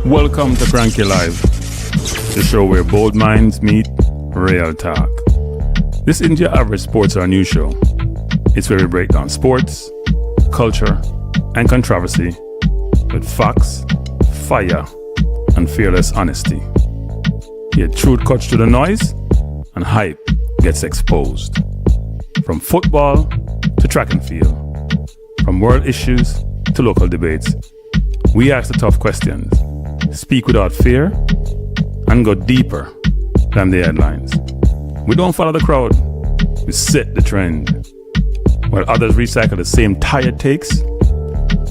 Welcome to Cranky Live, the show where bold minds meet real talk. This isn't your average sports or news show. It's where we break down sports, culture, and controversy with facts, fire, and fearless honesty. Here, truth cuts through the noise and hype gets exposed. From football to track and field, from world issues to local debates, we ask the tough questions, speak without fear, and go deeper than the headlines. We don't follow the crowd, we set the trend. While others recycle the same tired takes,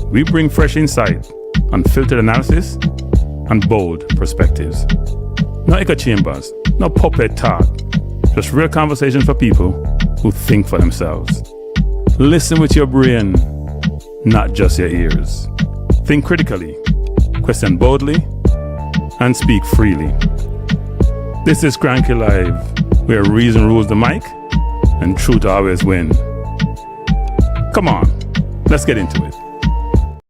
we bring fresh insight, unfiltered analysis, and bold perspectives. No echo chambers, no puppet talk, just real conversations for people who think for themselves. Listen with your brain, not just your ears. Think critically, question boldly, and speak freely. This is Cranky Live, where reason rules the mic and truth always win. Come on, let's get into it.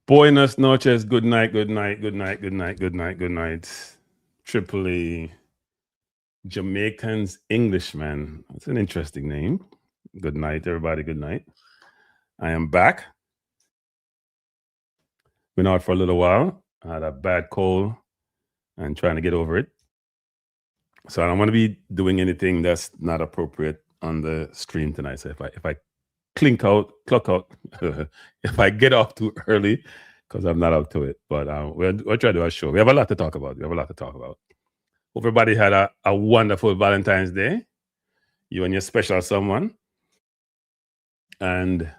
Buenas noches, good night, good night, good night, good night, good night, good night. Triple E, Jamaican's Englishman. That's an interesting name. Good night, everybody, good night. I am back. Been out for a little while. I had a bad cold and trying to get over it. So I don't want to be doing anything that's not appropriate on the stream tonight. So if I clock out, if I get off too early, because I'm not up to it. But we'll try to do a show. We have a lot to talk about. Hope everybody had a wonderful Valentine's Day. You and your special someone. And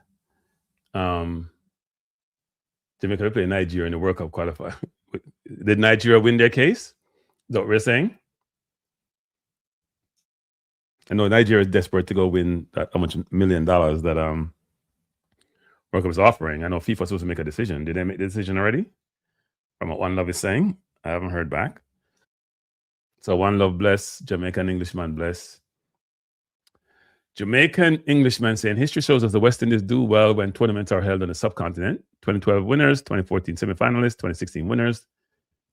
Jamaica will play Nigeria in the World Cup qualifier. Did Nigeria win their case? Is that what we're saying? I know Nigeria is desperate to go win that $1 million that World Cup is offering. I know FIFA is supposed to make a decision. Did they make the decision already? From what One Love is saying, I haven't heard back. So One Love bless, Jamaican Englishman bless. Jamaican Englishman saying history shows us the West Indies do well when tournaments are held on the subcontinent. 2012 winners, 2014 semifinalists, 2016 winners,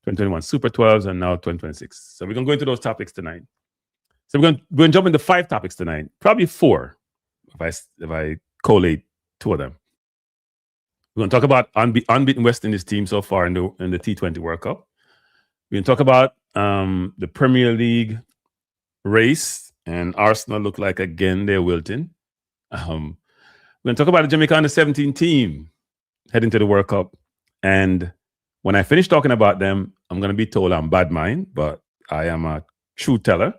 2021 Super 12s, and now 2026. So we're going to go into those topics tonight. So we're going to jump into 5 topics tonight, probably 4 if I collate 2 of them. We're going to talk about unbeaten West Indies team so far in the T20 World Cup. We're going to talk about the Premier League race, and Arsenal look like again they're wilting. We're going to talk about the Jamaica under-17 team heading to the World Cup. And when I finish talking about them, I'm going to be told I'm bad mind, but I am a true teller.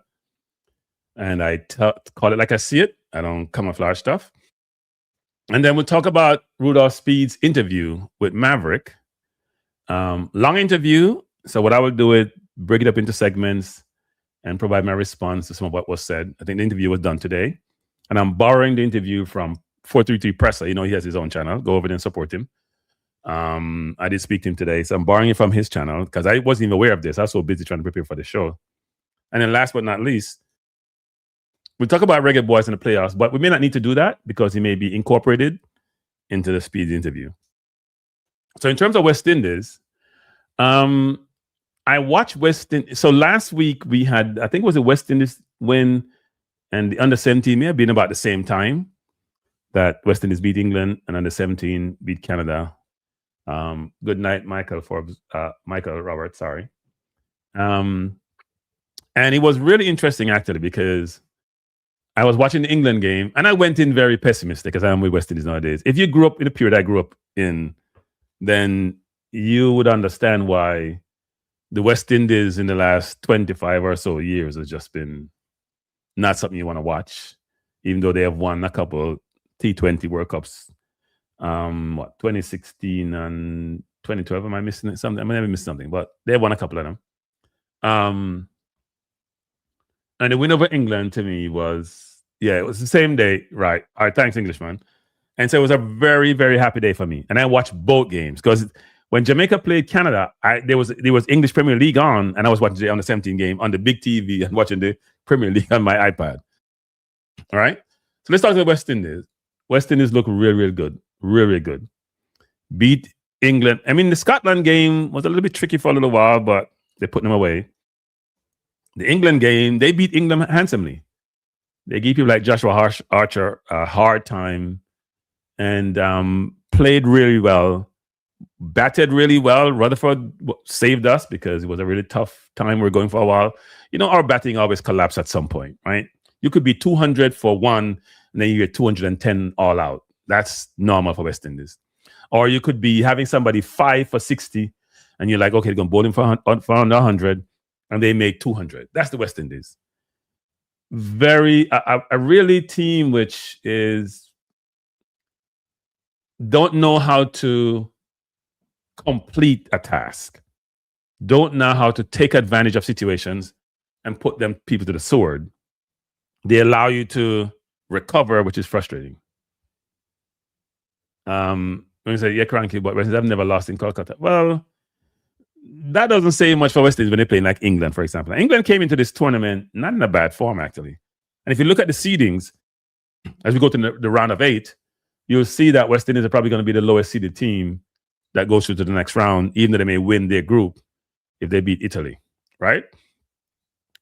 And I call it like I see it. I don't camouflage stuff. And then we'll talk about Rudolph Speid's interview with Maverick. Long interview. So what I will do is break it up into segments and provide my response to some of what was said. I think the interview was done today. And I'm borrowing the interview from 433 Presser. You know, he has his own channel. Go over there and support him. I did speak to him today. So I'm borrowing it from his channel because I wasn't even aware of this. I was so busy trying to prepare for the show. And then last but not least, we'll talk about Reggae Boyz in the playoffs, but we may not need to do that because he may be incorporated into the Speid interview. So in terms of West Indies, I watched West Indies. So last week we had, I think it was a West Indies win, and the under-17 may have been about the same time that West Indies beat England and under-17 beat Canada. Good night, Michael Roberts, sorry. And it was really interesting actually because I was watching the England game and I went in very pessimistic as I am with West Indies nowadays. If you grew up in the period I grew up in, then you would understand why the West Indies in the last 25 or so years has just been not something you want to watch, even though they have won a couple T20 World Cups. 2016 and 2012. Am I missing something? I may have missed something, but they won a couple of them. And the win over England to me was, it was the same day, right? All right, thanks, Englishman. And so it was a very, very happy day for me. And I watched both games because when Jamaica played Canada, there was English Premier League on, and I was watching the under-17 game on the big TV and watching the Premier League on my iPad. All right? So let's talk about West Indies. West Indies look real, real good. Real, real good. Beat England. I mean, the Scotland game was a little bit tricky for a little while, but they put them away. The England game, they beat England handsomely. They gave people like Joshua Archer a hard time and played really well, batted really well. Rutherford saved us because it was a really tough time we were going for a while. Our batting always collapsed at some point, right? You could be 200 for one, and then you get 210 all out. That's normal for West Indies. Or you could be having somebody 5 for 60, and you're like, okay, they're going to bowl him for 100, and they make 200. That's the West Indies. A really team which don't know how to complete a task, don't know how to take advantage of situations and put them people to the sword. They allow you to recover, which is frustrating. When you say, yeah, Cranky, but West Indies have never lost in Kolkata. Well, that doesn't say much for West Indies when they play like England, for example. England came into this tournament not in a bad form, actually. And if you look at the seedings, as we go to the round of 8, you'll see that West Indies are probably going to be the lowest seeded team that goes through to the next round, even though they may win their group if they beat Italy, right?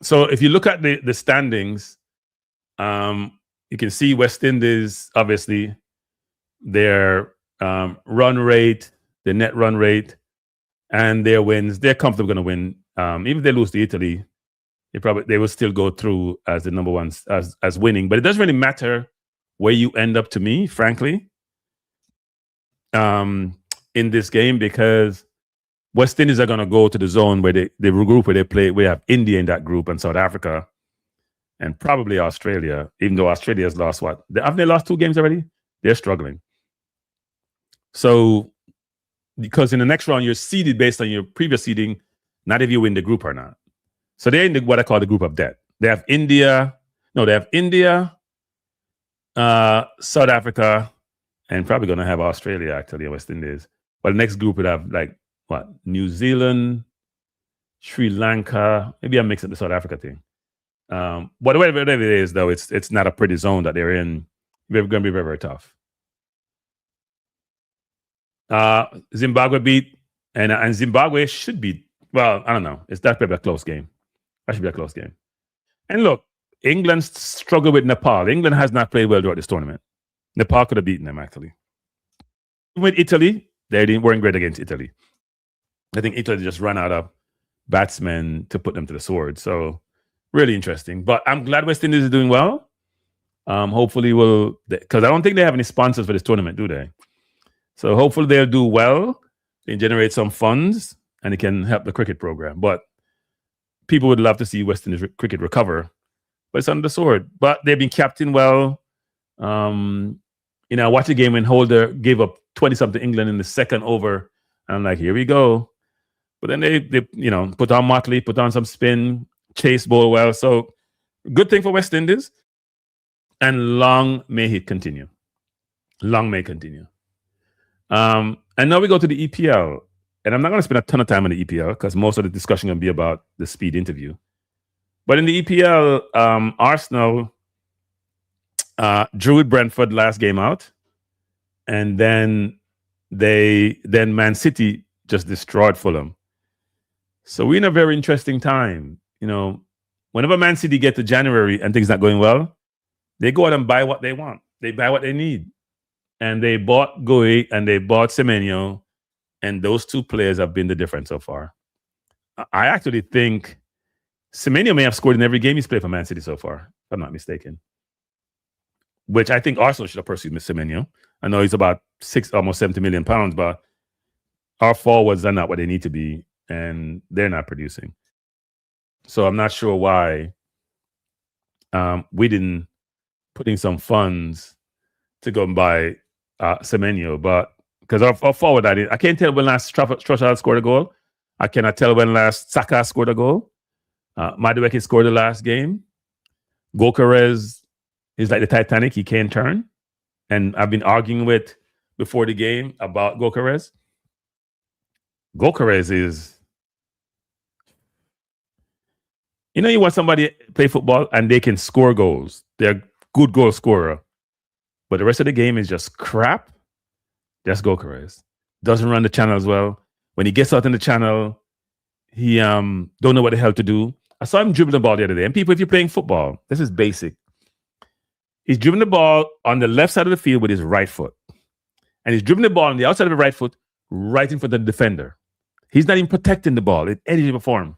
So if you look at the standings, you can see West Indies, obviously, their run rate, the net run rate, and their wins, they're comfortably going to win. Even if they lose to Italy, they will still go through as the number one as winning. But it doesn't really matter where you end up, to me, frankly, in this game, because West Indies are going to go to the zone where the group where they play. We have India in that group and South Africa, and probably Australia. Even though Australia has lost haven't they lost 2 games already? They're struggling. So, because in the next round, you're seeded based on your previous seeding, not if you win the group or not. So they're in what I call the group of death. They have India, South Africa, and probably going to have Australia, actually, West Indies. But the next group would have New Zealand, Sri Lanka. Maybe I'm mixing the South Africa thing. But whatever it is, though, it's not a pretty zone that they're in. They're going to be very, very tough. Zimbabwe beat, and Zimbabwe should beat. Well, I don't know. That's probably a close game. That should be a close game. And look, England struggled with Nepal. England has not played well throughout this tournament. Nepal could have beaten them, actually. With Italy, they weren't great against Italy. I think Italy just ran out of batsmen to put them to the sword. So, really interesting. But I'm glad West Indies is doing well. Hopefully, because I don't think they have any sponsors for this tournament, do they? So hopefully they'll do well, they generate some funds, and it can help the cricket program. But people would love to see West Indies cricket recover, but it's under the sword. But they've been captained well. I watched a game when Holder gave up 20-something England in the second over, and I'm like, here we go. But then they put on Motley, put on some spin, chase bowl well. So good thing for West Indies, and long may it continue. Long may it continue. And now we go to the EPL, and I'm not going to spend a ton of time on the EPL because most of the discussion going to be about the Speid interview. But in the EPL, Arsenal drew with Brentford last game out, and then Man City just destroyed Fulham. So we're in a very interesting time. Whenever Man City get to January and things not going well, they go out and buy what they want. They buy what they need. And they bought Gui and they bought Semenyo, and those 2 players have been the difference so far. I actually think Semenyo may have scored in every game he's played for Man City so far, if I'm not mistaken. Which I think Arsenal should have pursued Semenyo. I know he's about almost 70 million pounds, but our forwards are not what they need to be, and they're not producing. So I'm not sure why we didn't put in some funds to go and buy Semenyo, but because our forward, I can't tell when last Trossard scored a goal. I cannot tell when last Saka scored a goal. Madueke scored the last game. Gokares is like the Titanic; he can't turn. And I've been arguing before the game about Gokares. Gokares is, you want somebody play football and they can score goals. They're a good goal scorer. But the rest of the game is just crap. That's Gokares. doesn't run the channel as well. When he gets out in the channel, he don't know what the hell to do. I saw him dribbling the ball the other day. And people, if you're playing football, this is basic. He's dribbling the ball on the left side of the field with his right foot. And he's dribbling the ball on the outside of the right foot, right in front of the defender. He's not even protecting the ball in any shape or form.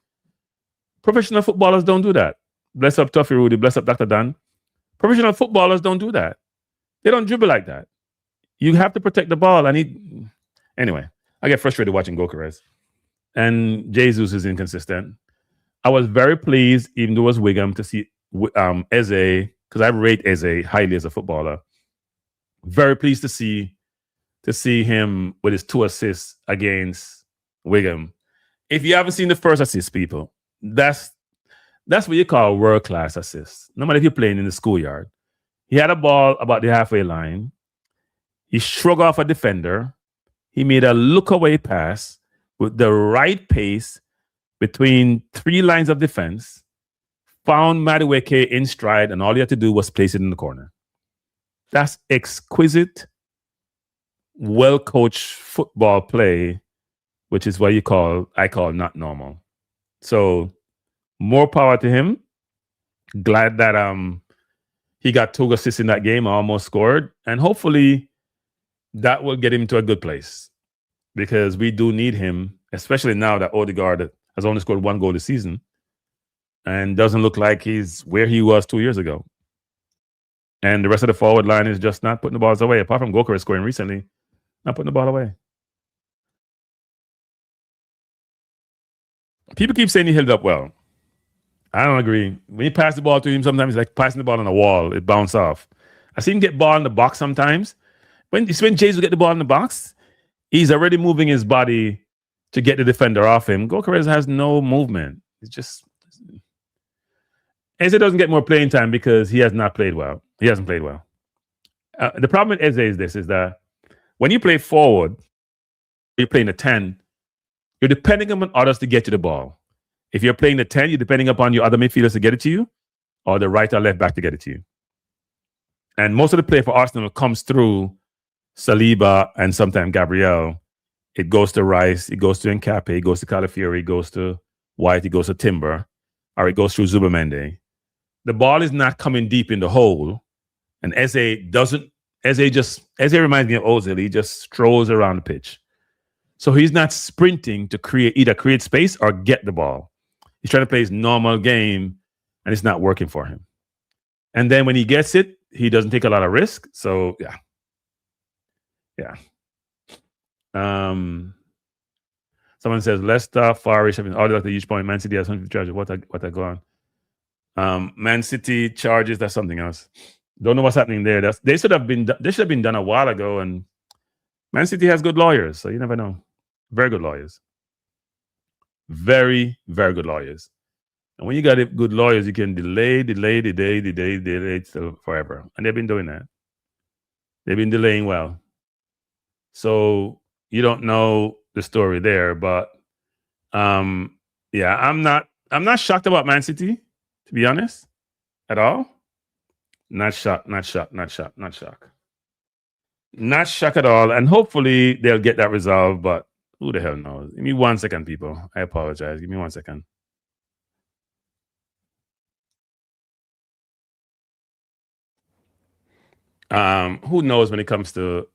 Professional footballers don't do that. Bless up Tuffy Rudy, bless up Dr. Dan. Professional footballers don't do that. They don't dribble like that. You have to protect the ball. Anyway, I get frustrated watching Gokeres. And Jesus is inconsistent. I was very pleased, even though it was Wigan, to see Eze, because I rate Eze highly as a footballer. Very pleased to see him with his 2 assists against Wigan. If you haven't seen the first assist, people, that's what you call world-class assist. No matter if you're playing in the schoolyard. He had a ball about the halfway line. He shrugged off a defender. He made a look-away pass with the right pace between 3 lines of defense, found Madueke in stride, and all he had to do was place it in the corner. That's exquisite, well-coached football play, which is what I call not normal. So more power to him. Glad that he got 2 assists in that game, almost scored. And hopefully that will get him to a good place, because we do need him, especially now that Odegaard has only scored 1 goal this season and doesn't look like he's where he was 2 years ago. And the rest of the forward line is just not putting the balls away, apart from Gokeres scoring recently, not putting the ball away. People keep saying he held up well. I don't agree. When you pass the ball to him, sometimes it's like passing the ball on a wall. It bounces off. I see him get ball in the box sometimes. When Jesus get the ball in the box, he's already moving his body to get the defender off him. Gokeres has no movement. It's just... Eze doesn't get more playing time because he has not played well. He hasn't played well. The problem with Eze is that when you play forward, you're playing a 10, you're depending on others to get you the ball. If you're playing the 10, you're depending upon your other midfielders to get it to you, or the right or left back to get it to you. And most of the play for Arsenal comes through Saliba and sometimes Gabriel. It goes to Rice, it goes to Nkape, it goes to Calafiori, it goes to White, it goes to Timber, or it goes through Zubamende. The ball is not coming deep in the hole, and Eze reminds me of Ozil. He just strolls around the pitch. So he's not sprinting to either create space or get the ball. He's trying to play his normal game, and it's not working for him. And then when he gets it, he doesn't take a lot of risk. So yeah. Someone says Leicester, Farish, all the huge point. Man City has 150 charges. What I go on? Man City charges. That's something else. Don't know what's happening there. They should have been done a while ago. And Man City has good lawyers, so you never know. Very good lawyers. Very, very good lawyers. And when you got good lawyers, you can delay till forever. And they've been doing that. They've been delaying well. So you don't know the story there, but I'm not shocked about Man City, to be honest, at all. Not shocked at all. And hopefully they'll get that resolved, but who the hell knows? Give me 1 second, people. I apologize. Give me 1 second. Who knows when it comes to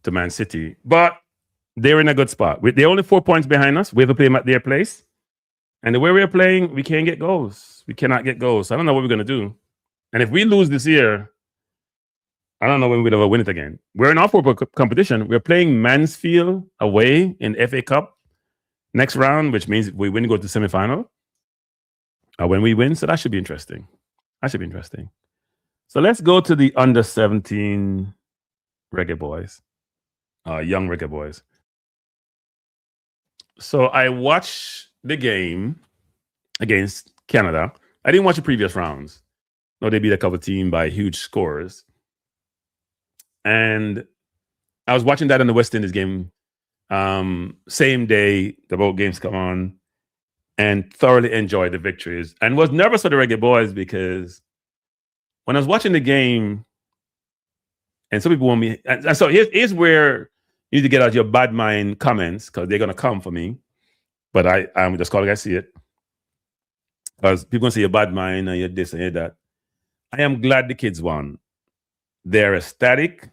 Man City, but they're in a good spot. They're only 4 points behind us. We have to play them at their place, and the way we're playing, we can't get goals. We cannot get goals. I don't know what we're gonna do. And if we lose this year, I don't know when we'll ever win it again. We're in our football competition. We're playing Mansfield away in FA Cup next round, which means if we win, go to semi-final. When we win, so that should be interesting. So let's go to the under-17 Reggae Boyz, young Reggae Boyz. So I watched the game against Canada. I didn't watch the previous rounds. No, they beat a couple team by huge scores. And I was watching that in the West Indies game, same day the both games come on, and thoroughly enjoyed the victories. And was nervous for the Reggae Boyz because when I was watching the game, And some people want me. And so here's where you need to get out your bad mind comments, because they're going to come for me. But I'm just calling I see it. Because people going to say you're bad mind and you're this and you're that. I am glad the kids won. They're ecstatic.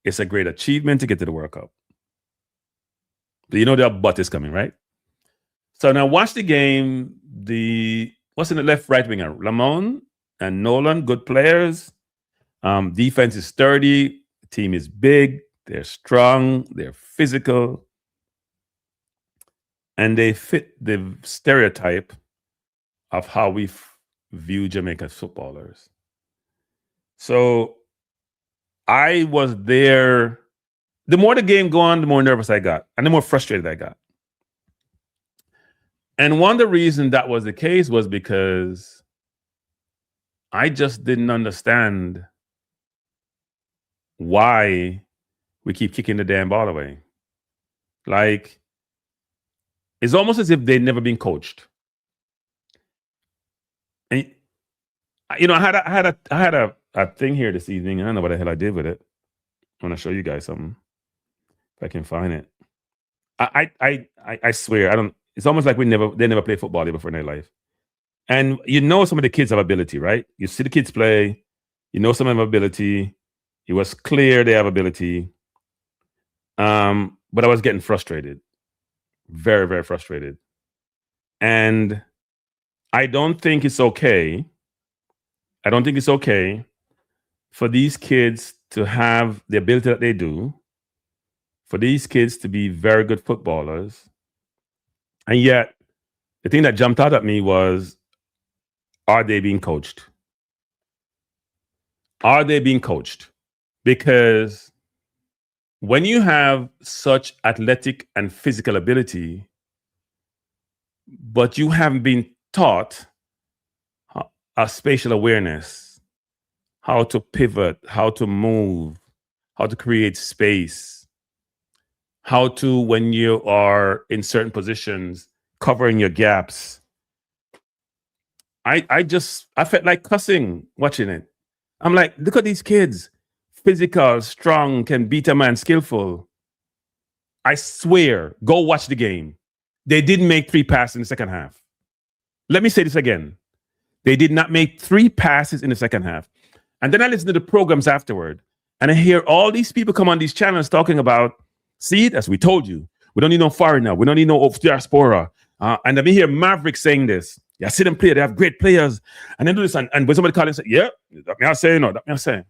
It's a great achievement to get to the World Cup. But you know their butt is coming, right? So now watch the game. What's in the left, right winger? Lamont and Nolan, good players. Defense is sturdy. The team is big. They're strong. They're physical. And they fit the stereotype of how we view Jamaica's footballers. So I was there. The more the game go on, the more nervous I got and the more frustrated I got. And one of the reasons that was the case was because I just didn't understand why we keep kicking the damn ball away. Like, it's almost as if they'd never been coached. And you know, I had a thing here this evening. I don't know what the hell I did with it. I want to show you guys something if I can find it. I swear I don't. It's almost like they never played football before in their life. And you know, some of the kids have ability, right? You see the kids play. You know, some of them have ability. It was clear they have ability. But I was getting frustrated, very, very frustrated. And I don't think it's okay. I don't think it's okay for these kids to have the ability that they do, for these kids to be very good footballers. And yet, the thing that jumped out at me was, are they being coached? Are they being coached? Because when you have such athletic and physical ability, but you haven't been taught a spatial awareness, how to pivot, how to move, how to create space, how to, when you are in certain positions, covering your gaps. I felt like cussing watching it. I'm like, look at these kids. Physical, strong, can beat a man, skillful. I swear, go watch the game. They didn't make 3 passes in the second half. Let me say this again. They did not make 3 passes in the second half. And then I listened to the programs afterward, and I hear all these people come on these channels talking about, see, as we told you, we don't need no foreigner, we don't need no diaspora. And then we hear Maverick saying this. Yeah, see them play, they have great players. And then do this, and when somebody call and say, yeah, that me I say, no, that me I say.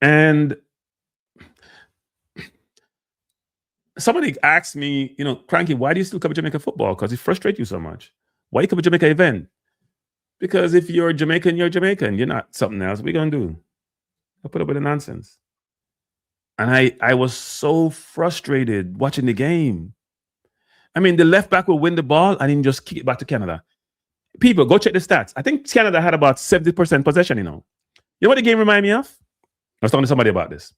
And somebody asked me, you know, Cranky, why do you still cover Jamaica football? Because it frustrates you so much. Why you cover Jamaica event? Because if you're Jamaican, you're Jamaican. You're not something else. What are you going to do? I put up with the nonsense. And I was so frustrated watching the game. I mean, the left back will win the ball and then just kick it back to Canada. People, go check the stats. I think Canada had about 70% possession, you know. You know what the game reminded me of? I was talking to somebody about this.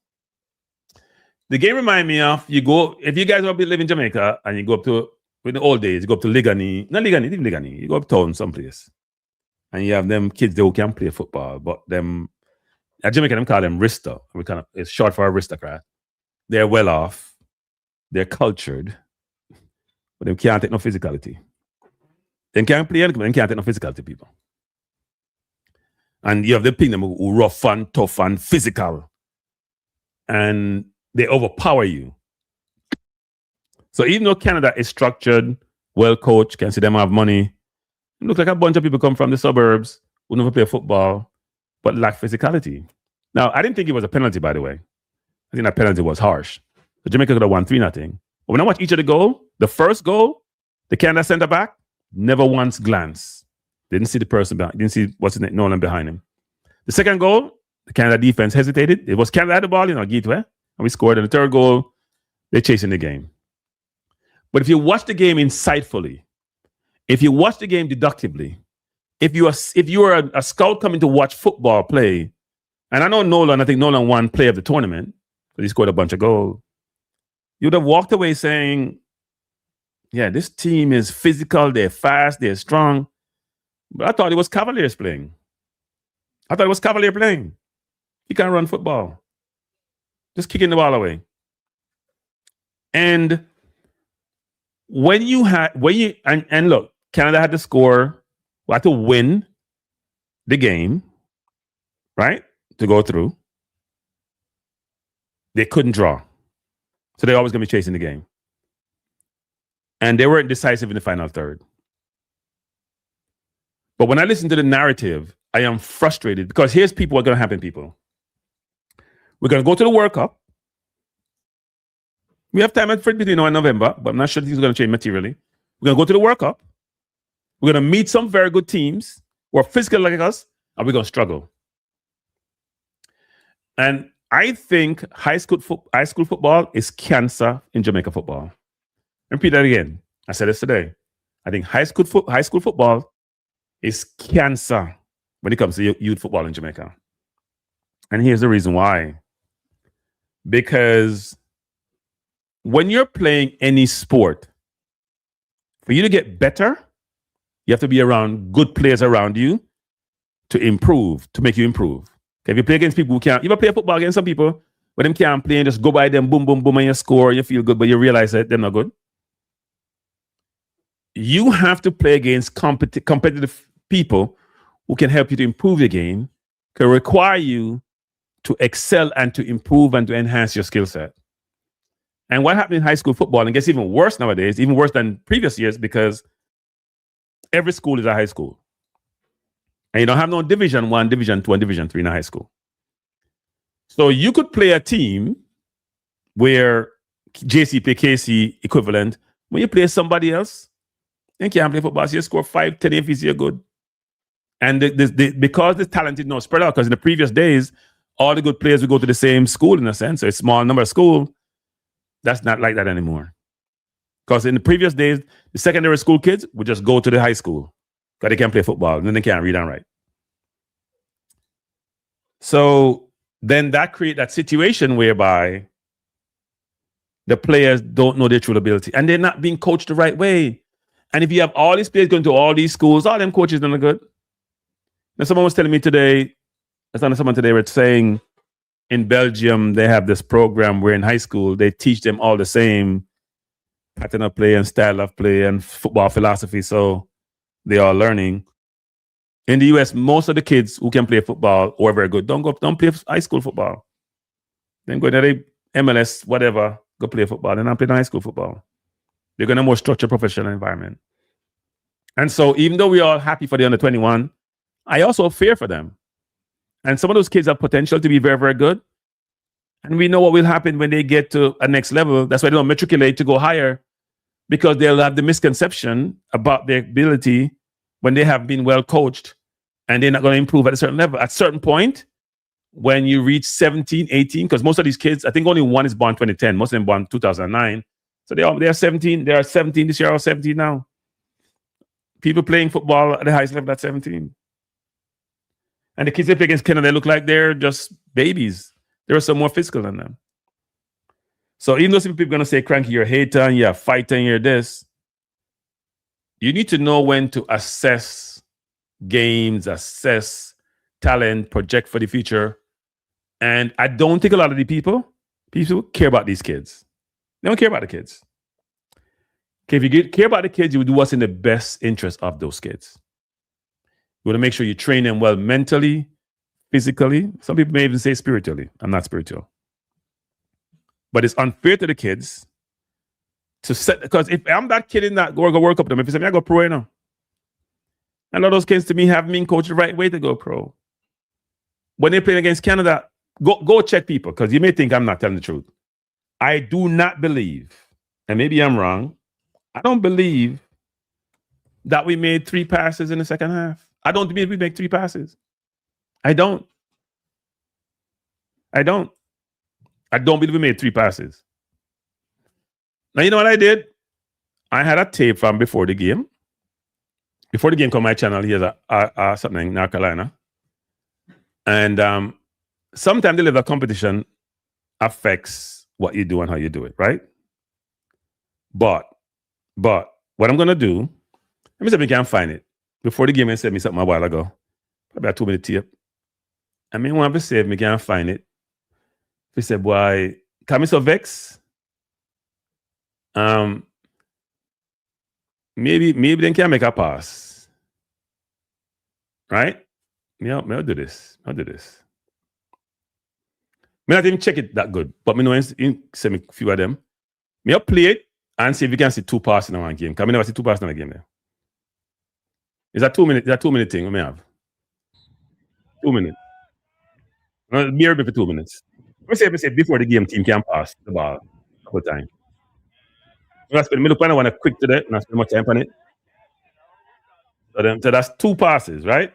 The game reminded me of, you go, if you guys live in Jamaica and you go up to, in the old days, you go up to Ligani, not Ligani, even Ligani, you go up town someplace. And you have them kids who can play football, but them, at Jamaica, them call them Rista. It's short for aristocrat. They're well off. They're cultured. But they can't take no physicality. They can't play anything, but they can't take no physicality, people. And you have the people who rough and tough and physical. And they overpower you. So even though Canada is structured, well coached, can see them have money, it looks like a bunch of people come from the suburbs who never play football, but lack physicality. Now, I didn't think it was a penalty, by the way. I think that penalty was harsh. The Jamaica could have won 3-0. But when I watch each of the goal, the first goal, the Canada center back never once glanced. Didn't see the person behind, didn't see what's his name, Nolan behind him. The second goal, the Canada defense hesitated. It was Canada had the ball, you know, Gateway, and we scored. And the third goal, they're chasing the game. But if you watch the game insightfully, if you watch the game deductively, if you are a scout coming to watch football play, and I know Nolan, I think Nolan won play of the tournament, because he scored a bunch of goals, you would have walked away saying, yeah, this team is physical, they're fast, they're strong. But I thought it was Cavaliers playing. I thought it was Cavalier playing. He can't run football. Just kicking the ball away. And and look, Canada had to score, had to win the game, right? To go through. They couldn't draw. So they're always going to be chasing the game. And they weren't decisive in the final third. But when I listen to the narrative, I am frustrated because here's what's going to happen, people. We're going to go to the World Cup. We have time for it between now and November, but I'm not sure things are going to change materially. We're going to go to the World Cup. We're going to meet some very good teams who are physical like us, and we're going to struggle. And I think high school football is cancer in Jamaica football. Repeat that again. I said this today. I think high school football is cancer when it comes to youth football in Jamaica. And here's the reason why. Because when you're playing any sport, for you to get better, you have to be around good players around you to improve, to make you improve. Okay, if you play against people who can't, you ever play football against some people, but them can't play and just go by them, boom, boom, boom, and you score, and you feel good, but you realize that they're not good. You have to play against competitive people who can help you to improve your game, can require you to excel and to improve and to enhance your skill set. And what happened in high school football, and it gets even worse nowadays, even worse than previous years, because every school is a high school. And you don't have no Division 1, Division 2, and Division 3 in a high school. So you could play a team where JC play KC equivalent. When you play somebody else, you can't play football. So you score 5, 10 if you're good. And because the talent is not spread out, because in the previous days, all the good players would go to the same school in a sense. So it's a small number of schools. That's not like that anymore. Because in the previous days, the secondary school kids would just go to the high school because they can't play football and then they can't read and write. So then that creates that situation whereby the players don't know their true ability and they're not being coached the right way. And if you have all these players going to all these schools, all them coaches don't look good. Now, someone was telling me today, someone today was saying in Belgium, they have this program where in high school, they teach them all the same pattern of play and style of play and football philosophy. So they are learning. In the US, most of the kids who can play football or are very good don't play high school football. Then go to the MLS, whatever, go play football. They're not playing high school football. They're going to a more structured professional environment. And so even though we're all happy for the under 21, I also fear for them. And some of those kids have potential to be very, very good. And we know what will happen when they get to a next level. That's why they don't matriculate to go higher, because they'll have the misconception about their ability when they have been well coached and they're not going to improve at a certain level. At a certain point, when you reach 17, 18, because most of these kids, I think only one is born 2010, most of them born 2009. So they are 17. They are 17 this year or 17 now. People playing football at the highest level at 17. And the kids they play against Canada, they look like they're just babies. They're some more physical than them. So even though some people are going to say, Cranky, you're a hater and you're a fighter and you're this, you need to know when to assess games, assess talent, project for the future. And I don't think a lot of the people care about these kids. They don't care about the kids. Okay, if you care about the kids, you would do what's in the best interest of those kids. You want to make sure you train them well mentally, physically. Some people may even say spiritually. I'm not spiritual. But it's unfair to the kids to set, because if I'm that kid in that go work up them, if you say me, I go pro, you know. And a lot of those kids to me haven't been coached the right way to go pro. When they're playing against Canada, go check people, because you may think I'm not telling the truth. I do not believe, and maybe I'm wrong, I don't believe that we made 3 passes in the second half. I don't believe we make 3 passes. I don't believe we made 3 passes. Now, you know what I did? I had a tape from before the game. Before the game come on my channel, here's a something in North Carolina. And sometimes the level of competition affects what you do and how you do it, right? But what I'm going to do, let me see if I can find it. Before the game, I sent me something a while ago, about 2-minute tape. I mean, want to save me, can't find it. He said, boy, can me so vex? Maybe they can make a pass. Right? I'll do this. I'll do this. Me not even check it that good, but me know in send me a few of them. Me I'll play it and see if we can see 2 passes in one game. Because I never see 2 passes in a game there. It's a 2 minute, thing we may have. 2 minutes. No, be here for 2 minutes. Me say before the game team can pass the ball a couple times. Me look when I want to quick to that, and I spend much time on it. So that's 2 passes, right?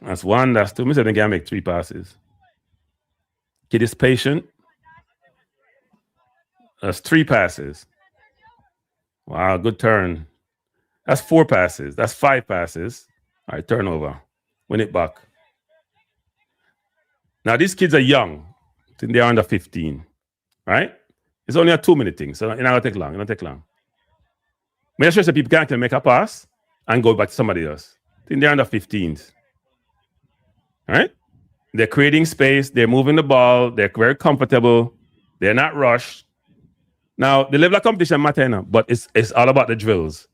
That's 1, that's 2. Me say they can make 3 passes. Kid is patient. That's 3 passes. Wow, good turn. That's 4 passes. That's 5 passes. All right, turnover. Win it back. Now, these kids are young. I think they're under 15, right? It's only a 2-minute thing, so it's not going to take long. It don't take long. Make sure that people can actually make a pass and go back to somebody else. I think they're under 15s. All right? They're creating space. They're moving the ball. They're very comfortable. They're not rushed. Now, the level of competition matters now, but it's all about the drills.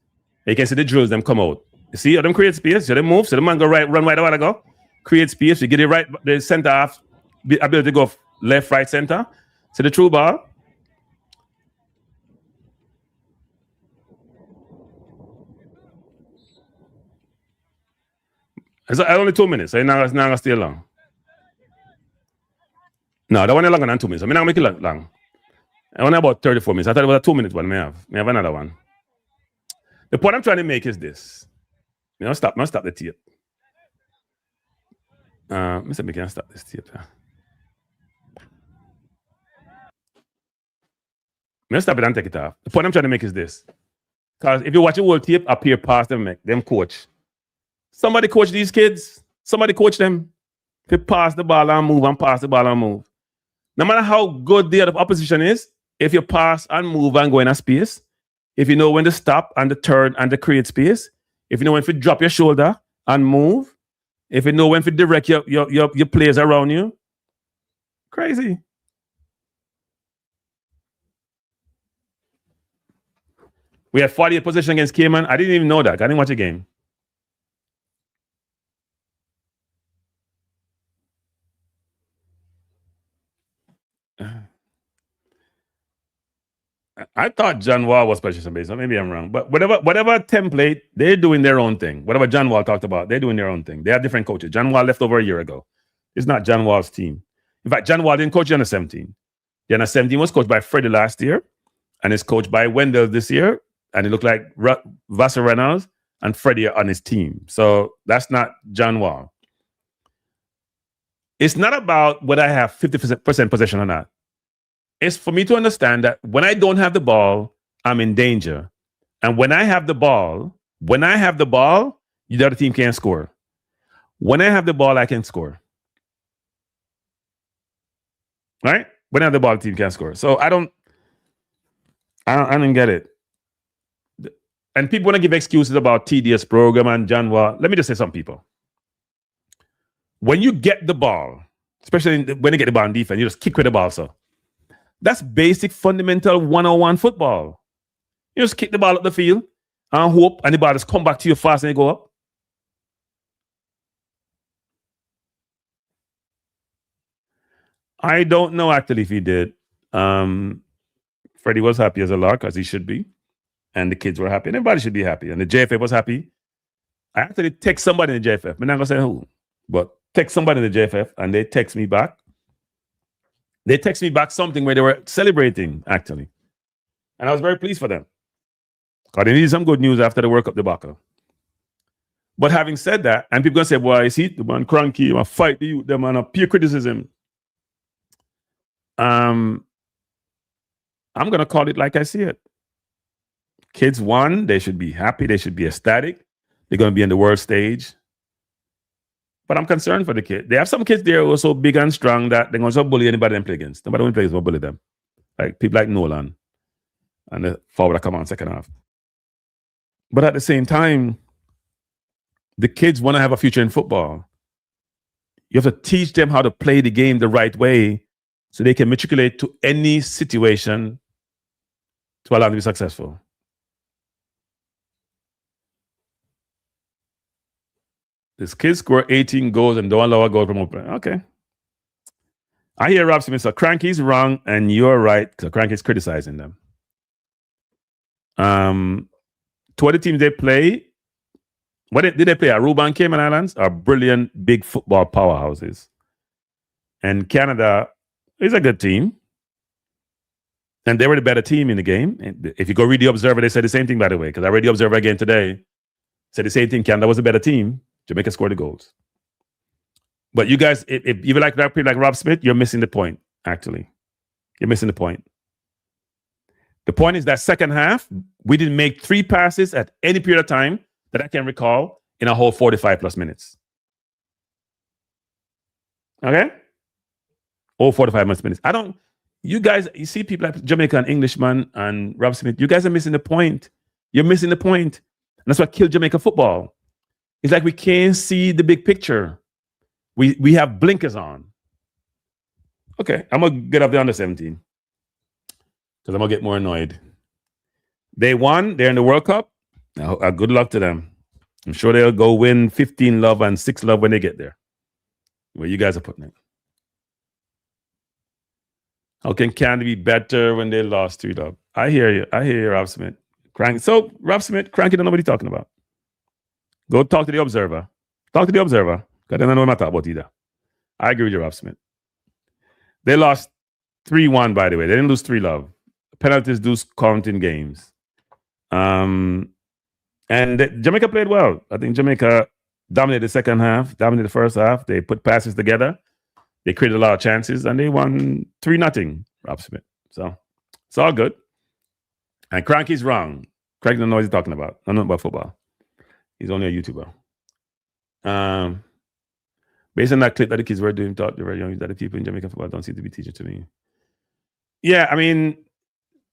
You can see the drills, them come out. You see how them create space? So they move, so the man go right, run right where they go. Create space, you get it right, the center half, ability to go left, right, center. So the true ball. It's only 2 minutes, so it's not going to stay long. No, that one is longer than 2 minutes. I'm not going to make it long. I only about 34 minutes. I thought it was a 2-minute one. I have another one. The point I'm trying to make is this. I'll stop the tape. Mr. We can stop this tape. I'll stop it and take it off. The point I'm trying to make is this. Because if you watch the whole tape, appear past them, them coach. Somebody coach these kids. Somebody coach them. They pass the ball and move and pass the ball and move. No matter how good the other opposition is, if you pass and move and go in a space, if you know when to stop and to turn and to create space, if you know when to drop your shoulder and move, if you know when to direct your players around you, crazy. We had 48 possession against Cayman. I didn't even know that. I didn't watch a game. I thought John Wall was possession based. So maybe I'm wrong. But whatever template, they're doing their own thing. Whatever John Wall talked about, they're doing their own thing. They have different coaches. John Wall left over a year ago. It's not John Wall's team. In fact, John Wall didn't coach the under-17. The under-17 was coached by Freddie last year, and is coached by Wendell this year. And it looked like Vassar Reynolds and Freddie are on his team. So that's not John Wall. It's not about whether I have 50% possession or not. It's for me to understand that when I don't have the ball, I'm in danger. And when I have the ball, the other team can't score. When I have the ball, I can score. Right? When I have the ball, the team can't score. So I don't get it. And people want to give excuses about tedious program and John Wall. Let me just say some people. When you get the ball, especially when you get the ball on defense, you just kick with the ball. So that's basic, fundamental 101 football. You just kick the ball up the field and hope, and the ball just come back to you fast and you go up. I don't know actually if he did. Freddie was happy as a lark, as he should be. And the kids were happy. And everybody should be happy. And the JFF was happy. I actually text somebody in the JFF. I'm not going to say who. But text somebody in the JFF and they text me back. They text me back something where they were celebrating, actually. And I was very pleased for them. Because they needed some good news after the World Cup debacle. But having said that, and people going to say, boy, see, the man Cranky, I fight the youth, them and peer criticism. I'm going to call it like I see it. Kids won. They should be happy. They should be ecstatic. They're going to be on the world stage. But I'm concerned for the kids. They have some kids there who are so big and strong that they're going to bully anybody they play against. Nobody will play against will bully them. Like people like Nolan and the forward that come on second half. But at the same time, the kids want to have a future in football. You have to teach them how to play the game the right way so they can matriculate to any situation to allow them to be successful. This kid score 18 goals and don't allow a goal from open. Okay. I hear Rob Smith, so Cranky's wrong and you're right. So Cranky's criticizing them. To what the teams they play, did they play? Aruba and Cayman Islands are brilliant, big football powerhouses. And Canada is a good team. And they were the better team in the game. And if you go read the Observer, they said the same thing, by the way, because I read the Observer again today. Said the same thing. Canada was a better team. Jamaica scored the goals. But you guys, if you like Rob Smith, you're missing the point, actually. You're missing the point. The point is that second half, we didn't make 3 passes at any period of time that I can recall in a whole 45 plus minutes. Okay? All 45 minutes. You guys, you see people like Jamaica and Englishman and Rob Smith, you guys are missing the point. You're missing the point. And that's what killed Jamaica football. It's like we can't see the big picture. We have blinkers on. Okay, I'm going to get up the under 17 because I'm going to get more annoyed. They won. They're in the World Cup. Now, good luck to them. I'm sure they'll go win 15 love and 6 love when they get there. Where you guys are putting it. How can Canada be better when they lost 3 love? I hear you. I hear you, Rob Smith. So, Rob Smith, Cranky don't know what he's talking about. Go talk to the Observer. Talk to the Observer. Because I don't know what I'm talking about either. I agree with you, Rob Smith. They lost 3-1, by the way. They didn't lose 3 love. Penalties do count in games. And Jamaica played well. I think Jamaica dominated the second half, dominated the first half. They put passes together. They created a lot of chances, and they won 3-0, Rob Smith. So it's all good. And Cranky's wrong. Cranky don't know what he's talking about. I don't know about football. He's only a YouTuber. Based on that clip that the kids were doing, thought they were young, that the people in Jamaican football don't seem to be teaching to me. Yeah, I mean,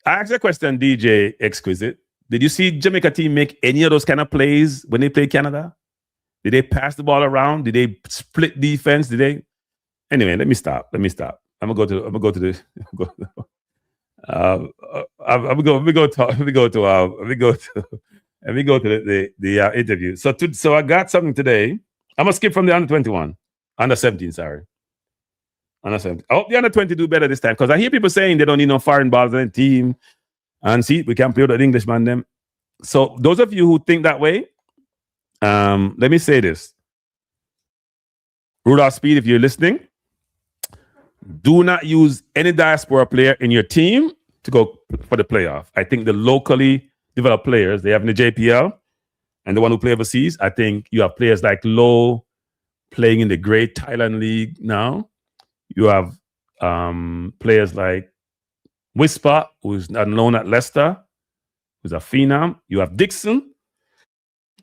I asked a question, DJ Exquisite. Did you see Jamaica team make any of those kind of plays when they played Canada? Did they pass the ball around? Did they split defense? Did they? Anyway, let me stop. I'm gonna go to the interview. So I got something today. I'm gonna skip from the under 21, under 17. Sorry, under 17. I hope the under 20 do better this time because I hear people saying they don't need no foreign balls in the team, and see we can play with an Englishman them. So those of you who think that way, let me say this: Rudolph Speid, if you're listening, do not use any diaspora player in your team to go for the playoff. I think the locally developed players they have in the JPL. And the one who play overseas, I think you have players like Lowe playing in the Great Thailand League now. You have players like Whisper, who's known at Leicester, who's a phenom. You have Dixon,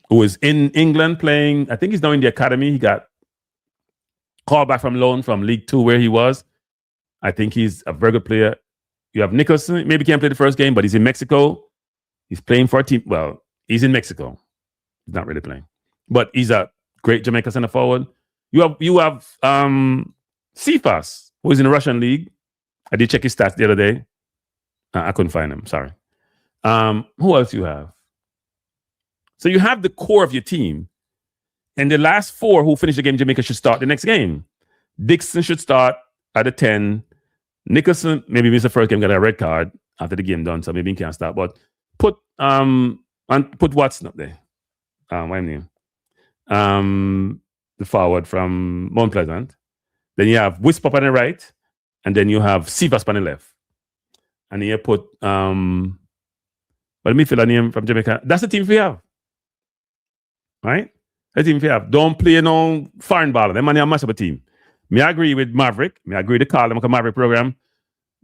who is in England playing. I think he's now in the academy. He got called back from loan from League 2 where he was. I think he's a very good player. You have Nicholson. Maybe can't play the first game, but he's in Mexico. He's playing for a team. Well, he's in Mexico. He's not really playing, but he's a great Jamaica center forward. You have Cephas, who is in the Russian league. I did check his stats the other day. I couldn't find him. Sorry. Who else you have? So you have the core of your team, and the last 4 who finish the game, Jamaica should start the next game. Dixon should start at the 10. Nicholson maybe missed the first game, got a red card after the game done, so maybe he can't start. But put Watson up there. What's his name? The forward from Mount Pleasant. Then you have Wisp up on the right, and then you have Cephas on the left. And you put the midfielder name from Jamaica. That's the team we have. Right? That's the team we have. Don't play no foreign ball. Them man, a mash up a team. Me agree with Maverick. Me agree to call them a Maverick program.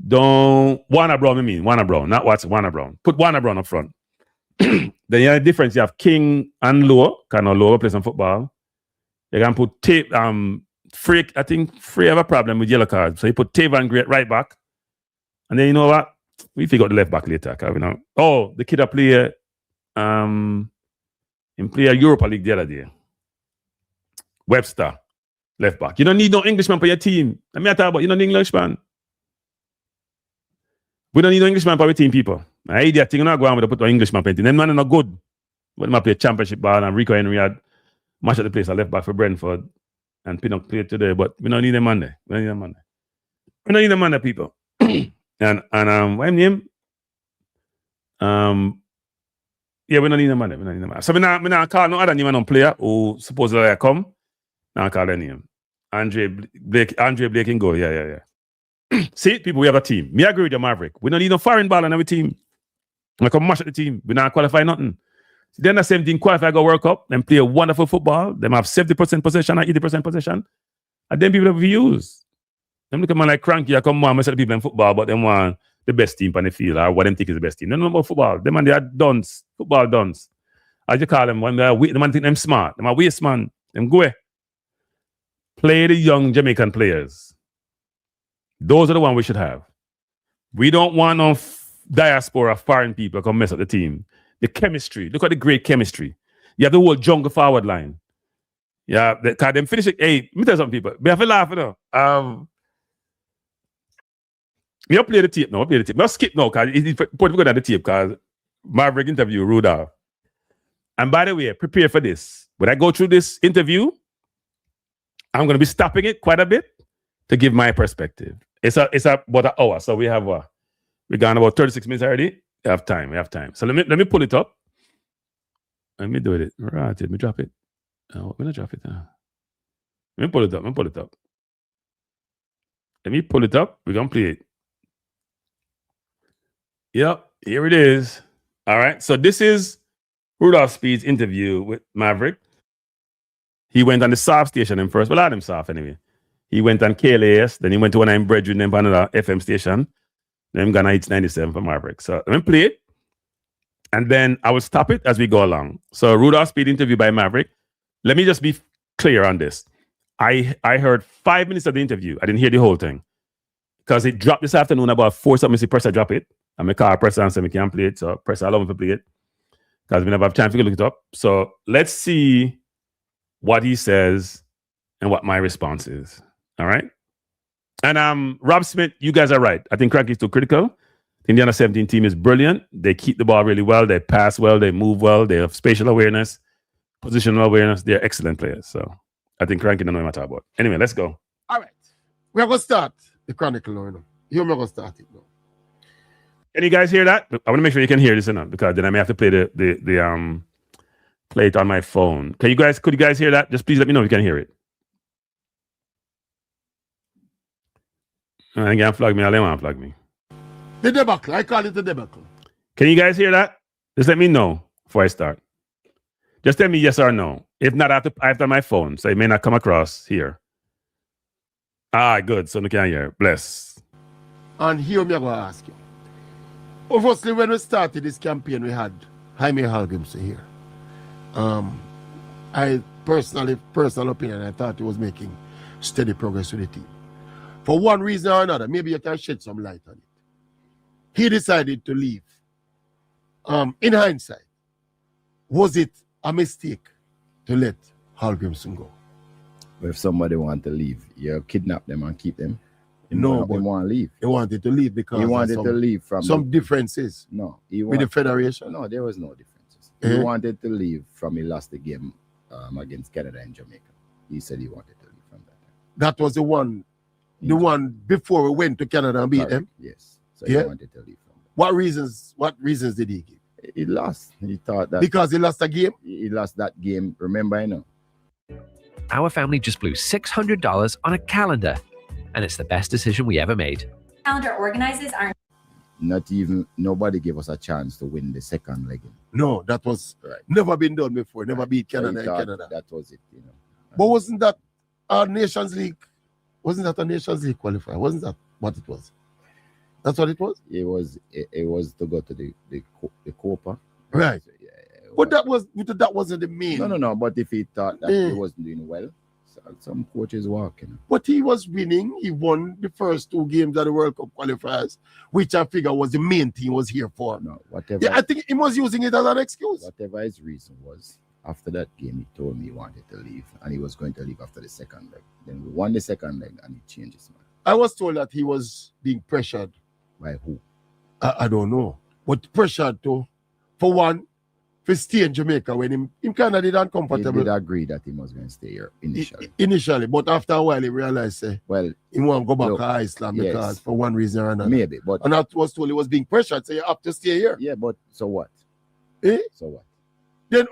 Don't Warner Brown, Warner Brown, not Watson, Warner Brown. Put Warner Brown up front. Then you have a difference. You have King and Lowe. Kind of Lowe play some football. You can put Freak. I think Free have a problem with yellow cards. So you put Tavan Great right back. And then you know what? We figure out the left back later. You know? Oh, the kid that play in play a Europa League the other day. Webster. left back. You don't need no Englishman for your team. Let me talk about you don't need Englishman. We don't need no Englishman for our team, people. I idiot thing not go on with put no Englishman painting. Them man are not good. But them play championship ball and Rico Henry had match at the place. I left back for Brentford and Pinnock played today, but we don't need them on there. We don't need them on there. We don't need them on there, people. and what name? Yeah, we don't need them on there. We don't need them on there. So we not call no other name on player who supposedly come. Now call their name. Andre Blake can go. Yeah. See, people, we have a team. Me agree with you, Maverick. We don't need no foreign ball on our team. We come mash at the team. We not qualify nothing. Then the same thing, qualify go World Cup, then play a wonderful football. Them have 70% possession and 80% possession. And then people have views. Them look at man like Cranky, I come on, I say the people in football, but them want the best team on the field or what them think is the best team. They don't know about football. Them and they are dunce, football dunce. As you call them, when they are the man think them smart. Them are waste man. Them go away. Play the young Jamaican players. Those are the ones we should have. We don't want no diaspora foreign people come mess up the team. The chemistry. Look at the great chemistry. You have the whole jungle forward line. Yeah, because them finish it. Hey, let me tell you something, people. We have to laugh, you know. We play the tape now. We'll skip now because it's important to go down the tape because Maverick interview Rudolph. And by the way, prepare for this. When I go through this interview, I'm going to be stopping it quite a bit to give my perspective. It's about an hour, so we have we're gone about 36 minutes already. We have time. So let me pull it up. Let me do it. Right, let me drop it. I'm gonna drop it. Let me pull it up. Let me pull it up. We're gonna play it. Yep, here it is. All right. So this is Rudolph Speid's interview with Maverick. He went on the soft station in first. Well, I had him soft anyway. He went on KLAS, then he went to one of them brethren on another FM station. Then I'm gonna HEATS 97 for Maverick. So let me play it. And then I will stop it as we go along. So Rudolph Speid interview by Maverick. Let me just be clear on this. I heard 5 minutes of the interview. I didn't hear the whole thing. Because it dropped this afternoon about 4 something. See Presser drop it. I'm a car Presser and say we can't play it. So Presser allow me to play it. Because we never have time to look it up. So let's see what he says and what my response is. All right. And Rob Smith, you guys are right. I think Cranky is too critical. The Indiana 17 team is brilliant. They keep the ball really well. They pass well. They move well. They have spatial awareness, positional awareness. They're excellent players. So I think Cranky don't know what I'm talking about. Anyway, let's go. All right. We're going to start the Chronicle now. You're going to start it now. Can you guys hear that? I want to make sure you can hear this enough because then I may have to play play it on my phone. Could you guys hear that? Just please let me know if you can hear it. I can't plug me. I don't want to plug me. The debacle. I call it the debacle. Can you guys hear that? Just let me know before I start. Just tell me yes or no. If not, I have to on my phone, so it may not come across here. Good. So we can hear. Bless. And here I'm going to ask you. Obviously, when we started this campaign, we had Jaime Halgrimson here. I personal opinion, I thought he was making steady progress with the team. For one reason or another, maybe you can shed some light on it. He decided to leave. In hindsight, was it a mistake to let Halgrimson go? If somebody want to leave, you kidnap them and keep them. No, but he want to leave. He wanted to leave because he wanted to leave from some differences. No, with the federation. No, there was no differences. He wanted to leave from he lost the game against Canada and Jamaica. He said he wanted to leave from that time. That was the one before we went to Canada and beat them. Yes, so he wanted to leave from that. What reasons did he give? He lost. He thought that because he lost a game. He lost that game. Remember, I know. Our family just blew $600 on a calendar, and it's the best decision we ever made. Calendar organizers aren't. Nobody gave us a chance to win the second leg. No, that was never been done before. Never beat Canada in Canada. That was it, you know. But wasn't that our Nations League? Wasn't that a Nations League qualifier? Wasn't that what it was? That's what it was? It was to go to the Copa. Right. But that wasn't the main. No. But if he thought that he wasn't doing well, some coaches walking. But he was winning. He won the first 2 games of the World Cup qualifiers, which I figure was the main thing he was here for. No, whatever. Yeah, I think he was using it as an excuse. Whatever his reason was, After that game, he told me he wanted to leave, and he was going to leave after the second leg. Then we won the second leg, and he changed his mind. I was told that he was being pressured. By who? I don't know. But pressured to, for one, to stay in Jamaica when him kind of did uncomfortable. He did agree that he was going to stay here initially. Initially, but after a while he realized well, he want to go back look, to Iceland yes, because for one reason or another. Maybe, but and I was told he was being pressured, so you have to stay here. Yeah, but so what? Eh? So what? Then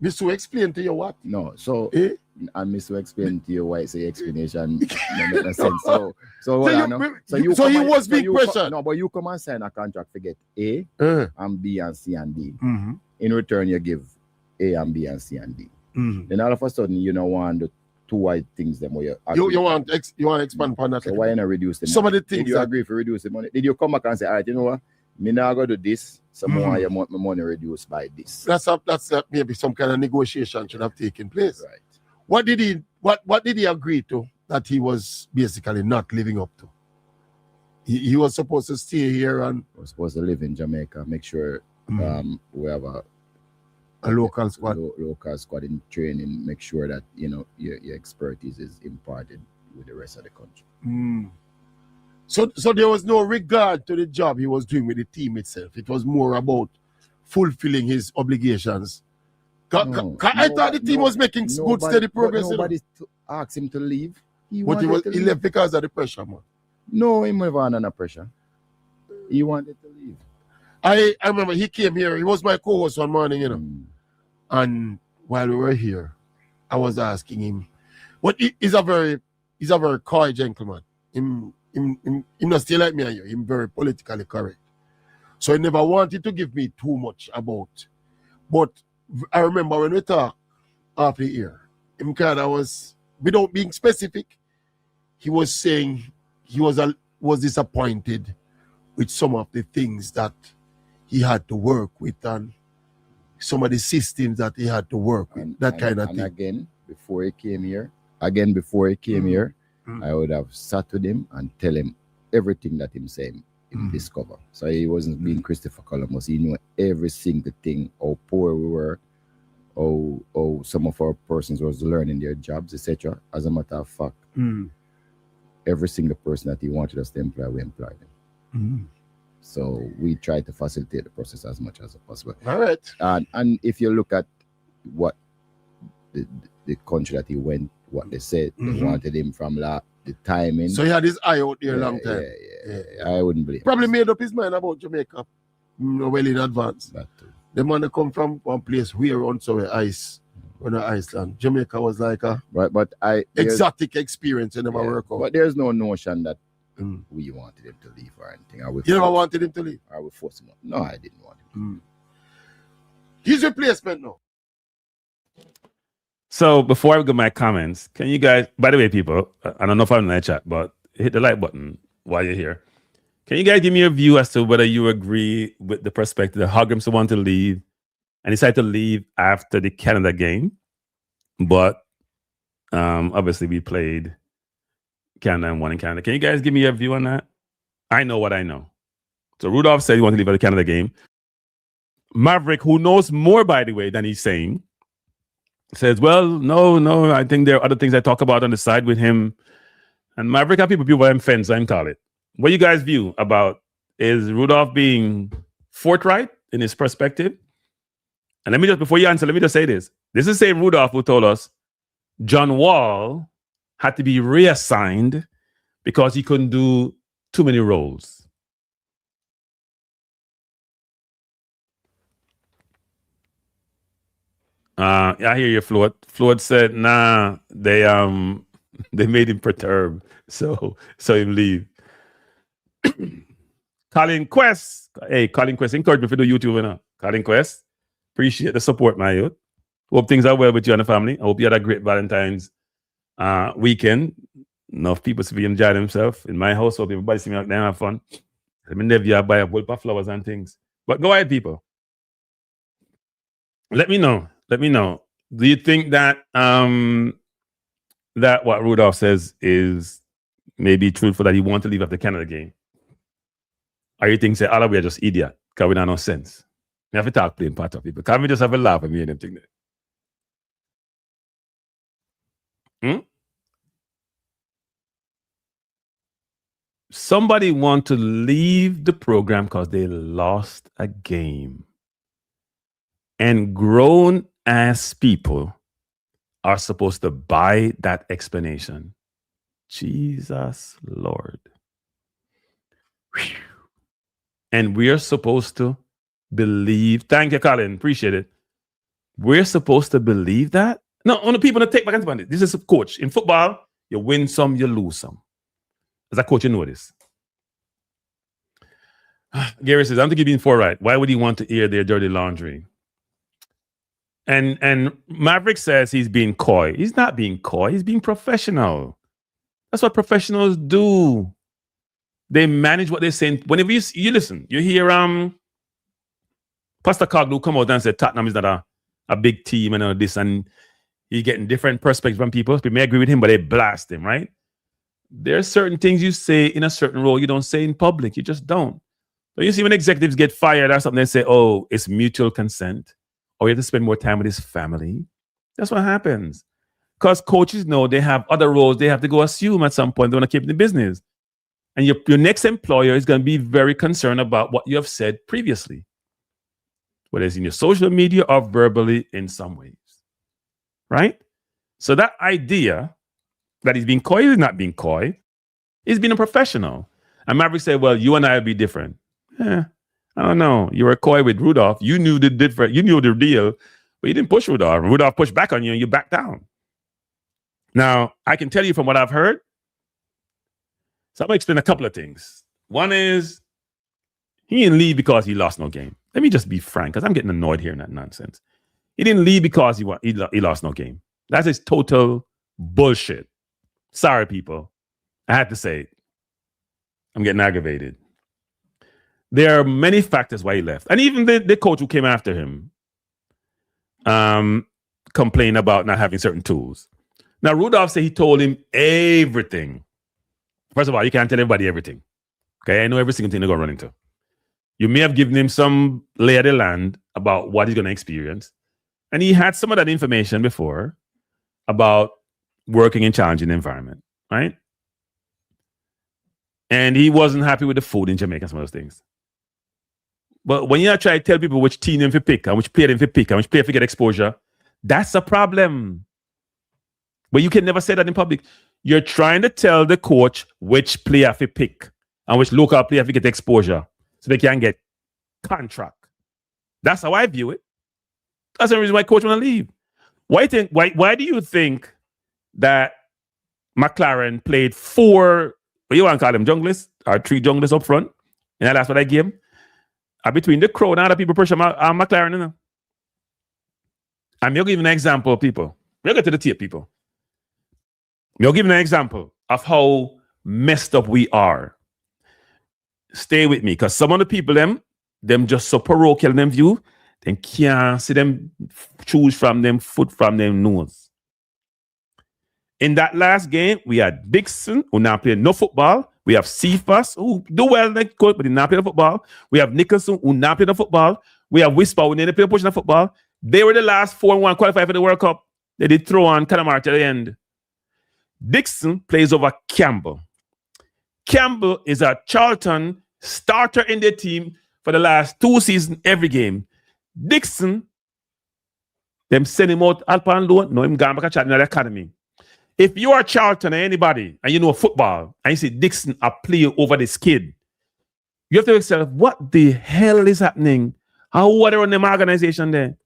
Mr. explain to you what? No, so eh? And Mr. explain to you why it's a explanation no make no sense. So he was being pressured. No, but you come and sign a contract to get A and B and C and D. Mm-hmm. In return, you give A and B and C and D. Mm-hmm. Then all of a sudden, you don't want the two white things them where you want to expand upon that. So why not reduce the money? Some of the things did you agree to reduce the money? Did you come back and say, all right, you know what? Me now go do this. Some more you want my money reduced by this. That's maybe some kind of negotiation should have taken place. Right. What did he agree to that he was basically not living up to? He was supposed to stay here and was supposed to live in Jamaica, make sure we have a local squad. Local squad in training, make sure that your expertise is imparted with the rest of the country. So there was no regard to the job he was doing with the team itself. It was more about fulfilling his obligations. I thought the team was making good, steady progress. Nobody asked him to leave. He left because of the pressure, man. No, he moved on under pressure. He wanted to leave. I remember he came here. He was my co-host one morning, And while we were here, I was asking him. But he's a very coy gentleman. Him not stay like me and you. Him very politically correct. So he never wanted to give me too much about. But I remember when we talked after the year, him kind of was, without being specific, he was saying he was disappointed with some of the things that he had to work with and some of the systems that he had to work with, kind of thing. Again, before he came here, I would have sat with him and tell him everything that him saying him discover. So he wasn't being Christopher Columbus. He knew every single thing, how poor we were, how some of our persons was learning their jobs, etc. As a matter of fact, every single person that he wanted us to employ, we employed him. So we tried to facilitate the process as much as possible. All right. And if you look at what the country that he went, what they said, they wanted him from the timing. So he had his eye out there a long time. Yeah. I wouldn't believe. Probably made up his mind about Jamaica well in advance. That too. The man that come from one place where on ice, on Iceland. Jamaica was like a exotic experience in never work out. But there's no notion that we wanted him to leave or anything. You never wanted him to leave? I would force him out. No, I didn't want him. His replacement now. So before I go my comments, can you guys, by the way, people, I don't know if I'm in the chat, but hit the like button while you're here. Can you guys give me a view as to whether you agree with the perspective that Hogrimson wanted to leave and decided to leave after the Canada game? But obviously we played Canada and won in Canada. Can you guys give me a view on that? I know what I know. So Rudolph said he wanted to leave at the Canada game. Maverick, who knows more, by the way, than he's saying, says, well, no, I think there are other things I talk about on the side with him. And Maverick have people I'm fence, I'm call it. What you guys view about is Rudolph being forthright in his perspective? And let me just, before you answer, let me just say this. This is the same Rudolph who told us John Wall had to be reassigned because he couldn't do too many roles. I hear you, Floyd. Floyd said, nah, they made him perturb, so him leave. Colin Quest. Hey, Colin Quest, encourage me for the YouTube now. Colin Quest, appreciate the support, my youth. Hope things are well with you and the family. I hope you had a great Valentine's weekend. Enough people to be enjoying themselves. In my house, hope everybody see me out there and have fun. Let me never buy a bulb of flowers and things. But go ahead, people. Let me know. Do you think that that what Rudolph says is maybe truthful, that he wants to leave after the Canada game? Or you think say, all we are just idiot because we don't have no sense? We have to talk plain part of people. Can't we just have a laugh at me and them thing there? Somebody want to leave the program because they lost a game. And grown-ass people are supposed to buy that explanation. Jesus Lord. Whew. And we are supposed to believe. Thank you, Colin. Appreciate it. We're supposed to believe that? No, on the people that take back into it. This is a coach. In football, you win some, you lose some. As a coach, you know this. Gary says, I don't think you're being forthright. Why would he want to air their dirty laundry? And Maverick says he's being coy. He's not being coy. He's being professional. That's what professionals do. They manage what they're saying. Whenever you listen, you hear Pastor Coglu come out and say Tottenham is not a big team and all this, and he's getting different perspectives from people. People may agree with him, but they blast him, right? There are certain things you say in a certain role you don't say in public. You just don't. So you see when executives get fired or something, they say, oh, it's mutual consent. Or you have to spend more time with his family. That's what happens. Because coaches know they have other roles they have to go assume at some point. They want to keep the business. And your next employer is going to be very concerned about what you have said previously, whether it's in your social media or verbally in some ways. Right? So that idea that he's being coy is not being coy. He's being a professional. And Maverick said, well, you and I will be different. I don't know. You were coy with Rudolph. You knew the deal, but you didn't push Rudolph. Rudolph pushed back on you and you backed down. Now, I can tell you from what I've heard. So I'm going to explain a couple of things. One is he didn't leave because he lost no game. Let me just be frank, because I'm getting annoyed hearing that nonsense. He didn't leave because he lost no game. That's his total bullshit. Sorry, people. I had to say it. I'm getting aggravated. There are many factors why he left. And even the coach who came after him complained about not having certain tools. Now, Rudolph said he told him everything. First of all, you can't tell everybody everything. Okay, I know every single thing they're going to run into. You may have given him some lay of the land about what he's going to experience. And he had some of that information before about working in challenging environment, right? And he wasn't happy with the food in Jamaica and some of those things. But when you try to tell people which team them to pick and which player them to pick and which player to get exposure, that's a problem. But you can never say that in public. You're trying to tell the coach which player to pick and which local player to get exposure so they can get contract. That's how I view it. That's the reason why coach want to leave. Why do you think that McLaren played 4, what you want to call them, junglers or 3 junglers up front? And that's what I give him. Between the crowd and other people pressure McLaren, you know. And you'll give an example, people. We'll get to the tape, people. You'll give an example of how messed up we are. Stay with me, because some of the people, them just so parochial in them view, then can't see them choose from them foot from them nose. In that last game, we had Dixon, who now played no football. We have Cephas, who do well, like coach, but he not play the football. We have Nicholson, who not play the football. We have Whisper, who didn't play pushing the football. They were the last 4-1 qualified for the World Cup. They did throw on Calamari at the end. Dixon plays over Campbell. Campbell is a Charlton starter in their team for the last 2 seasons, every game. Dixon, them send him out Alpan loan, no him gone back at the academy. If you are Charlton or anybody and you know football and you see Dixon are playing over this kid, you have to ask yourself, what the hell is happening? How are they on them organization there?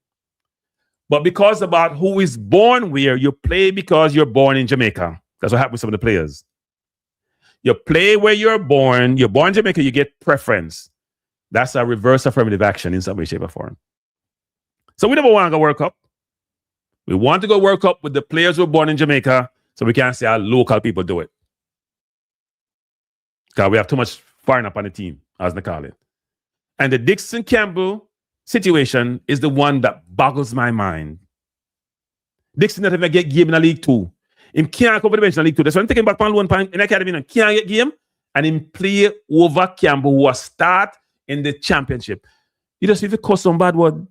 But because about who is born where, you play because you're born in Jamaica. That's what happened with some of the players. You play where you're born in Jamaica, you get preference. That's a reverse affirmative action in some way, shape, or form. So we never want to go World Cup. We want to go World Cup with the players who were born in Jamaica, so we can't say our local people do it. Because we have too much foreign up on the team, as they call it. And the Dixon Campbell situation is the one that boggles my mind. Dixon not even get game in the League 2. Him can't come over the bench in the League 2. That's why I'm taking back on loan in the academy and can't get game. And him play over Campbell, who was start in the championship. You just need to cause some bad word.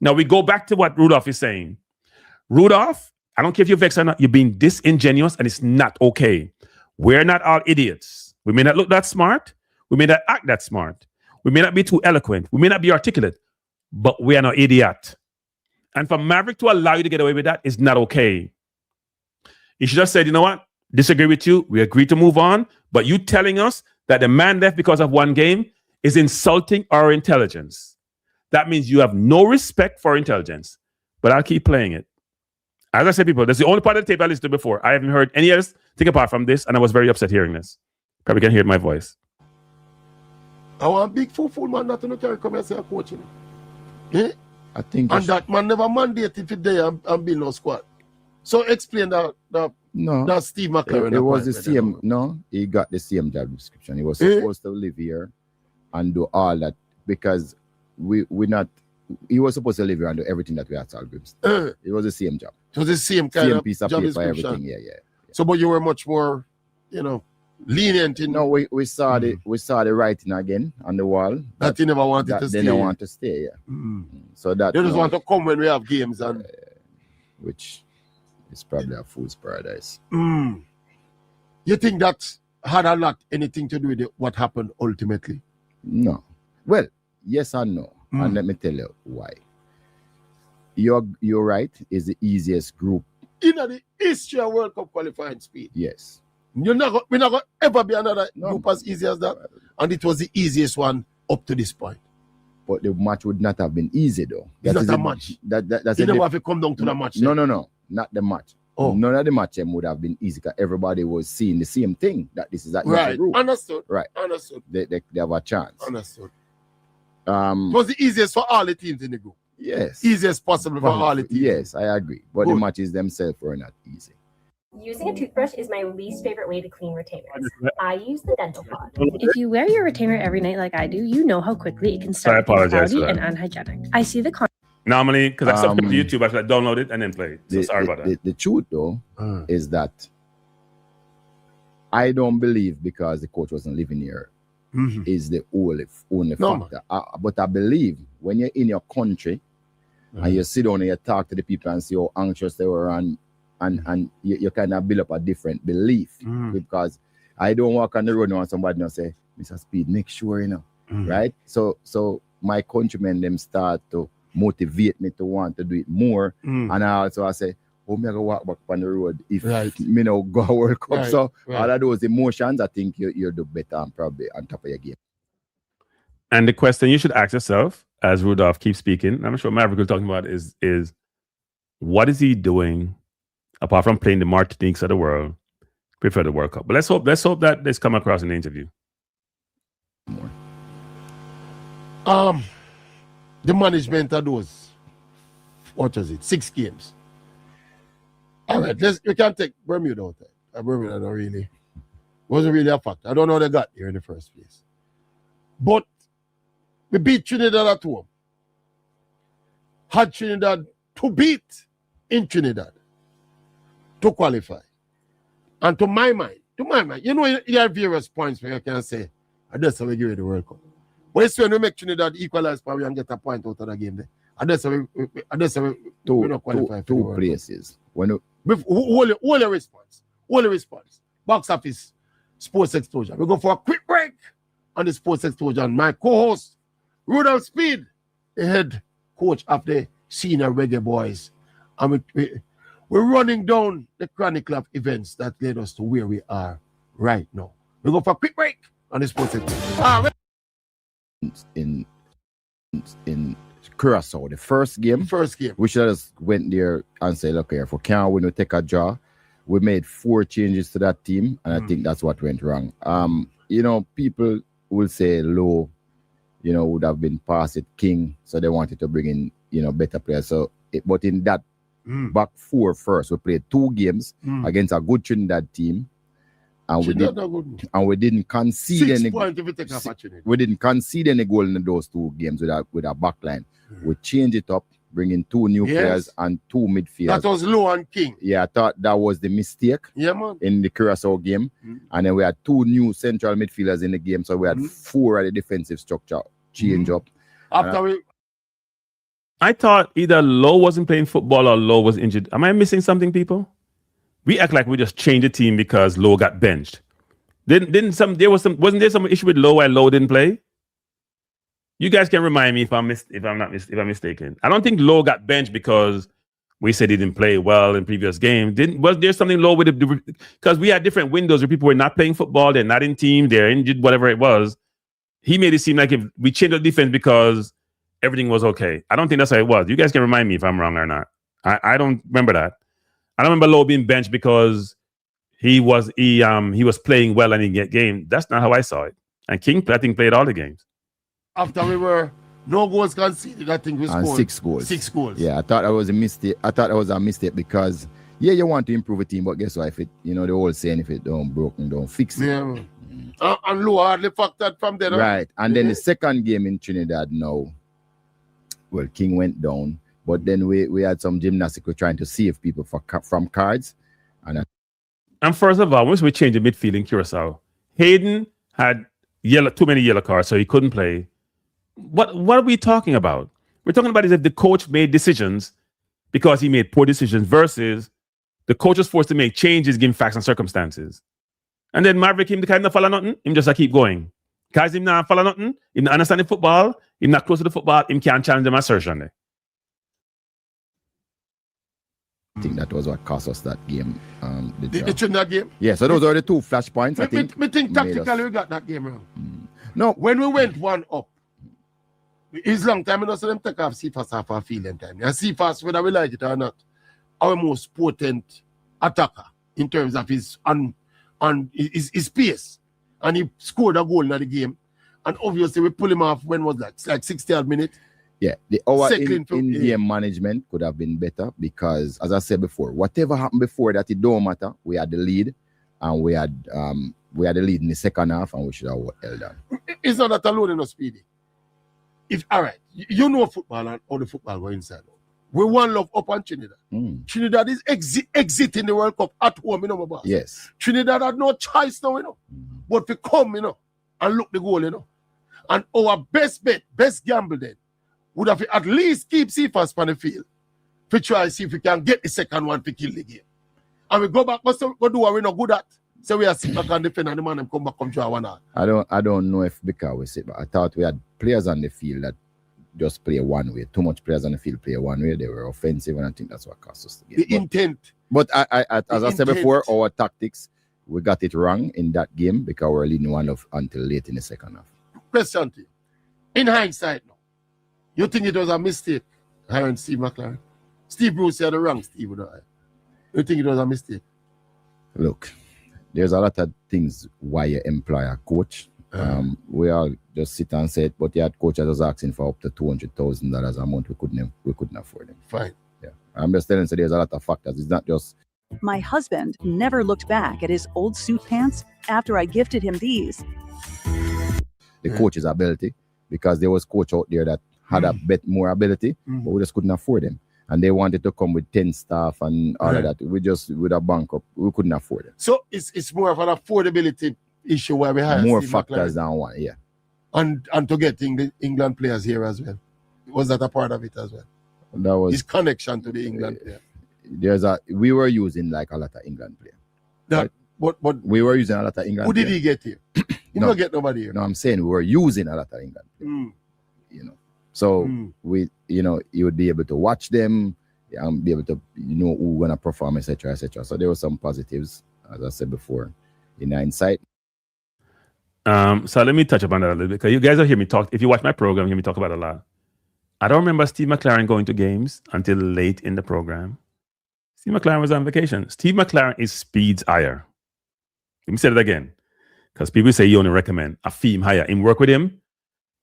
Now we go back to what Rudolph is saying. Rudolph I don't care if you're vexed or not. You're being disingenuous, and it's not okay. We're not all idiots. We may not look that smart. We may not act that smart. We may not be too eloquent. We may not be articulate, but we are not idiot. And for Maverick to allow you to get away with that is not okay. You should have said, you know what? Disagree with you. We agree to move on. But you telling us that the man left because of one game is insulting our intelligence. That means you have no respect for intelligence. But I'll keep playing it. As I said, people, that's the only part of the tape I listened to before. I haven't heard any else thing apart from this, and I was very upset hearing this. Probably can hear my voice. I want a big fool man not to carry come and say a coaching. Eh? I think and that man never mandated today and build no squad. So explain that Steve McLaren. It was the same. No, he got the same job description. He was supposed to live here and do all that because he was supposed to live here and do everything that we had to agree. It was the same job. It was the same kind of piece of job paper, everything. Yeah. So, but you were much more, lenient in. No, we saw the writing again on the wall. That he never wanted to stay. They don't want to stay. Yeah. So that they just want to come when we have games and which is probably a fool's paradise. You think that had a lot anything to do with what happened ultimately? No. Well, yes and no. And let me tell you why. You're right. Is the easiest group in the history of World Cup qualifying speed. Yes. We're not going to ever be another group as easy as that. And it was the easiest one up to this point. But the match would not have been easy though. It's not a match. That's you never have to come down to the match. No. Not the match. Oh. None of the match would have been easy because everybody was seeing the same thing. That this is that right. Group. Understood. Right. Understood. They have a chance. Understood. It was the easiest for all the teams in the group. Yes. Easiest possible for all the teams. Yes, I agree. But the matches themselves were not easy. Using a toothbrush is my least favorite way to clean retainers. I use the dental pod. If you wear your retainer every night like I do, you know how quickly it can start getting cloudy and unhygienic. I see the normally, because I subscribe to YouTube, I should download it and then play it. So sorry about that. The truth, though, is that I don't believe because the coach wasn't living here is the only factor. But I believe when you're in your country and you sit down and you talk to the people and see how anxious they were and you kind of build up a different belief because I don't walk on the road and somebody now say, Mr. Speid, make sure, right? So my countrymen, them start to motivate me to want to do it more. And I say, oh, me I go walk back on the road if me no go World Cup. So all of those emotions, I think you do better and probably on top of your game. And the question you should ask yourself, as Rudolph keeps speaking, I'm sure Maverick is talking about, is what is he doing apart from playing the Martiniques of the world, prepare the World Cup? But let's hope that this come across in the interview. The management of those, what was it, 6 games. All right, we can take Bermuda out there. Bermuda wasn't really a factor. I don't know how they got here in the first place. But we beat Trinidad at home. Had Trinidad to beat in Trinidad to qualify. And to my mind, you have various points where you can say, that's how we give it the World Cup. But it's when we make Trinidad equalize power and get a point out of the game there. And that's how we don't qualify for two places. Only response. Box office, sports exposure. We go for a quick break on the sports exposure. And my co-host, Rudolph Speid, the head coach of the senior Reggae Boyz. And we're running down the chronicle of events that led us to where we are right now. We go for a quick break on the sports exposure. In Curacao, the first game, we should have just went there and said, look here, for can't win, we take a draw. We made 4 changes to that team, and I think that's what went wrong. People will say Low, would have been past it King, so they wanted to bring in, better players. But in that back 4 first, we played 2 games against a good Trinidad team. And we didn't concede 6 any. points if we take opportunity. We didn't concede any goal in those 2 games with our back line. We changed it up, bringing 2 new players and 2 midfielders. That was Low and King. Yeah, I thought that was the mistake in the Curacao game. And then we had 2 new central midfielders in the game. So we had 4 at the defensive structure change up. After I thought either Lowe wasn't playing football or Lowe was injured. Am I missing something, people? We act like we just changed the team because Lowe got benched. Wasn't there some issue with Lowe why Lowe didn't play? You guys can remind me if I'm mistaken. I don't think Lowe got benched because we said he didn't play well in previous games. Was there something Lowe with it? Because we had different windows where people were not playing football, they're not in team, they're injured, whatever it was. He made it seem like if we changed the defense because everything was okay. I don't think that's how it was. You guys can remind me if I'm wrong or not. I don't remember that. I don't remember Lowe being benched because he was playing well and he get game. That's not how I saw it. And King, I think, played all the games. After we were no goals conceded, I think we scored 6 goals. 6 goals. Yeah, I thought that was a mistake. I thought that was a mistake because you want to improve a team, but guess what? If it, the whole saying, if it don't broken, don't fix it. Yeah. And Lowe hardly factored from there. Right. And then the second game in Trinidad now, well, King went down, but then we had some gymnastics. We're trying to save people from cards. And first of all, once we changed the midfield in Curacao, Hayden had too many yellow cards, so he couldn't play. What are we talking about? We're talking about is if the coach made decisions because he made poor decisions versus the coach was forced to make changes given facts and circumstances. And then Maverick, him the kind of follow nothing, him just keep going. Because him not follow nothing, him not understand the football, him not close to the football, him can't challenge them assertion there. I think that was what cost us that game. The Trinidad game? Yeah, so those are the 2 flashpoints, I think. I think tactically we got that game wrong. No. When we went 1 up, it's long time, so them take off CFAS off our field in time. And CFAS, whether we like it or not, our most potent attacker in terms of his pace. And he scored a goal in the game. And obviously we pull him off when was that? It's like 60-odd minutes. Yeah, our in-game management could have been better because, as I said before, whatever happened before that, it don't matter. We had the lead, and we had the lead in the second half, and we should have held on. It's not that alone, Speedy. All right, you know football and all the football go inside. We one love up on Trinidad. Trinidad is exiting the World Cup at home, my boss. Yes. Trinidad had no choice now, but to come, and look the goal, And our best bet, best gamble then, would have at least keep CFAS on the field to try to see if we can get the second one to kill the game. And we go back, go do what we're not good at. So we are sit back and defend and the man and come back, come draw one out. I don't know if because we sit, but I thought we had players on the field that just play one way. Too much players on the field play one way. They were offensive, and I think that's what cost us the game. The intent. But as I said before, our tactics, we got it wrong in that game because we were leading 1-0 until late in the second half. Question to you. In hindsight now, you think it was a mistake hiring Steve McLaren? Steve Bruce had the wrong Steve. You think it was a mistake? Look, there's a lot of things why you employ a coach. We all just sit and say it, but you had coaches was asking for up to $200,000 a month. We couldn't afford it. Fine. Yeah. I'm just telling you, so there's a lot of factors. It's not just. My husband never looked back at his old suit pants after I gifted him these. The coach's ability, because there was coach out there that had a bit more ability, but we just couldn't afford them. And they wanted to come with 10 staff and all of that. We just, with a bankrupt, we couldn't afford it. So it's more of an affordability issue where we have more Steve factors McLaren. than one, yeah. And to getting the England players here as well. Was that a part of it as well? That was his connection to the England player. We were using like a lot of England players. Right? But we were using a lot of England. Who did he get here? He don't get nobody here. No, I'm saying we were using a lot of England players. So we, you would be able to watch them and be able to, who's gonna perform, etc., etc. So there were some positives, as I said before, in hindsight. So let me touch upon that a little bit because you guys will hear me talk. If you watch my program, you hear me talk about it a lot. I don't remember Steve McLaren going to games until late in the program. Steve McLaren was on vacation. Steve McLaren is Speid's hire. Let me say it again, because people say you only recommend a theme hire. Him work with him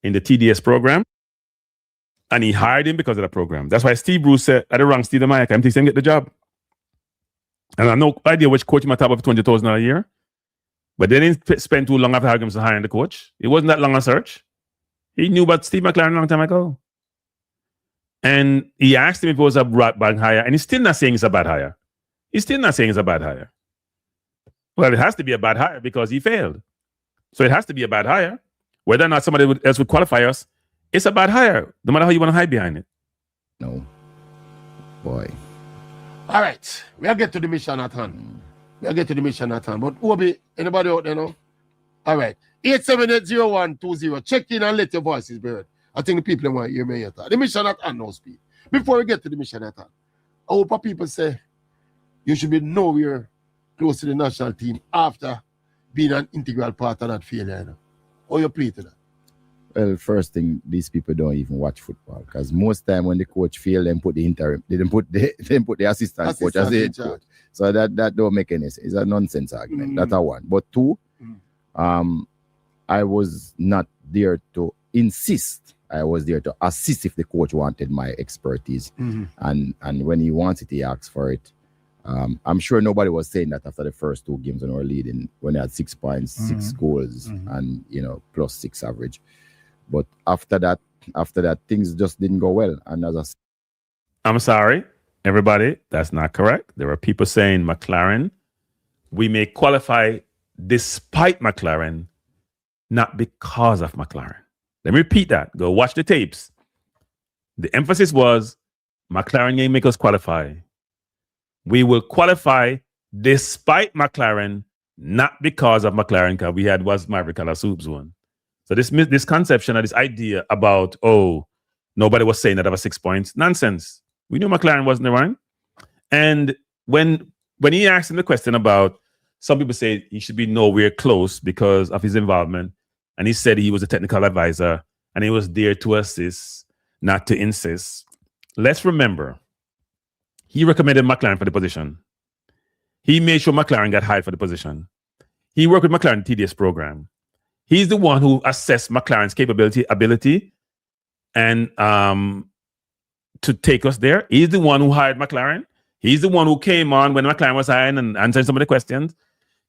in the TDS program, and he hired him because of the program. That's why Steve Bruce said, "I the wrong Steve Jamaica. I'm thinking him get the job." And I have no idea which coach might have of $20,000 a year, but they didn't spend too long after hiring the coach. It wasn't that long a search. He knew about Steve McLaren a long time ago. And he asked him if it was a bad hire, and he's still not saying it's a bad hire. He's still not saying it's a bad hire. Well, it has to be a bad hire because he failed. So it has to be a bad hire. Whether or not somebody else would qualify us, it's a bad hire, no matter how you want to hide behind it. No. Boy. All right. We'll get to the mission at hand. But Obi, anybody out there now? All right. 8780120. Check in and let your voices be heard. I think the people want to hear me yet. The mission at hand now, Speed. Before we get to the mission at hand, I hope people say you should be nowhere close to the national team after being an integral part of that failure. You know? How you play to that? Well, first thing, these people don't even watch football because most time when the coach fail, they put the interim, they put the assistant coach as the head coach. So that don't make any sense. It's a nonsense argument. That's a one. But two, I was not there to insist. I was there to assist if the coach wanted my expertise. And when he wanted, he asked for it. I'm sure nobody was saying that after the first two games when we were leading, when they had 6 points, 6 goals, and plus 6 average. But after that, things just didn't go well. And as I'm sorry, everybody, that's not correct. There are people saying McLaren, we may qualify despite McLaren, not because of McLaren. Let me repeat that. Go watch the tapes. The emphasis was McLaren ain't make us qualify. We will qualify despite McLaren, not because of McLaren, because we had was Maverick and Soups one. So this conception or this idea about, nobody was saying that over 6 points, nonsense. We knew McLaren wasn't around. And when he asked him the question about, some people say he should be nowhere close because of his involvement. And he said he was a technical advisor and he was there to assist, not to insist. Let's remember, he recommended McLaren for the position. He made sure McLaren got hired for the position. He worked with McLaren TDS program. He's the one who assessed McLaren's capability, ability, and to take us there. He's the one who hired McLaren. He's the one who came on when McLaren was hired and answered some of the questions.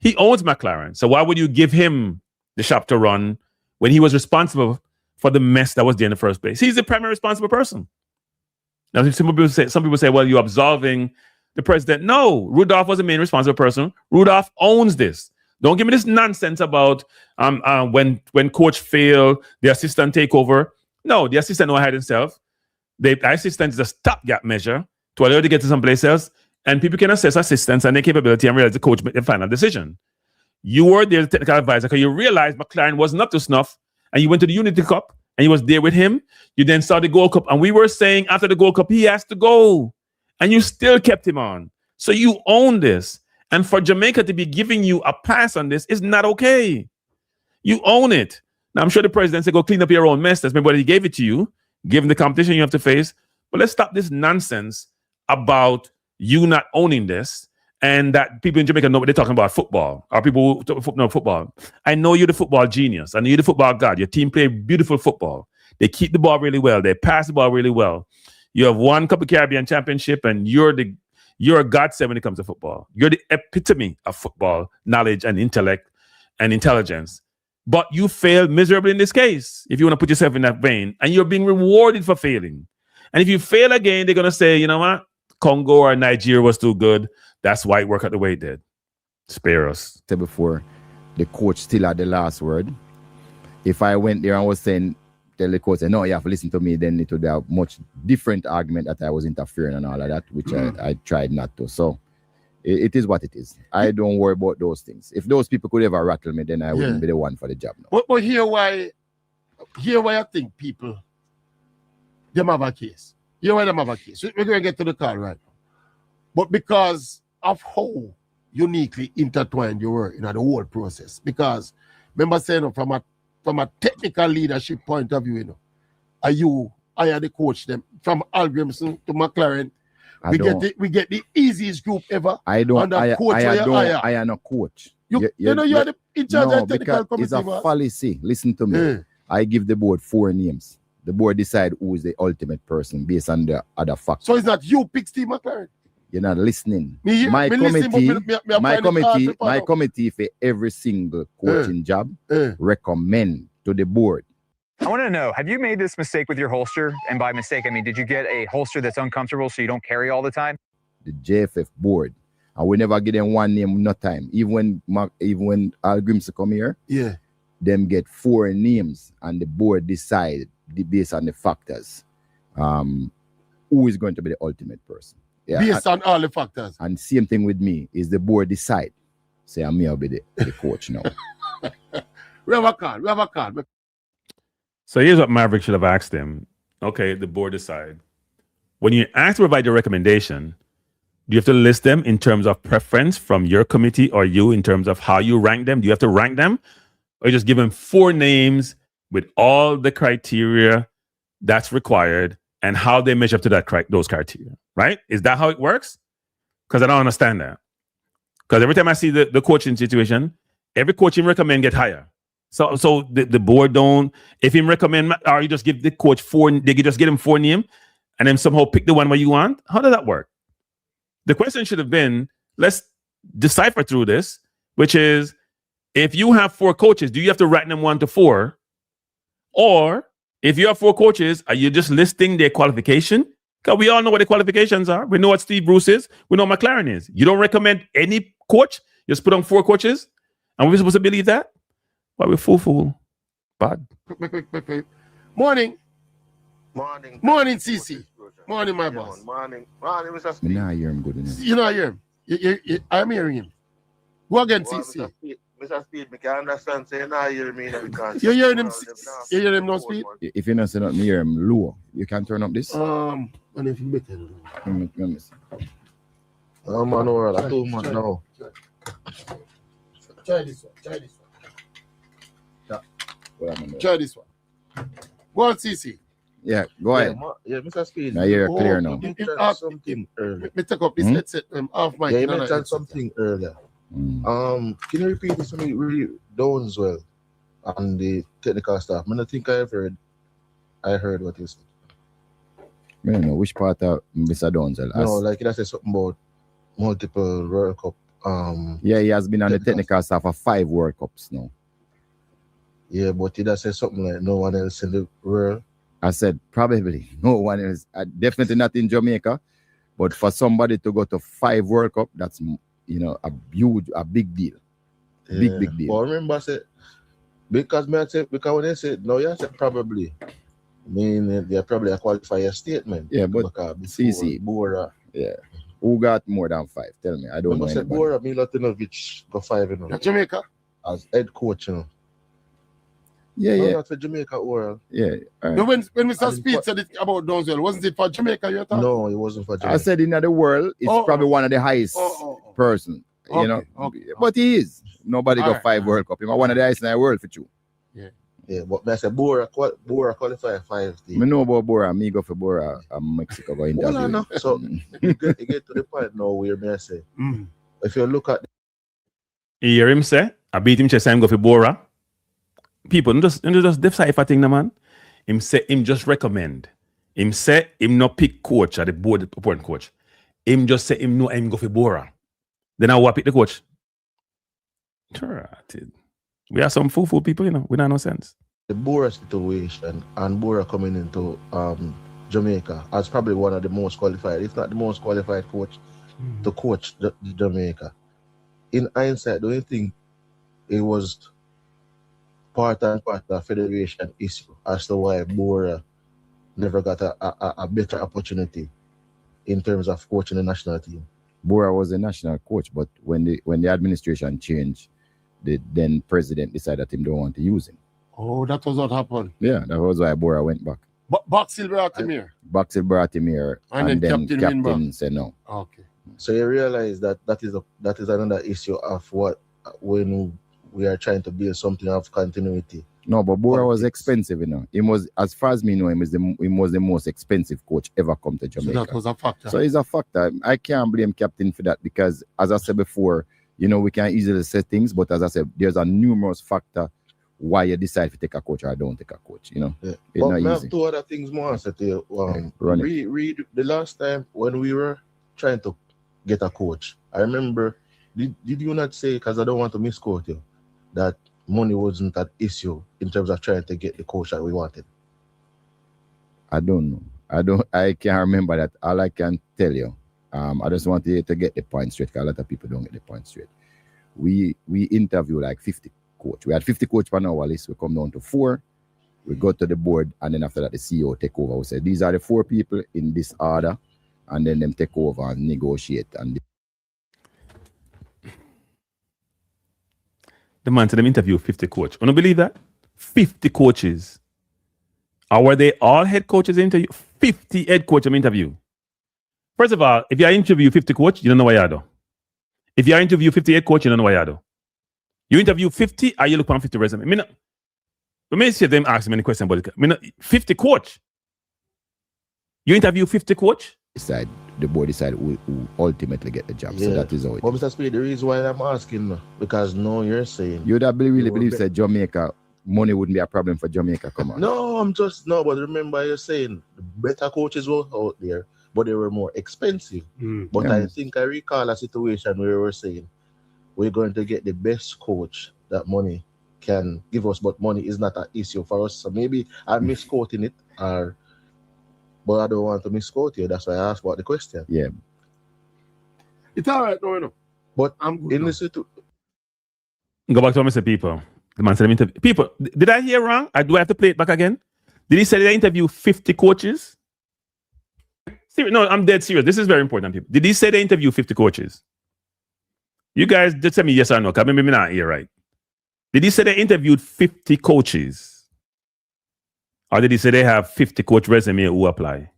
He owns McLaren. So why would you give him the shop to run when he was responsible for the mess that was there in the first place? He's the primary responsible person. Now, some people say, well, you're absolving the president. No, Rudolph was the main responsible person. Rudolph owns this. Don't give me this nonsense about when coach fail, the assistant take over. No, the assistant know hide himself. The assistant is a stopgap measure to allow you to get to someplace else, and people can assess assistants and their capability and realize the coach made the final decision. You were there, the technical advisor, because you realized McLaren wasn't up to snuff, and you went to the Unity Cup, and you was there with him. You then saw the Gold Cup, and we were saying after the Gold Cup, he has to go, and you still kept him on. So you own this. And for Jamaica to be giving you a pass on this is not okay. You own it. Now, I'm sure the president said, go clean up your own mess. That's maybe what he gave it to you, given the competition you have to face. But let's stop this nonsense about you not owning this and that people in Jamaica know what they're talking about football, or people who know football. I know you're the football genius. I know you're the football god. Your team play beautiful football. They keep the ball really well. They pass the ball really well. You have won Cup of Caribbean Championship, and you're a godsend when it comes to football. You're the epitome of football knowledge and intellect and intelligence. But you failed miserably in this case, if you want to put yourself in that vein, and you're being rewarded for failing. And if you fail again, they're going to say, you know what? Congo or Nigeria was too good. That's why it worked out the way it did. Spare us. Before, the coach still had the last word. If I went there and was saying, tell the coach, no, you have to listen to me, then it would be a much different argument that I was interfering and all of that, which I tried not to. So it is what it is. I don't worry about those things. If those people could ever rattle me, then I wouldn't be the one for the job now. But here why I think people, them have a case. Here why them have a case. We're going to get to the call right now. But because of how uniquely intertwined you were in the whole process. Because remember saying from a technical leadership point of view, I had the coach them from Al Grimson to McLaren. We get the easiest group ever. I am a coach. You're the in charge of the technical committee. It's a policy. Listen to me. I give the board 4 names. The board decide who is the ultimate person based on the other factors. So it's not you pick Steve McLaren. You're not listening. My committee for every single coaching job recommend to the board. I want to know, have you made this mistake with your holster? And by mistake, I mean, did you get a holster that's uncomfortable so you don't carry all the time? The JFF board, and we never give them one name, no time. Even when Al Grimson come here, them get 4 names, and the board decide based on the factors. who is going to be the ultimate person. Yeah, Based on all the factors. And same thing with me, is the board decide. Say I'm here be the coach now. We have a call. So here's what Maverick should have asked him. Okay, the board decide. When you ask to provide your recommendation, do you have to list them in terms of preference from your committee or you in terms of how you rank them? Do you have to rank them? Or just give them 4 names with all the criteria that's required and how they measure up to those criteria, right? Is that how it works? Because I don't understand that. Because every time I see the coaching situation, every coach him recommend get higher. So the board don't, if him recommend, or you just give the coach 4, they just get him 4 names and then somehow pick the one where you want. How does that work? The question should have been, let's decipher through this, which is, if you have 4 coaches, do you have to rank them 1 to 4? Or if you have 4 coaches, are you just listing their qualification? Because we all know what the qualifications are. We know what Steve Bruce is. We know what McLaren is. You don't recommend any coach. You just put on 4 coaches. And we're supposed to believe that? Well, we're fool. Bad. Quick. Morning, CC. Morning, my boss. Morning, Mr. Speid. Me not hear him good enough. You know, I hear him. I'm hearing him. Go again, CC. Mr. Speid, I can understand saying now you hear me because You hear him? You hear him no Speed? If you not say nothing, hear him low. You can turn up this. And if you better. Let me see. Oh man, I too much now. Try this one. Well, Try this one. Go on, CC. yeah, go ahead. Yeah, Mr. Speid. Now you're clear now. You mentioned something earlier. Let me take up this headset off my. Yeah, you mentioned something earlier. Can you repeat this for me? Really Downs well and the technical staff. I don't think I heard what you said. I don't know which part of Mr. Donzel. No, like you said something about multiple World Cup. Yeah, he has been on the technical staff for 5 World Cups now. Yeah, but he does say something like no one else in the world. I said probably no one else. Definitely not in Jamaica. But for somebody to go to 5 World Cup, that's a big deal. Yeah. Big deal. But remember, I said because when they said no, you said probably. I mean, they're probably a qualifier statement. Yeah, but CC, Bora. Yeah. Who got more than 5? Tell me. I don't know. I said Bora Milutinovic got 5, you know. Jamaica? As head coach, you know. Yeah. Not for Jamaica or Yeah. Right. When Mr. Speed said it about Donzel, wasn't it for Jamaica you thought? No, it wasn't for Jamaica. I said in the world, it's probably one of the highest person. Okay. But he is. Nobody got 5 World Cup. He's one of the highest in the world for you. Yeah, but I said Bora qualify 5. I know about Bora. Me go for Bora and Mexico go interview. Well, no. So you get to the point now where me I say, if you look at You hear him say, I beat him chest and go for Bora. People don't just decipher thing, man. Him say him just recommend. Him say him not pick coach at the board appoint coach. Him just say him no him go for Bora. Then I will pick the coach. We are some fool people, you know. We don't no sense. The Bora situation and Bora coming into Jamaica as probably one of the most qualified, if not the most qualified coach to coach the Jamaica. In hindsight, do you think it was part of the federation issue as to why Bora never got a better opportunity in terms of coaching the national team? Bora was a national coach, but when the administration changed, the then president decided that he don't want to use him. Oh, that was what happened. Yeah, that was why Bora went back. Boxhill brought him here. Boxhill brought him here, and then captain said no. Okay. So you realize that is another issue of what when we are trying to build something of continuity. No, but Bora was expensive, you know. He was, as far as me know, he was the most expensive coach ever come to Jamaica. So that was a factor. So it's a factor. I can't blame captain for that because, as I said before, you know, we can easily say things, but as I said, there's a numerous factor why you decide to take a coach or don't take a coach, you know. Yeah. It's but not I easy. have 2 other things more to say to you. Read the last time when we were trying to get a coach, I remember, did you not say, because I don't want to misquote you, that money wasn't an issue in terms of trying to get the coach that we wanted? I don't know. I can't remember that. All I can tell you, I just want you to get the point straight, because a lot of people don't get the point straight. We interview like 50 coach. We had 50 coach on our list. We come down to 4, We go to the board, and then after that, the CEO take over. We say, these are the 4 people in this order, and then them take over and negotiate. And the man said them interview 50 coach. You don't believe that? 50 coaches. Or were they all head coaches interview? 50 head coach interview. First of all, if you interview 50 coach, you don't know what you do. If you interview 50 head coach, you don't know what you do. You interview 50, or you look on 50 resume. Let me see them ask many questions about it. 50 coach. You interview 50 coach? The board decide who ultimately get the job. So that is how it is. But Mr. Speid, the reason why I'm asking, because now you're saying... You that really believe that Jamaica, money wouldn't be a problem for Jamaica, come on. No, but remember you're saying the better coaches were out there, but they were more expensive. But I think I recall a situation where we were saying, we're going to get the best coach that money can give us, but money is not an issue for us. So maybe I'm misquoting it, but I don't want to misquote you. That's why I asked about the question. Yeah. It's all right, no. But I'm good. in the situation... Go back to what I said, people. The man said interview. People, did I hear wrong? Do I have to play it back again? Did he say they interview 50 coaches? No, I'm dead serious. This is very important, people. Did he say they interview 50 coaches? You guys just tell me yes or no, because maybe I'm not here right. Did he say they interviewed 50 coaches? Or did he say they have 50 coach resume who apply?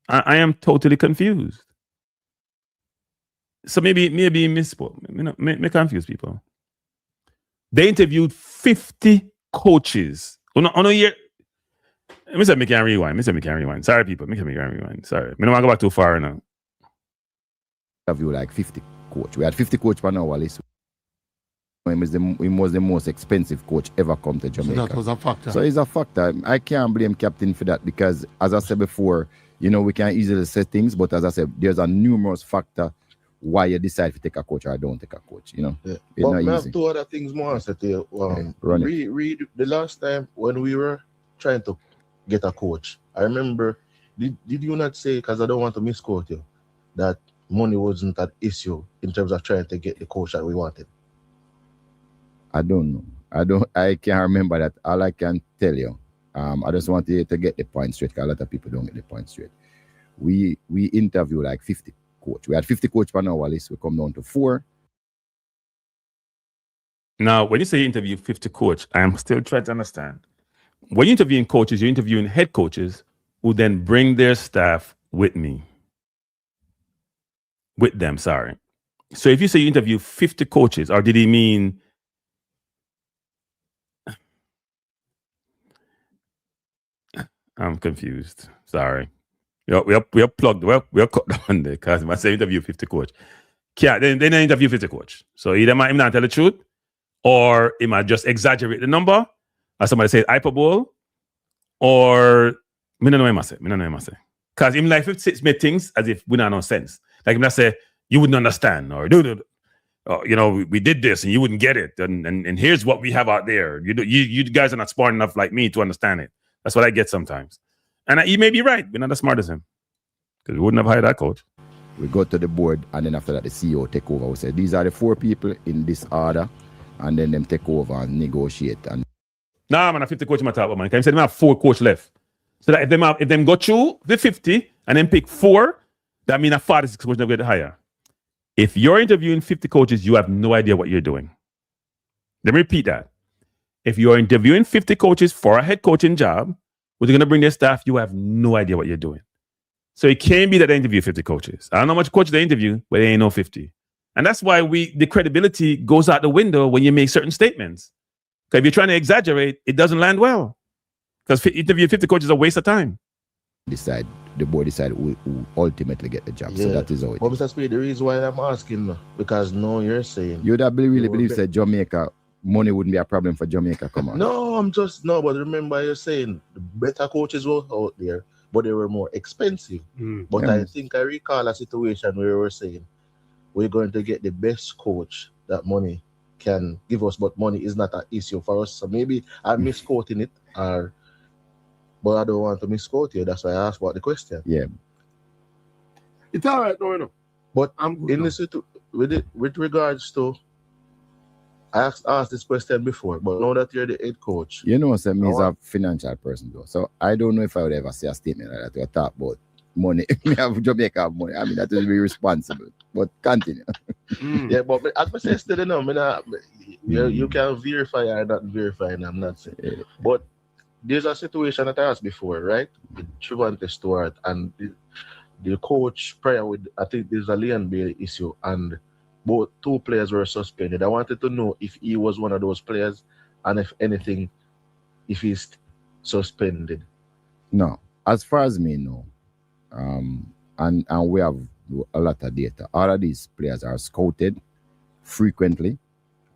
I am totally confused. So maybe misspoke. Me confuse people. They interviewed 50 coaches. Oh no, here. Me say me can rewind. Sorry, people. Me can rewind. Sorry. Me don't want to go back too far now. Interview like 50 coach. We had 50 coach per now, Wallace. He was the most expensive coach ever come to Jamaica. So that was a factor. So it's a factor. I can't blame captain for that because, as I said before, we can easily say things, but as I said, there's a numerous factor why you decide to take a coach or don't take a coach. Yeah. It's but not I easy. have 2 other things more to tell you. Read the last time when we were trying to get a coach, I remember, did you not say, because I don't want to misquote you, that money wasn't an issue in terms of trying to get the coach that we wanted? I don't know. I can't remember that. All I can tell you, I just want you to get the point straight, because a lot of people don't get the point straight. We interview like 50 coach. We had 50 coach per now, Wallace. We come down to 4. Now, when you say you interview 50 coach, I am still trying to understand. When you're interviewing coaches, you're interviewing head coaches who then bring their staff with them, sorry. So if you say you interview 50 coaches, or did he mean... I'm confused. Sorry. We are plugged. We are cut down there because I say interview 50 coach. Yeah, they don't interview 50 coach. So either might not tell the truth, or he might just exaggerate the number, or somebody say hyperbole, or I don't know what I must say. Because in life, it make things as if we don't know sense. Like if I say, you wouldn't understand, or we did this and you wouldn't get it, and here's what we have out there. You guys are not smart enough like me to understand it. That's what I get sometimes. And he may be right. We're not as smart as him. Because we wouldn't have hired that coach. We go to the board, and then after that, the CEO take over. We say, these are the 4 people in this order, and then them take over and negotiate. And nah, man, I 50 coach in my top, man. Can you say they have 4 coach left? So that if them go through the 50 and then pick 4, that means a 46 coach never get higher. If you're interviewing 50 coaches, you have no idea what you're doing. Let me repeat that. If you're interviewing 50 coaches for a head coaching job, who's going to bring their staff, you have no idea what you're doing. So it can't be that they interview 50 coaches. I don't know how much coaches they interview, but they ain't no 50. And that's why the credibility goes out the window when you make certain statements. Because if you're trying to exaggerate, it doesn't land well. Because interviewing 50 coaches is a waste of time. The board decide who ultimately get the job. So that is how it is. But Mr. Speid, the reason why I'm asking, because now you're saying... You that really believe that Jamaica, money wouldn't be a problem for Jamaica, come on. No, but remember you're saying the better coaches were out there, but they were more expensive. But I think I recall a situation where we were saying, we're going to get the best coach that money can give us, but money is not an issue for us. So maybe I'm misquoting it, but I don't want to misquote you. That's why I asked about the question. Yeah. It's all right, no. But I'm good with regards to I asked this question before, but now that you're the head coach, you know, so me is a financial person though. So I don't know if I would ever say a statement like that to talk about money. Me have Jamaica have money. I mean, that is be responsible. But continue. Yeah, but as I say, still, you know, you can verify or not verify, and I'm not saying. Yeah. But there's a situation that I asked before, right? With Trevante Stewart and the coach prior with, I think there's a Leon Bay issue, and both two players were suspended. I wanted to know if he was one of those players, and if anything, if he's suspended. No, as far as me know, and we have a lot of data. All of these players are scouted frequently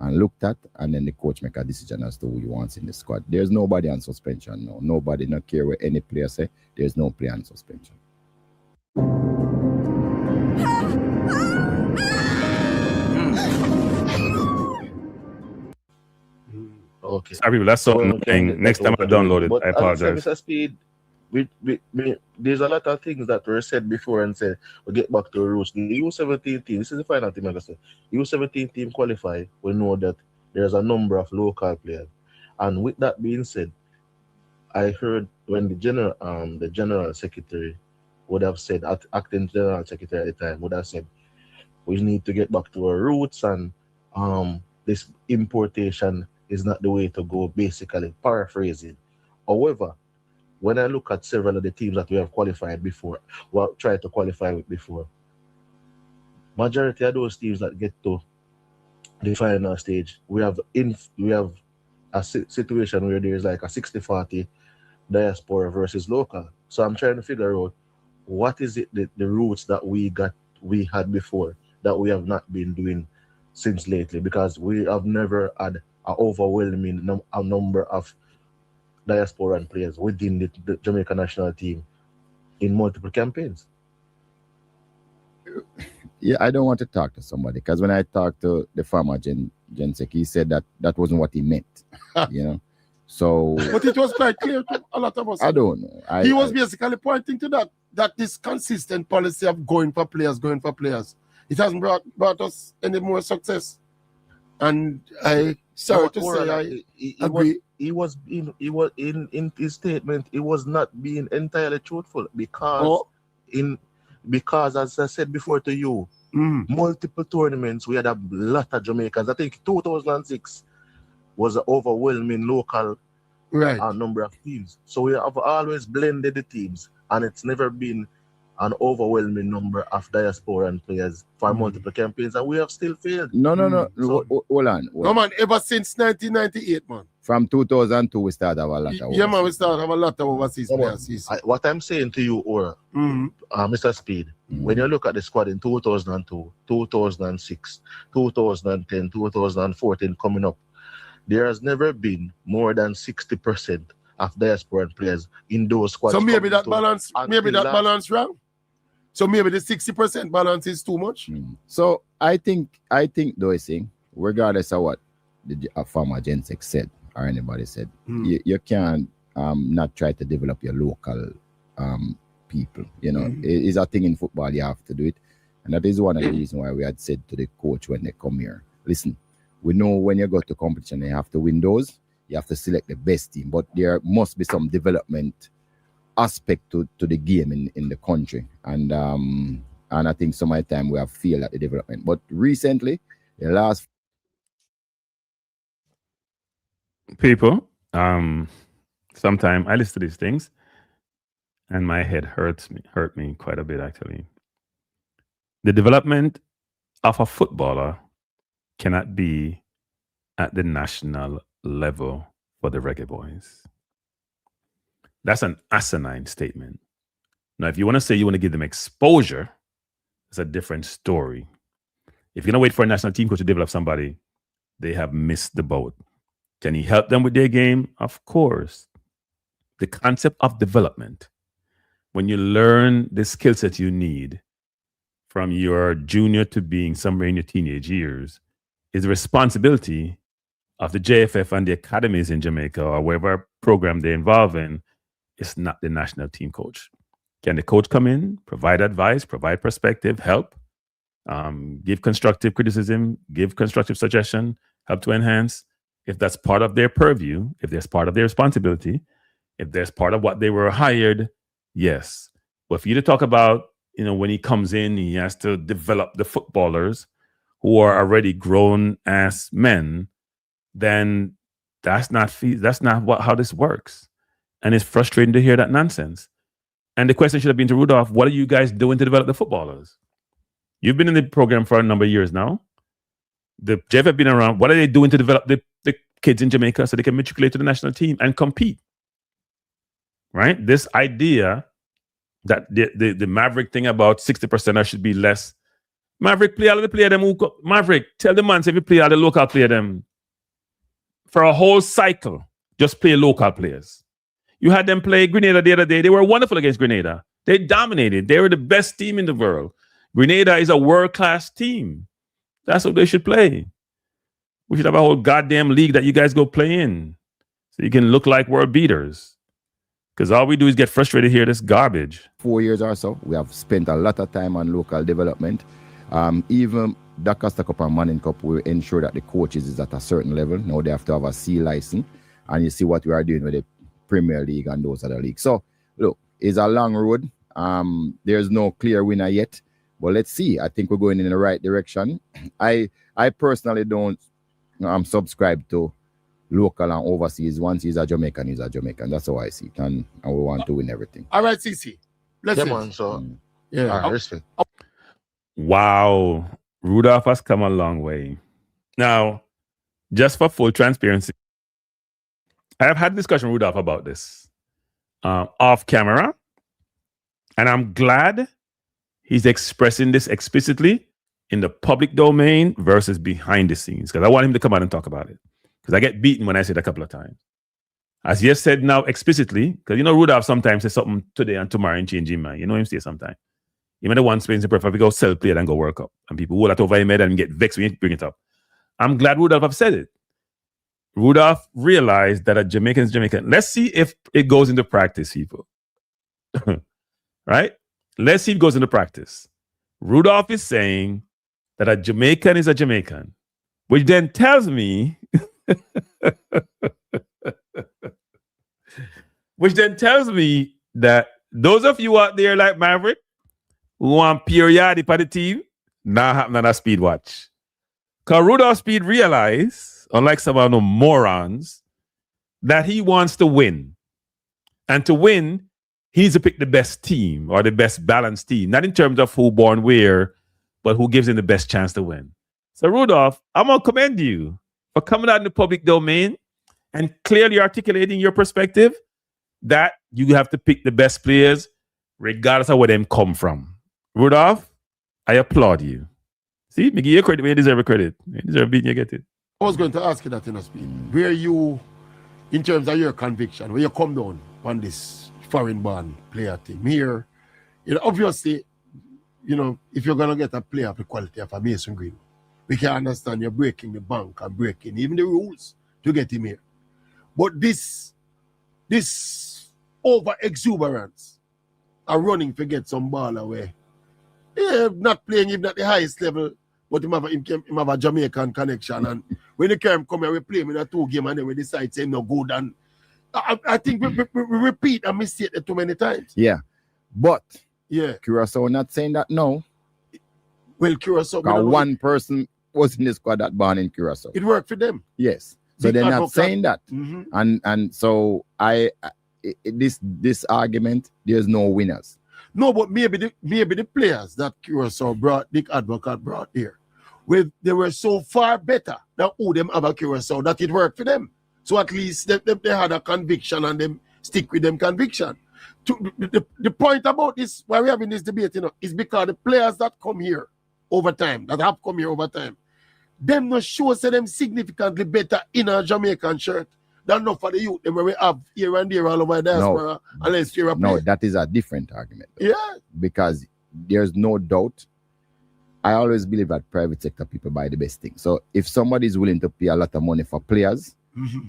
and looked at, and then the coach make a decision as to who he wants in the squad. There's nobody on suspension. No, nobody, not care what any player say. There's no player on suspension. Okay. Sorry, that's something. Next time I download it, I apologize. Mr. Speid, there's a lot of things that were said before and said, we'll get back to the roots. The U17 team, this is the final team, like I said. U17 team qualify, we know that there's a number of local players. And with that being said, I heard when the general secretary would have said, acting general secretary at the time would have said, we need to get back to our roots, and this importation is not the way to go, basically paraphrasing. However, when I look at several of the teams that we have qualified before, well, tried to qualify with before, majority of those teams that get to the final stage, we have a situation where there's like a 60-40 diaspora versus local. So I'm trying to figure out what is it the roots that we had before that we have not been doing since lately, because we have never had an overwhelming number of diasporan players within the Jamaica national team in multiple campaigns. Yeah, I don't want to talk to somebody, because when I talked to the farmer Jensek, he said that wasn't what he meant. You know, so but it was quite clear to a lot of us. I don't know. He was basically pointing to that this consistent policy of going for players, it hasn't brought us any more success. And I sorry to say, I agree. He was in his statement, he was not being entirely truthful, because because as I said before to you, multiple tournaments, we had a lot of Jamaicans. I think 2006 was an overwhelming local number of teams. So we have always blended the teams, and it's never been an overwhelming number of diasporan players for multiple campaigns, and we have still failed. No. So, hold on. No, man, ever since 1998, man. From 2002, we started have a lot of yeah, man, we started have a lot of overseas players. What I'm saying to you, Mr. Speid, when you look at the squad in 2002, 2006, 2010, 2014 coming up, there has never been more than 60% of diasporan players in those squads. So maybe that balance wrong. So maybe the 60% balance is too much. So I think those things, regardless of what the farmer Jensek said or anybody said, you can't not try to develop your local people. You know, it's a thing in football, you have to do it. And that is one of the reasons why we had said to the coach when they come here, listen, we know when you go to competition, you have to win those. You have to select the best team, but there must be some development aspect to the game in the country, and I think some of the time we have failed at the development. But recently, the last people, sometimes I listen to these things, and my head hurt me quite a bit actually. The development of a footballer cannot be at the national level for the Reggae Boyz. That's an asinine statement. Now, if you want to say you want to give them exposure, it's a different story. If you're going to wait for a national team coach to develop somebody, they have missed the boat. Can he help them with their game? Of course. The concept of development, when you learn the skill set you need from your junior to being somewhere in your teenage years, is the responsibility of the JFF and the academies in Jamaica or whatever program they're involved in. It's not the national team coach. Can the coach come in, provide advice, provide perspective, help, give constructive criticism, give constructive suggestion, help to enhance. If that's part of their purview, if there's part of their responsibility, if there's part of what they were hired, yes. But for you to talk about, when he comes in, he has to develop the footballers who are already grown-ass men, then that's not how this works. And it's frustrating to hear that nonsense. And the question should have been to Rudolph, what are you guys doing to develop the footballers? You've been in the program for a number of years now. The Jeff have been around. What are they doing to develop the kids in Jamaica so they can matriculate to the national team and compete? Right? This idea that the Maverick thing about 60% should be less. Maverick, play all of the player them. Maverick, tell the man if you play all the local player them. For a whole cycle, just play local players. You had them play Grenada the other day. They were wonderful against Grenada. They dominated. They were the best team in the world. Grenada is a world-class team. That's what they should play. We should have a whole goddamn league that you guys go play in so you can look like world beaters. Because all we do is get frustrated here, this garbage. 4 years or so, we have spent a lot of time on local development. Even the Costa Cup and Manning Cup will ensure that the coaches is at a certain level. Now they have to have a C license. And you see what we are doing with the Premier League and those other leagues. So, look, it's a long road. There's no clear winner yet. But let's see. I think we're going in the right direction. I personally don't subscribe to local and overseas. Once he's a Jamaican, he's a Jamaican. That's how I see it. And we want to win everything. All right, CC. Let's see. Man, so, respect. Wow. Rudolph has come a long way. Now, just for full transparency, I have had a discussion with Rudolph about this off camera. And I'm glad he's expressing this explicitly in the public domain versus behind the scenes, because I want him to come out and talk about it. Because I get beaten when I say it a couple of times. As he has said now explicitly, because Rudolph sometimes says something today and tomorrow and change his mind. You know him say sometimes. He made the one space in prefer to go sell player and go work up. And people will that over him head and get vexed when you bring it up. I'm glad Rudolph have said it. Rudolph realized that a Jamaican is Jamaican. Let's see if it goes into practice, people. Right? Let's see if it goes into practice. Rudolph is saying that a Jamaican is a Jamaican, which then tells me that those of you out there like Maverick who want periodic for the team, not happening on a Speed watch. Because Rudolph Speid realized, unlike some of the morons, that he wants to win. And to win, he needs to pick the best team or the best balanced team. Not in terms of who born where, but who gives him the best chance to win. So Rudolph, I'm going to commend you for coming out in the public domain and clearly articulating your perspective that you have to pick the best players regardless of where them come from. Rudolph, I applaud you. See, me give you credit where you deserve a credit. You deserve beating, you get it. I was going to ask you that in a speed. Where you, in terms of your conviction, where you come down on this foreign-born player team here, obviously, if you're going to get a player of the quality of a Mason Green, we can understand you're breaking the bank and breaking even the rules to get him here. But this over-exuberance and running to get some ball away, not playing even at the highest level, but him have a Jamaican connection. And when the come here, we play him in a 2 game and then we decide say no good. And I think we repeat a mistake too many times. Yeah. But yeah, Curacao not saying that no. Well, Curacao. One person was in the squad that born in Curacao. It worked for them. Yes. So they're not saying that. Mm-hmm. And so this argument, there's no winners. No, but maybe the players that Curacao brought, Dick Advocate brought here, they were so far better than who them have a Curacao that it worked for them. So at least they had a conviction and them stick with them conviction. The point about this, why we're having this debate, is because the players that come here over time, them not sure say them significantly better in a Jamaican shirt than enough for the youth where we have here and there all over the diaspora. Unless you're a player. No, that is a different argument. Yeah. Because there's no doubt. I always believe that private sector people buy the best thing. So if somebody is willing to pay a lot of money for players,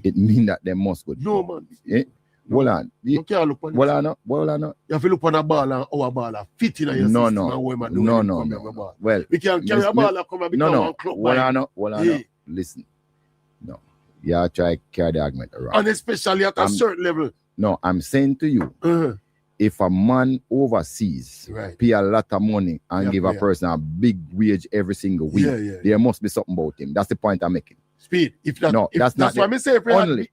it means that they must go. No, man. Eh? Hold on. You can't look on it. You have to look on a ball and our ball fit in your system. No. Well, we can carry a ball and come and become one club. Hold on. Listen. You try to carry the argument around. And especially at a certain level. No, I'm saying to you, if a man overseas pay a lot of money and give a person a big wage every single week, there must be something about him. That's the point I'm making. Speed. If that, no, that's why I say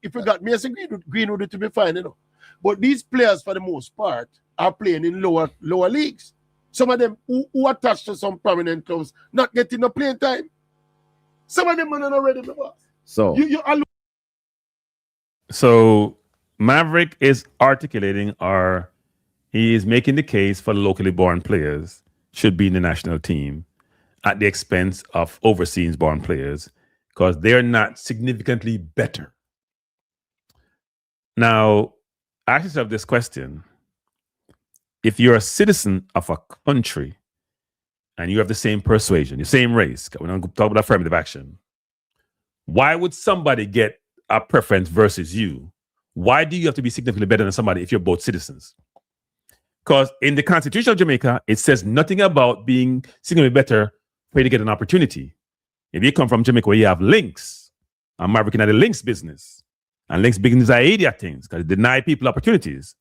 if we got Mason Greenwood, it to be fine, you know. But these players, for the most part, are playing in lower leagues. Some of them who attached to some prominent clubs not getting no playing time. Some of them are not already the boss. So Maverick is articulating, or he is making the case for locally born players should be in the national team at the expense of overseas born players because they're not significantly better. Now, ask yourself this question. If you're a citizen of a country and you have the same persuasion, the same race, we're not talking about affirmative action, why would somebody get a preference versus you? Why do you have to be significantly better than somebody if you're both citizens? Because in the Constitution of Jamaica, it says nothing about being significantly better for you to get an opportunity. If you come from Jamaica where you have links, I'm working at the links business, and links business are idiot things because they deny people opportunities.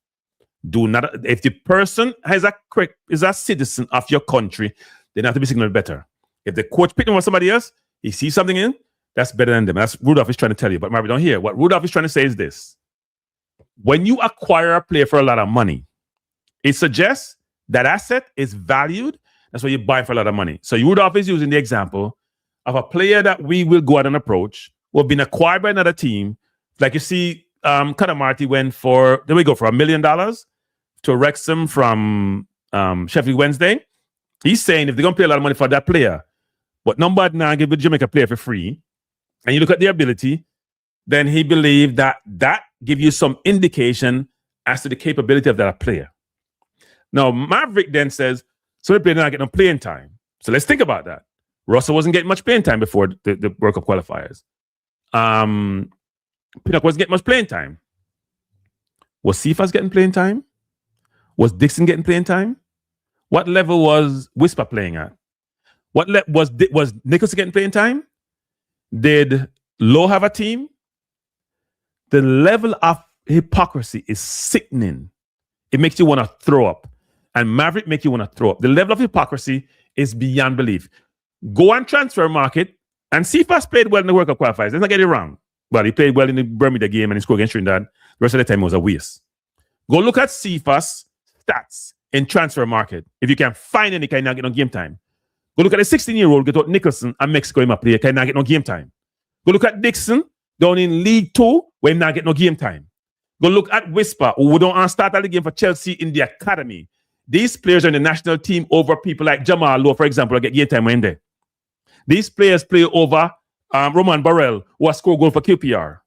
Do not, if the person is a citizen of your country, they have to be significantly better. If the coach picked him for somebody else, he sees something in, that's better than them. That's Rudolph is trying to tell you, but Marvin, don't hear. What Rudolph is trying to say is this. When you acquire a player for a lot of money, it suggests that asset is valued. That's why you buy for a lot of money. So Rudolph is using the example of a player that we will go out and approach who have been acquired by another team. Like you see, Cutter Marty went for, there we go, for $1 million to Wrexham from Sheffield Wednesday. He's saying if they're going to pay a lot of money for that player, but nobody now give the Jamaica player for free, and you look at their ability, then he believed that that give you some indication as to the capability of that player. Now, Maverick then says, so the player not getting no playing time. So let's think about that. Russell wasn't getting much playing time before the World Cup qualifiers. Pinnock wasn't getting much playing time. Was Cephas getting playing time? Was Dixon getting playing time? What level was Whisper playing at? What was Nicholson getting playing time? Did Lowe have a team? The level of hypocrisy is sickening. It makes you want to throw up. And Maverick make you want to throw up. The level of hypocrisy is beyond belief. Go on transfer market and Cephas played well in the World Cup qualifiers. Let's not get it wrong. But he played well in the Bermuda game and he scored against Trinidad. The rest of the time it was a waste. Go look at Cephas stats in transfer market. If you can find any, can not get no game time. Go look at the 16-year-old, get out Nicholson and Mexico him a player, can not get no game time. Go look at Dixon down in League 2, where he not get no game time. Go look at Whisper, who don't start at the game for Chelsea in the academy. These players are in the national team over people like Jamal Lowe, for example, who get game time when there. These players play over Roman Burrell, who has scored goal for QPR.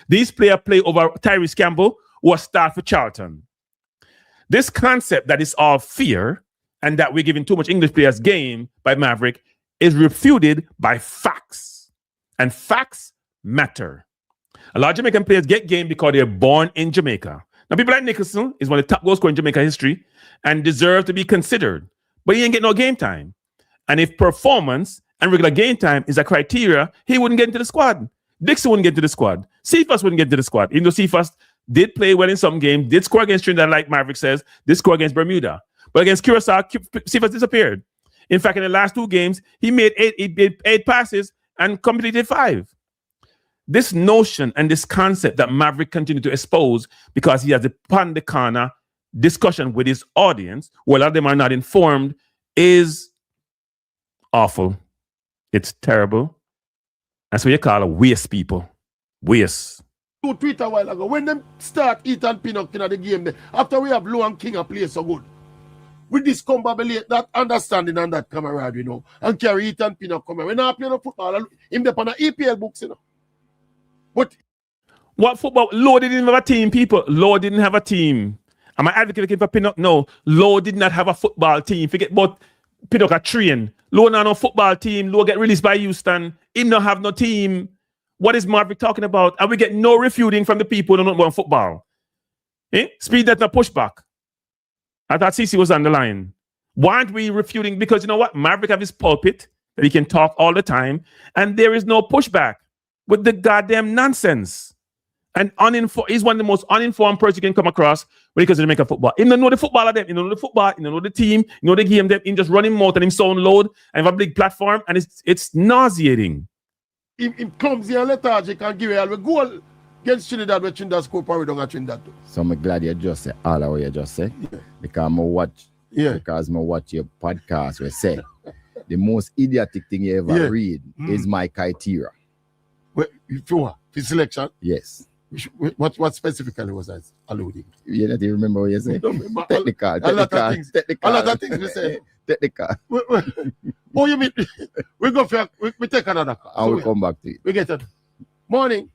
These players play over Tyrese Campbell, who has started for Charlton. This concept that is all fear and that we're giving too much English players game by Maverick is refuted by facts. And facts matter. A lot of Jamaican players get game because they're born in Jamaica. Now, people like Nicholson is one of the top goal scorers in Jamaica history and deserve to be considered. But he ain't getting no game time. And if performance and regular game time is a criteria, he wouldn't get into the squad. Dixon wouldn't get into the squad. Cephas wouldn't get into the squad. Even though Cephas did play well in some games, did score against Trinidad, like Maverick says, did score against Bermuda. But against Curacao, Cephas disappeared. In fact, in the last 2 games, he made 8 passes and completed 5. This notion and this concept that Maverick continued to expose because he has a pan the corner discussion with his audience, where a lot of them are not informed, is awful. It's terrible. That's what you call a waste people. Waste. To tweet a while ago, when them start Ethan Pinnock in the game, after we have Lowe and King play so good, we discombobulate that understanding and that camaraderie, you know, and carry Ethan Pinnock come here. We're not playing no football, him there on the EPL books, you know. But what football? Lowe didn't have a team, people. Lowe didn't have a team. Am I advocating for Pinnock? No. Lowe did not have a football team. Forget about Pinnock a train. Lowe not no football team. Lowe get released by Houston. He not have no team. What is Maverick talking about? And we get no refuting from the people who don't want football. Speed that no pushback. I thought CC was on the line. Why aren't we refuting? Because you know what? Maverick have his pulpit that he can talk all the time, and there is no pushback. with the goddamn nonsense. And he's one of the most uninformed person you can come across when it comes to Jamaican football. He don't know the football of them. He don't know the football. He don't know the team. He know the game. Them. He just run him mouth and him sound loud and have a big platform. And it's nauseating. He comes here lethargic and give a goal against Trinidad when Trinidad score power down at Trinidad too. So I'm glad you just say all of what you just say. Yeah. Because I watch your podcast where say the most idiotic thing you ever read is my criteria. For selection? Yes. What specifically was I alluding? You don't even remember what you said? Technical. A lot of things we say. Technical. Oh, you mean we go for we take another call. I will come back to it. We get it. Morning.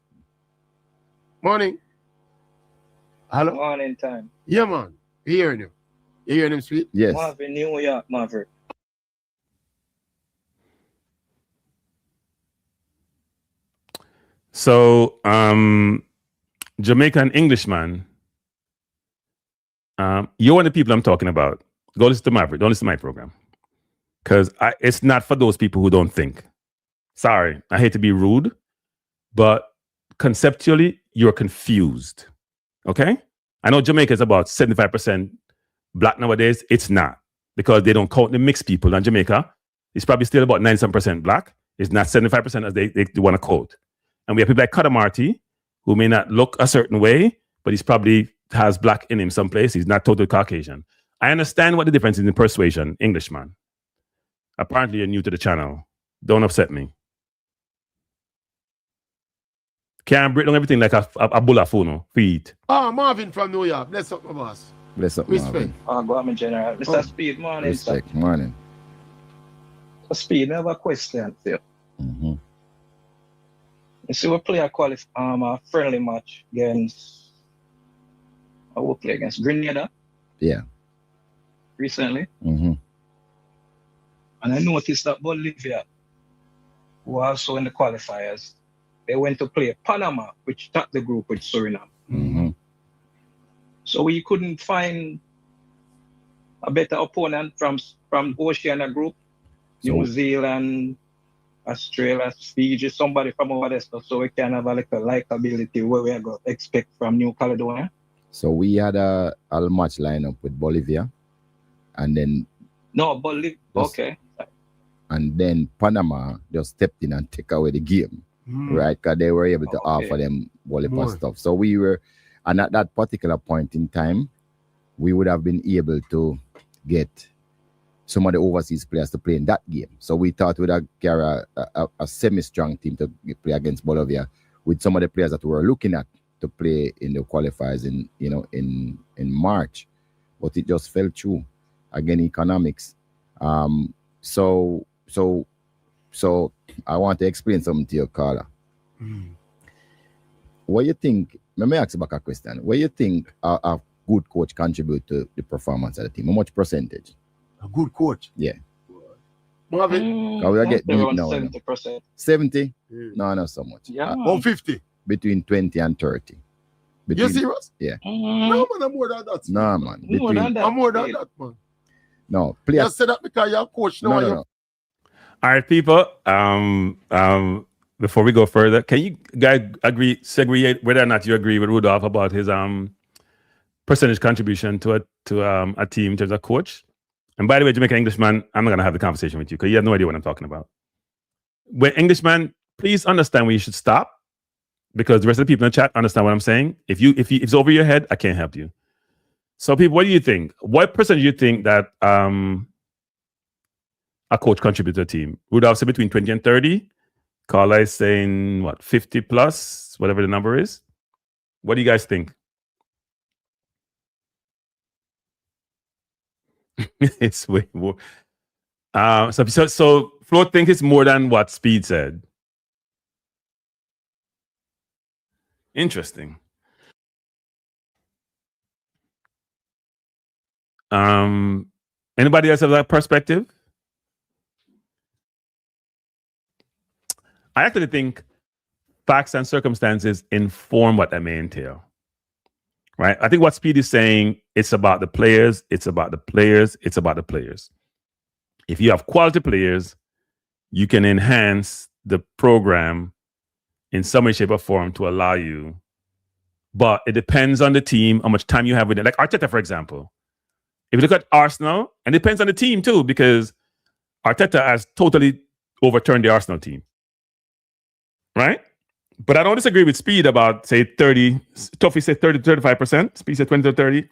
Hello? Morning time. Yeah, man. You hearing him? You hearing him, sweet? Yes. Marvin, New York, Maverick. So, Jamaican Englishman, you're one of the people I'm talking about. Go listen to Maverick. Don't listen to my program. Because it's not for those people who don't think. Sorry, I hate to be rude, but conceptually, you're confused. Okay? I know Jamaica is about 75% black nowadays. It's not. Because they don't count the mixed people. And Jamaica is probably still about 97% black. It's not 75% as they want to quote. And we have people like Kadamarty, who may not look a certain way, but he's probably has black in him someplace. He's not totally Caucasian. I understand what the difference is in persuasion, Englishman. Apparently, you're new to the channel. Don't upset me. Can't break down everything like a bulla phone feet. Marvin from New York. Bless up, my boss. Bless up, Respect. Marvin. Go on, General. Mr. Speid, morning. Respect, morning. Speid, I have a question for you. Mm-hmm. You see, we play a friendly match against, I will play against Grenada. Yeah. Recently. Mm-hmm. And I noticed that Bolivia, who are also in the qualifiers, they went to play Panama, which topped the group with Suriname. Mm-hmm. So we couldn't find a better opponent from Oceania group, New Zealand, Australia, Fiji, somebody from over there, so we can have a little likability where we are going to expect from New Caledonia. So we had a match lineup with Bolivia, and then okay. And then Panama just stepped in and took away the game, right? Because they were able to offer them volleyball stuff. So we were, and at that particular point in time, we would have been able to get some of the overseas players to play in that game. So we thought we'd have carry a semi-strong team to play against Bolivia with some of the players that we were looking at to play in the qualifiers in March, but it just fell through. Again, economics. So I want to explain something to your caller. What you think? Let me ask you back a question. What you think a good coach contribute to the performance of the team? How much percentage? A good coach? Yeah. Marvin? We get beat now. 70%. 70? No, not so much. Yeah. 150? Between 20 and 30. You serious? Yeah. No, man, I'm more than that. No, man. I'm more than that, man. No, players. Just say that because you're a coach. No. No. All right, people. Before we go further, can you guys segregate whether or not you agree with Rudolph about his percentage contribution to a team in terms of coach? And by the way, Jamaican Englishman, I'm not gonna have the conversation with you because you have no idea what I'm talking about. When Englishman, please understand when you should stop, because the rest of the people in the chat understand what I'm saying. If it's over your head, I can't help you. So, people, what do you think? What percentage do you think that a coach contributes to a team? Rudolph said between 20 and 30. Carla is saying, 50 plus, whatever the number is. What do you guys think? It's way more. So Flo thinks it's more than what Speid said. Interesting. Anybody else have that perspective? I actually think facts and circumstances inform what that may entail. Right? I think what Speid is saying, it's about the players, it's about the players, it's about the players. If you have quality players, you can enhance the program in some way, shape, or form to allow you. But it depends on the team, how much time you have with it. Like Arteta, for example. If you look at Arsenal, and it depends on the team too, because Arteta has totally overturned the Arsenal team. Right? But I don't disagree with Speid about, say, 30. Tuffy said 30 to 35%. Speid said 20 to 30.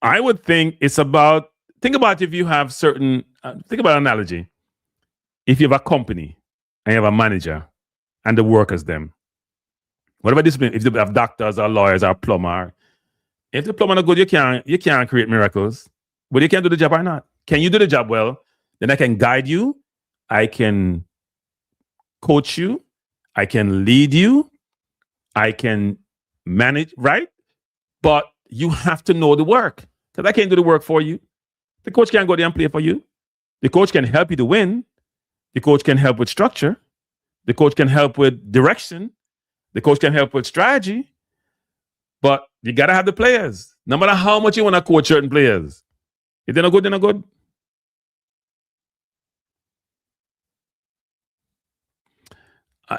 I would think it's about, think about if you have certain, think about an analogy. If you have a company and you have a manager and the workers, them, whatever discipline, if you have doctors or lawyers or plumber, if the plumber not good, you can't create miracles, but you can do the job or not. Can you do the job well? Then I can guide you. I can coach you. I can lead you. I can manage, right? But you have to know the work, because I can't do the work for you. The coach can't go there and play for you. The coach can help you to win. The coach can help with structure. The coach can help with direction. The coach can help with strategy. But you got to have the players. No matter how much you want to coach certain players. If they're not good, they're not good.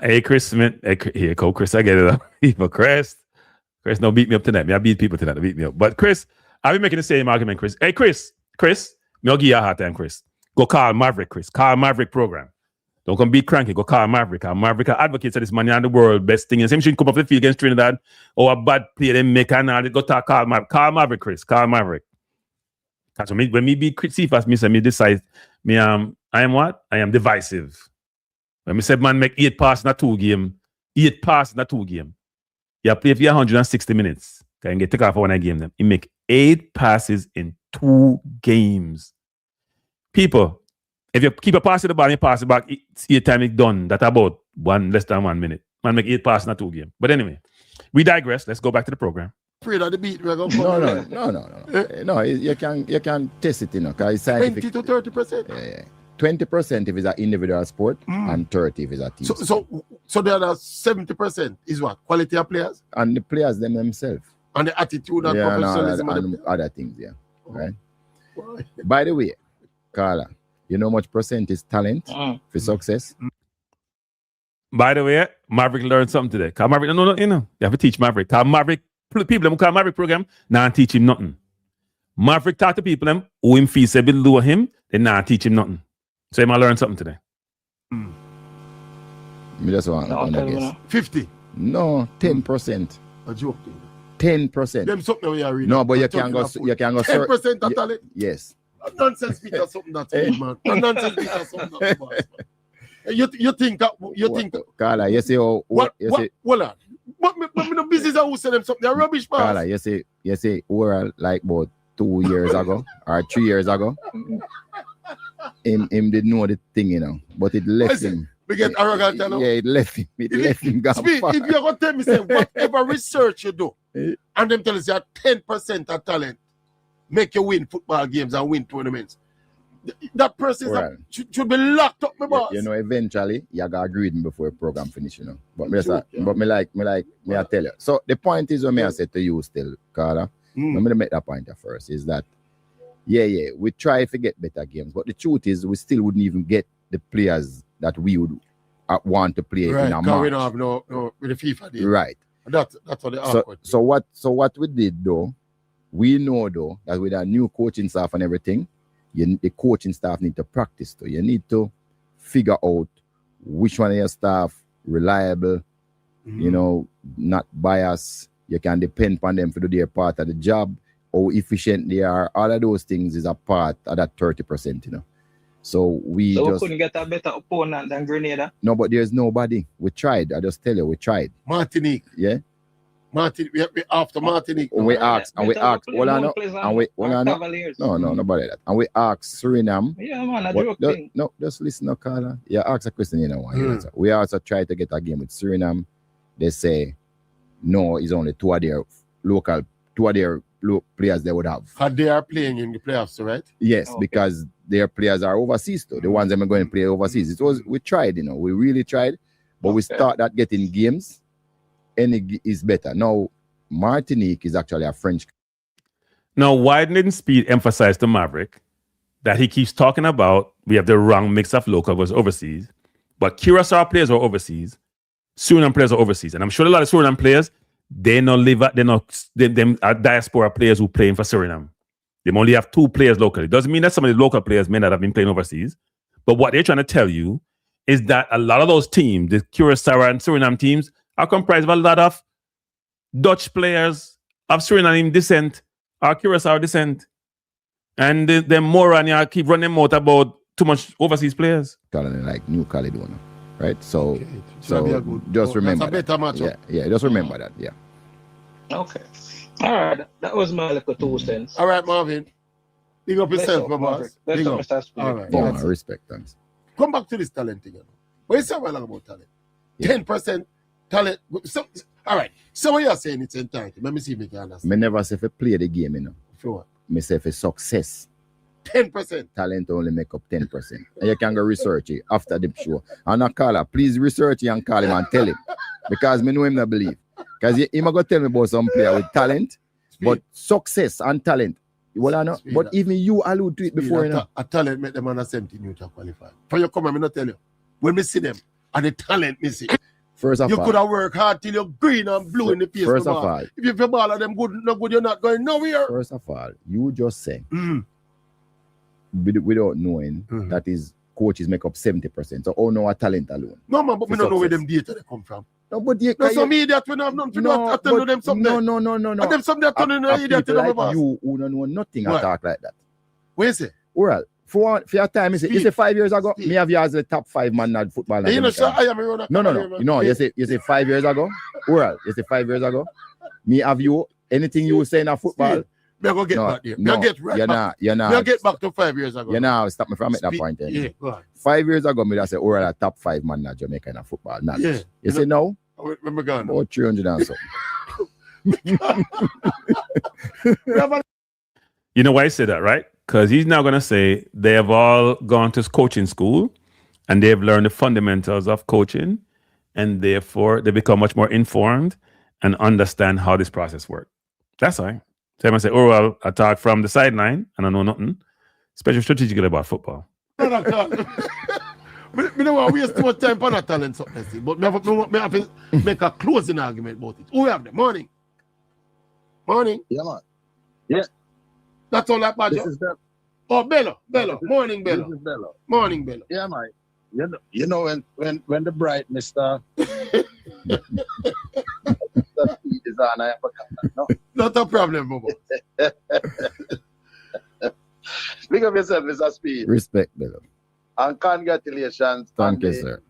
Hey, Chris Smith. Here, Chris, I get it. People, Chris, don't beat me up tonight. I beat people tonight to beat me up. But Chris, I'll be making the same argument, Chris. Hey, Chris, me I'll give you a hard time, Chris. Go call Maverick, Chris. Call Maverick program. Don't come beat Cranky. Go call Maverick. Maverick advocates that this man in the world, best thing. And same shouldn't come off the field against Trinidad or a bad play they make and all. Go talk, call Maverick, Chris. Call Maverick. Because when me beat Cephas, me decide, I am what? I am divisive. When me say man make 8 passes in a 2 game, 8 passes in a 2 game. You play for 160 minutes. Can get take off for when I game them. He make 8 passes in 2 games. People, if you keep a pass to the ball and you pass it back, it's 8 times it's done. That's about less than 1 minute. Man make 8 passes in a 2 game. But anyway, we digress. Let's go back to the program. Afraid of the beat. No. No, you can test it, 'cause it's scientific. 20 to 30%. Yeah. 20% if it's an individual sport and 30% if it's a team. So the other 70% is what? Quality of players? And the players themselves. And the attitude and professionalism. And other things, yeah. Right? By the way, Carla, you know how much percent is talent for success? By the way, Maverick learned something today. Cause Maverick, no, you have to teach Maverick. Cause Maverick, people who call Maverick program, now teach him nothing. Maverick talk to people who him feel say below him, they now teach him nothing. So he might learn something today. Me just want to guess. 50? No, 10%. A joke. 10%. Them something we are reading. No, but you can go. 10% of talent. Yes. Nonsense Peter something that's good, man. Nonsense Peter something that's bad. You think Carla, you say hold on. But me no business who say them something. They're rubbish, man. Carla, you say we're like about 2 years ago or 3 years ago. Him didn't know the thing, but it left him. We get arrogant, Yeah, it left him. It left him gone. If you're going to tell me, say, whatever research you do, and them tell us you have 10% of talent, make you win football games and win tournaments. That person should be locked up, my boss. You know, eventually, you got to agree with me before the program finish, But me I tell you. So the point is, what I said to you still, Carla, I'm going to make that point first, is that we try to get better games, but the truth is we still wouldn't even get the players that we would want to play in a match. We don't have no with the FIFA deal. Right. That's what the awkward. So what we did though, we know though that with our new coaching staff and everything, the coaching staff need to practice too. You need to figure out which one of your staff reliable, not biased. You can depend on them to do their part of the job. How efficient they are, all of those things is a part of that 30%, So we couldn't get a better opponent than Grenada? No, but there's nobody. We tried. I just tell you, we tried. Martinique. Yeah? We after Martinique. We asked. No, nobody that. And we asked Suriname. Yeah, man, a joke thing. No, just listen, Carla. You ask a question, We also tried to get a game with Suriname. They say, no, it's only two of their players they would have. And they are playing in the playoffs, right? Yes, because their players are overseas though. The ones that are going to play overseas. We tried, we really tried, but we started getting games, and it is better. Now, Martinique is actually a French. Now, why didn't Speid emphasize to Maverick that he keeps talking about we have the wrong mix of local versus overseas, but Curacao players are overseas. Suriname players are overseas, and I'm sure a lot of Suriname players they are diaspora players who playing for Suriname. They only have 2 players locally. Doesn't mean that some of the local players may not have been playing overseas, but what they're trying to tell you is that a lot of those teams, the Curacao and Suriname teams, are comprised of a lot of Dutch players of Suriname descent or Curacao descent, and the Moran keep running out about too much overseas players. Like New Caledonia, right? So, Okay. so just remember that's a that. better matchup. Yeah, just remember that. Yeah. Okay. All right. That was my little 2 cents. All right, Marvin. Big up Bless yourself, up, my Maverick. boss. Bless Big up, up. Mr. Speid. All right. Oh, that's it. respect, thanks. Come back to this talent thing. What you say about talent? Yeah. 10% talent. So, all right. So what you're saying it's entitled. Let me see if you can understand. Me never say if you play the game, you know. For what? Me say for success, 10%. talent only make up 10%. And you can go research it after the show. And I call her, please research it and call him and tell him. Because me know him not believe. Because he might go tell me about some player with talent, but success and talent. Well, I know. But even you allude to it before, you know. A talent make them under 17 you to qualify. For you come and me not tell you. When me see them, and the talent me see. First of You all, could have worked hard till you're green and blue in the face. first of of all. all, If you feel ball of them good, no good, you're not going nowhere. First of all, you just say, Mm. without knowing that his coaches make up 70%. So, oh no, a talent alone. No, man, but we For don't know where success. them data they come from. No, but you No, some idiot we don't have nothing to do. I tell them something. No. And them something that turn in an idiot to People them like about. you who don't know nothing What? and talk like that. Where is it? Well, for your time, Speed. you say 5 years ago, Speed. me have you as the top 5 man at football. You know, sir, I am around. No. You say 5 years ago. Well, you say 5 years ago. Me have you anything you say in a football. Me go get No, back there. no, Me get right you're back. not. Me get back to 5 years ago. You know, stop me from at that point. Yeah, go on. 5 years ago, me just say, we're a top 5 man at Jamaica in a football. Not. Yeah. You say no? Remember gone. About 300 and something. You know why I say that, right? Because he's now going to say they have all gone to coaching school and they've learned the fundamentals of coaching, and therefore they become much more informed and understand how this process works. That's why. So I say, oh, well, I talk from the sideline and I know nothing, especially strategically about football. We don't want to waste too much time on a talent, something, but me have to make a closing argument about it. Who we have the morning? Morning. Yeah, man. Yeah. That's all that matters. This is Bello. Oh, Bello. Morning, Bello. This is Bello. Morning, Bello. Yeah, man. You know when the bright Mr. Mr. Speed is on, I have a comment, no? Not a problem, Bobo. Speak of yourself, Mr. Speed. Respect, Bello. And congratulations. Thank you, sir.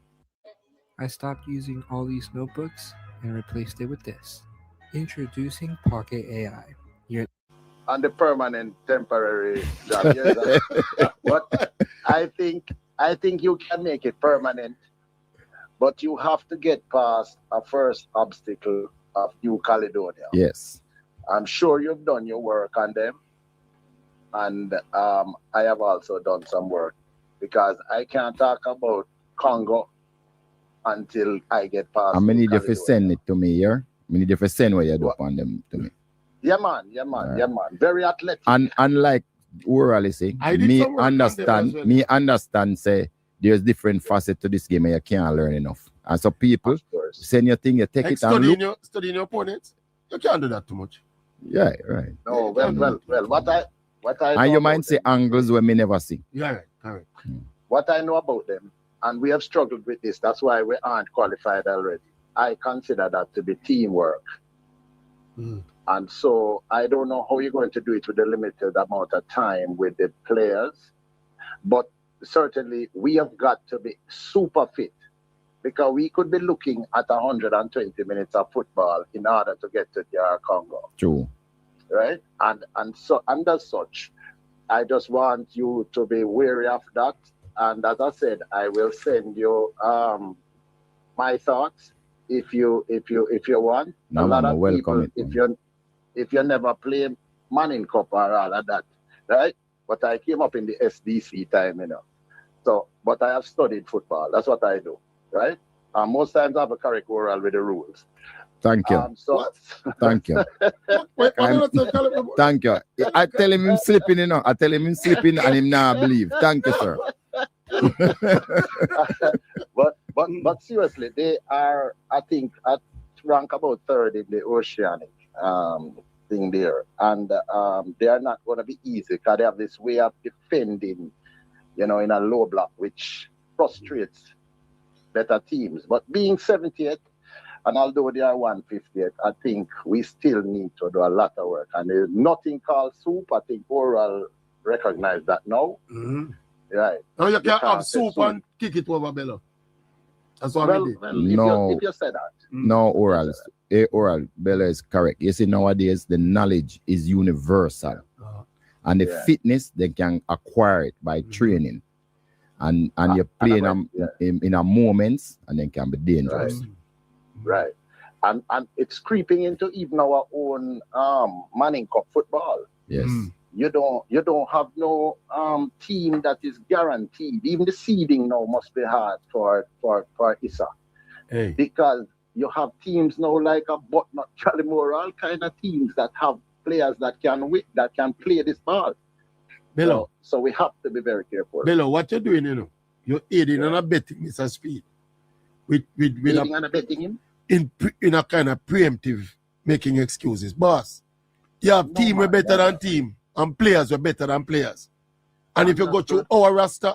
I stopped using all these notebooks and replaced it with this. Introducing Pocket AI. And the permanent temporary job. Yes, but I think you can make it permanent, but you have to get past a first obstacle of New Caledonia. Yes. I'm sure you've done your work on them, and I have also done some work, because I can't talk about Congo until I get past. I need you to Caledonia. send it to me here. I need you to send what you do on them to me. Yeah, man. Very athletic. And unlike orally say, me understand say there's different facets to this game and you can't learn enough. And so people send your thing, you take Like it and look. studying your opponents, you can't do that too much. Yeah, right. No, well. What I And you know might about say them- angles where me never see. Yeah, right. What I know about them, and we have struggled with this, that's why we aren't qualified already. I consider that to be teamwork. And so I don't know how you're going to do it with a limited amount of time with the players, but certainly we have got to be super fit, because we could be looking at 120 minutes of football in order to get to DR Congo. True. Right? And so under such, I just want you to be wary of that. And as I said, I will send you my thoughts if you want. No, a lot man, of welcome people, if you never play Manning Cup or all of that, right? But I came up in the SDC time, you know. So, but I have studied football. That's what I do, right? And most times I have a curriculum with the rules. Thank you. Thank you. Thank you. I tell him sleeping, you know. I tell him sleeping and him now believe. Thank you, sir. But seriously, they are, I think, at rank about third in the Oceanic thing there. And they are not going to be easy because they have this way of defending, in a low block, which frustrates better teams. But being 70th, and although they are 150th, I think we still need to do a lot of work. And there's nothing called soup. I think Oral recognize that now. Mm-hmm. Right. Now you can have soup and kick it over Bello. That's what we did. No, if you say that. No, Oral. Oral, Bella is correct. You see, nowadays, the knowledge is universal. And the fitness, they can acquire it by training. And you play in a moments, and then can be dangerous. Right. And it's creeping into even our own Manning Cup football. Yes. You don't have no team that is guaranteed. Even the seeding now must be hard for ISA. Hey. Because you have teams now like a Butnut, Charlimore, all kind of teams that have players that can play this ball. Bello. So we have to be very careful. Bello, what you're doing, you're aiding and abetting Mr. Speid. With aiding and abetting him? In a kind of preemptive making excuses. Boss, you have team were better than team and players were better than players. And if you go to our roster,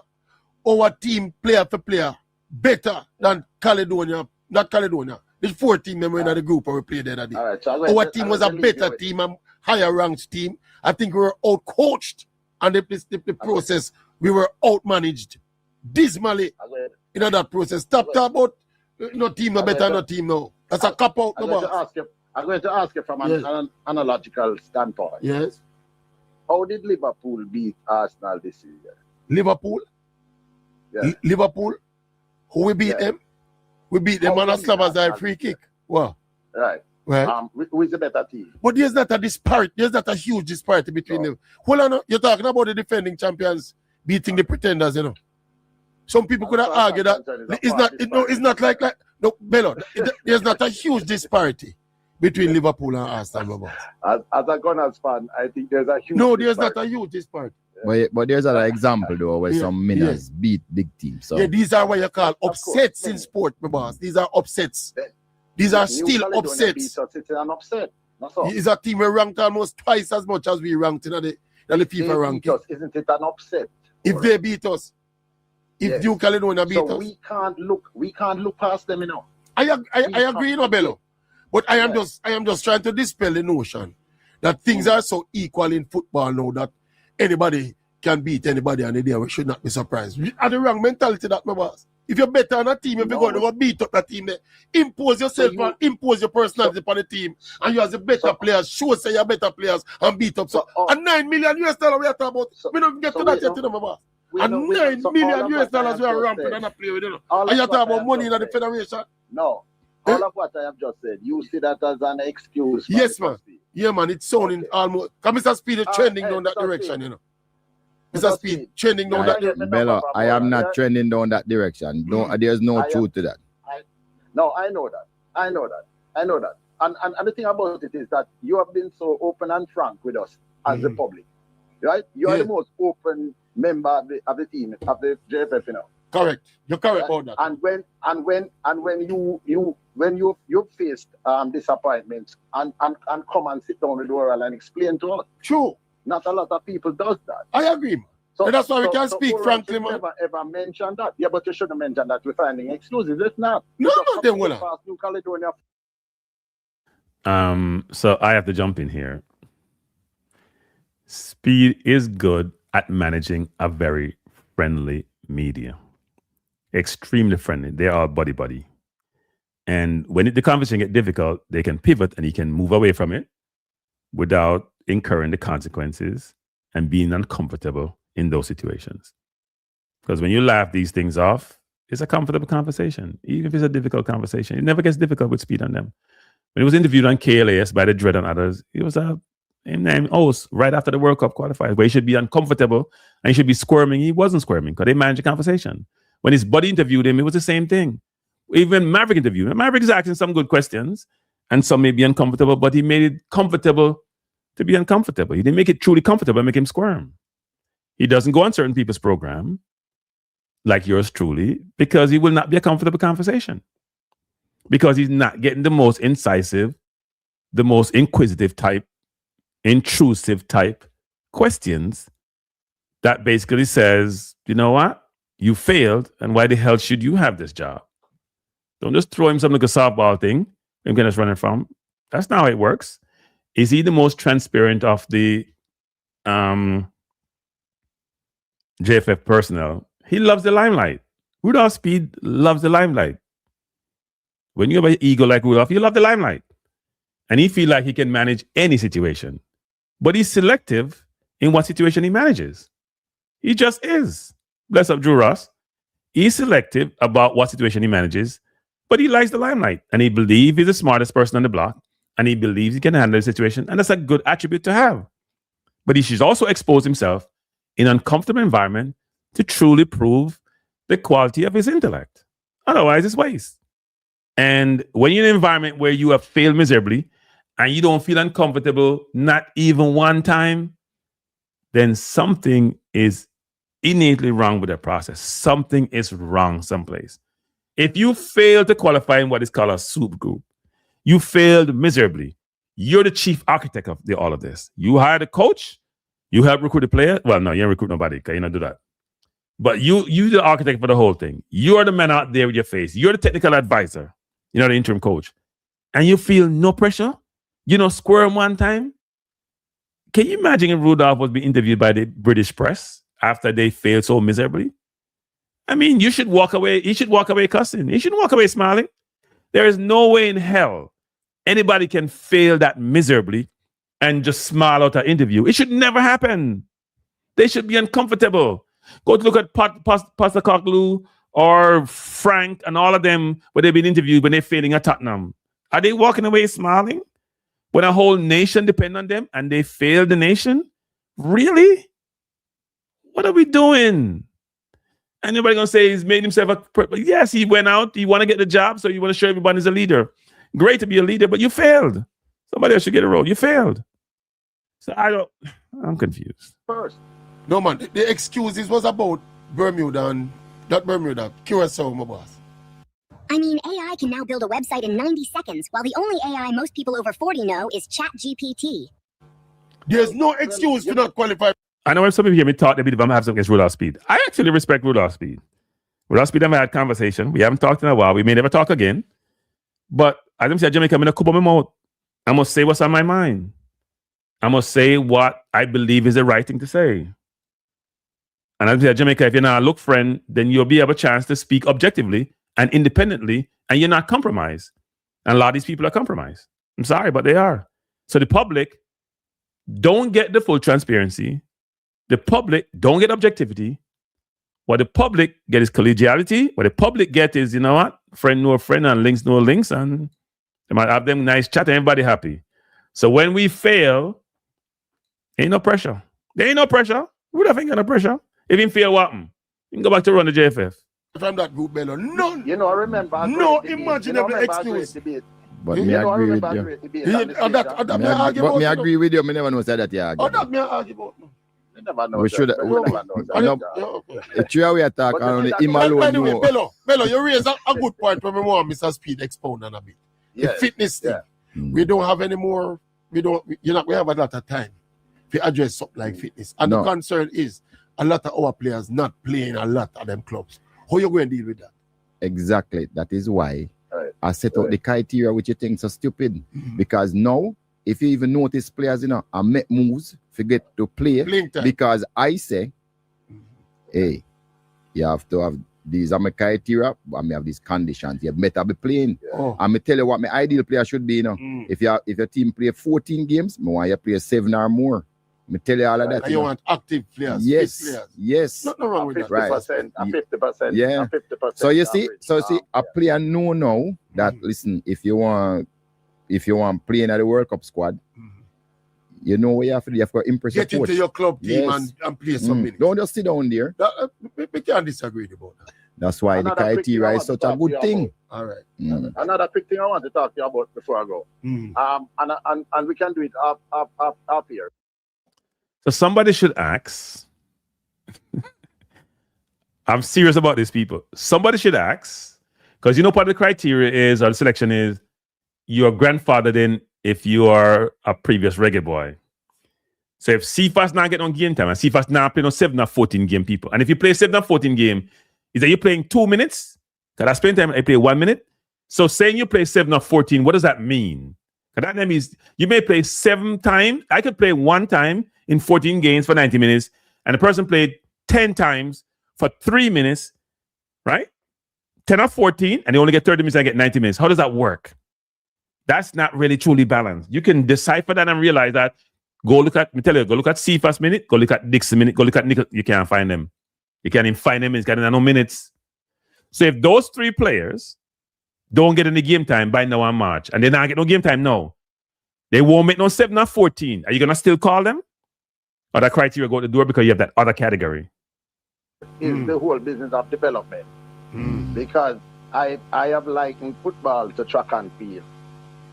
our team player for player better than Caledonia, not Caledonia. There's 4 teams in the group where we played the other day. Right, so our team was a better team and higher ranked team. I think we were out coached and the process we were outmanaged dismally in that process. Stop talking about no team no better, no team no. That's a cop out. I'm going to ask you from an analogical standpoint. Yes. How did Liverpool beat Arsenal this season? Liverpool? Yeah. Liverpool? Who we beat them? We beat them on a Slabazai free kick. Wow. Right. Right. Who is the better team? But there's not a disparity. There's not a huge disparity between them. Hold on, you're talking about the defending champions beating the pretenders, Some people could have argued that it's not like no, Bello. There's not a huge disparity between Liverpool and Arsenal. As a Gunners fan, I think there's a huge. No, there's not a huge disparity. But there's another example though where some winners beat big teams. So these are what you call upsets in sport, my boss. These are upsets. These are still upsets. It's an upset. It's a team we ranked almost twice as much as we ranked in the FIFA ranking. Isn't it an upset? If they beat us, if New Caledonia beat us, we can't look past them, I agree, Bello. But I am just trying to dispel the notion that things are so equal in football now that anybody can beat anybody on the day. We should not be surprised. We are the wrong mentality that, my boss. If you're better on a team, if you're going to go beat up that team, impose yourself and impose your personality upon the team. And you as the better players, show say you're better players and beat up. So, $9 million we are talking about. We don't get to that yet, my boss. And $9 million we are ramping and not play with it. And you're talking about money in the federation. No. All of what I have just said, you see that as an excuse. Yes, man. Yeah, man. It's sounding almost. Because Mr. Speid is trending down that direction, Mr. Speid trending down that direction. Bello, I am not trending down that direction. There's no truth to that. No, I know that. And the thing about it is that you have been so open and frank with us as the public, right? You are the most open member of the team, of the JFF, Correct. You're correct about that. And when you faced disappointments and come and sit down with Oral and explain to us. True. Not a lot of people does that. I agree, man. So that's why we can speak frankly, man. Never ever mention that. Yeah, but you shouldn't mention that we're finding excuses. It's not. No, they will. New Caledonia. So I have to jump in here. Speid is good at managing a very friendly media. Extremely friendly. They are buddy. And when the conversation gets difficult, they can pivot and he can move away from it without incurring the consequences and being uncomfortable in those situations. Because when you laugh these things off, it's a comfortable conversation. Even if it's a difficult conversation, it never gets difficult with Speid on them. When he was interviewed on KLAS by the Dread and others, it was a named host right after the World Cup qualifiers where he should be uncomfortable and he should be squirming. He wasn't squirming because they managed the conversation. When his buddy interviewed him, it was the same thing. Even Maverick interviewed him. Maverick is asking some good questions and some may be uncomfortable, but he made it comfortable to be uncomfortable. He didn't make it truly comfortable and make him squirm. He doesn't go on certain people's program like yours truly, because he will not be a comfortable conversation. Because he's not getting the most incisive, the most inquisitive type, intrusive type questions that basically says, you know what? You failed, and why the hell should you have this job? Don't just throw him something like a softball thing and get us running from. That's not how it works. Is he the most transparent of the JFF personnel? He loves the limelight. Rudolph Speid loves the limelight. When you have an ego like Rudolph, you love the limelight. And he feels like he can manage any situation. But he's selective in what situation he manages. He just is. Bless up Drew Ross. He's selective about what situation he manages, but he likes the limelight. And he believes he's the smartest person on the block. And he believes he can handle the situation. And that's a good attribute to have. But he should also expose himself in an uncomfortable environment to truly prove the quality of his intellect. Otherwise, it's waste. And when you're in an environment where you have failed miserably and you don't feel uncomfortable, not even one time, then something is innately wrong with the process. Something is wrong someplace. If you fail to qualify in what is called a soup group, you failed miserably. You're the chief architect of all of this. You hired a coach, you help recruit a player. Well, no, you don't recruit nobody, because you don't do that. But you're the architect for the whole thing. You're the man out there with your face. You're the technical advisor. You're not the interim coach. And you feel no pressure? You know, squirm one time? Can you imagine if Rudolph was being interviewed by the British press after they failed so miserably? I mean, you should walk away. He should walk away cussing. He shouldn't walk away smiling. There is no way in hell anybody can fail that miserably and just smile out an interview. It should never happen. They should be uncomfortable. Go to look at Pastor Cocklew or Frank and all of them where they've been interviewed when they're failing at Tottenham. Are they walking away smiling when a whole nation depends on them and they fail the nation? Really? What are we doing? Anybody gonna say he's made himself yes, he went out, he want to get the job, so you want to show everybody he's a leader. Great to be a leader, but you failed. Somebody else should get a role. You failed. So I'm confused. First. No man, the excuses was about Bermuda and not Bermuda, Curacao, my boss. I mean, AI can now build a website in 90 seconds, while the only AI most people over 40 know is ChatGPT. There's no excuse to not qualify. I know when some people hear me talk, they believe I'm having something against Rudolph Speid. I actually respect Rudolph Speid. Rudolph Speid and I had conversation. We haven't talked in a while. We may never talk again. But as I'm saying, Jamaica, I'm in a cup of my mouth. I must say what's on my mind. I must say what I believe is the right thing to say. And as I'm saying, Jamaica, if you're not a look friend, then you'll be able a chance to speak objectively and independently, and you're not compromised. And a lot of these people are compromised. I'm sorry, but they are. So the public don't get the full transparency. The public don't get objectivity. What the public get is collegiality. What the public get is, you know what? Friend know a friend and links know links. And they might have them nice chat and everybody happy. So when we fail, ain't no pressure. There ain't no pressure. Rudolph ain't got no pressure. If he fail, what? You can go back to run the JFF. From that group, Bello, none. You know, I remember. No imaginable excuse. But me agree with you. But me agree with you. Me never know say that you argue. Oh, that me argue about. You never know. We should. It's true we attack on him alone. By the way, Bello, you raise a good point when we want Mr. Speid expound on a bit. The fitness thing. We don't have any more. We have a lot of time to address something like fitness. And the concern is a lot of our players not playing a lot of them clubs. How you going to deal with that? Exactly. That is why I set out the criteria which you think so stupid. Because now, if you even notice players, I make moves, forget to play. Because I say, hey, you have to have these are my criteria, but I have these conditions. You better be playing. I'm going to tell you what my ideal player should be. If your team play 14 games, I want you to play 7 or more. Me tell you all of that. And you want active players. Yes. Players. Yes. Nothing wrong with that. 50%, 50%. Yeah. 50%. So you see, a player know now that listen, if you want playing at the World Cup squad, you know what you have to do. You have to impress Get your coach. into your club team and play some minutes. Don't just sit down there. We can't disagree about that. That's why the criteria is such a good thing. All right. Another quick thing I want to talk to you about before I go. And we can do it up here. So somebody should ask, I'm serious about this, people. Somebody should ask, because you know part of the criteria is, or the selection is, you're grandfathered in if you are a previous reggae boy. So if CFA's not getting on game time, and CFA's not playing on 7 or 14 game, people, and if you play 7 or 14 game, is that you're playing 2 minutes? Because I spend time, I play 1 minute. So saying you play 7 or 14, what does that mean? Because that means you may play 7 times. I could play 1 time in 14 games for 90 minutes, and the person played 10 times for 3 minutes, right? 10 or 14, and they only get 30 minutes and I get 90 minutes. How does that work? That's not really truly balanced. You can decipher that and realize that. Go look at CFA's minute, go look at Dixon minute, go look at Nicholas. You can't find them. You can't even find them. It's got no minutes. So if those 3 players don't get any game time by now on March, and they not get no game time now, they won't make no 7 or 14. Are you going to still call them? Or that criteria go to the door because you have that other category? Is the whole business of development. Because I have likened football to track and field.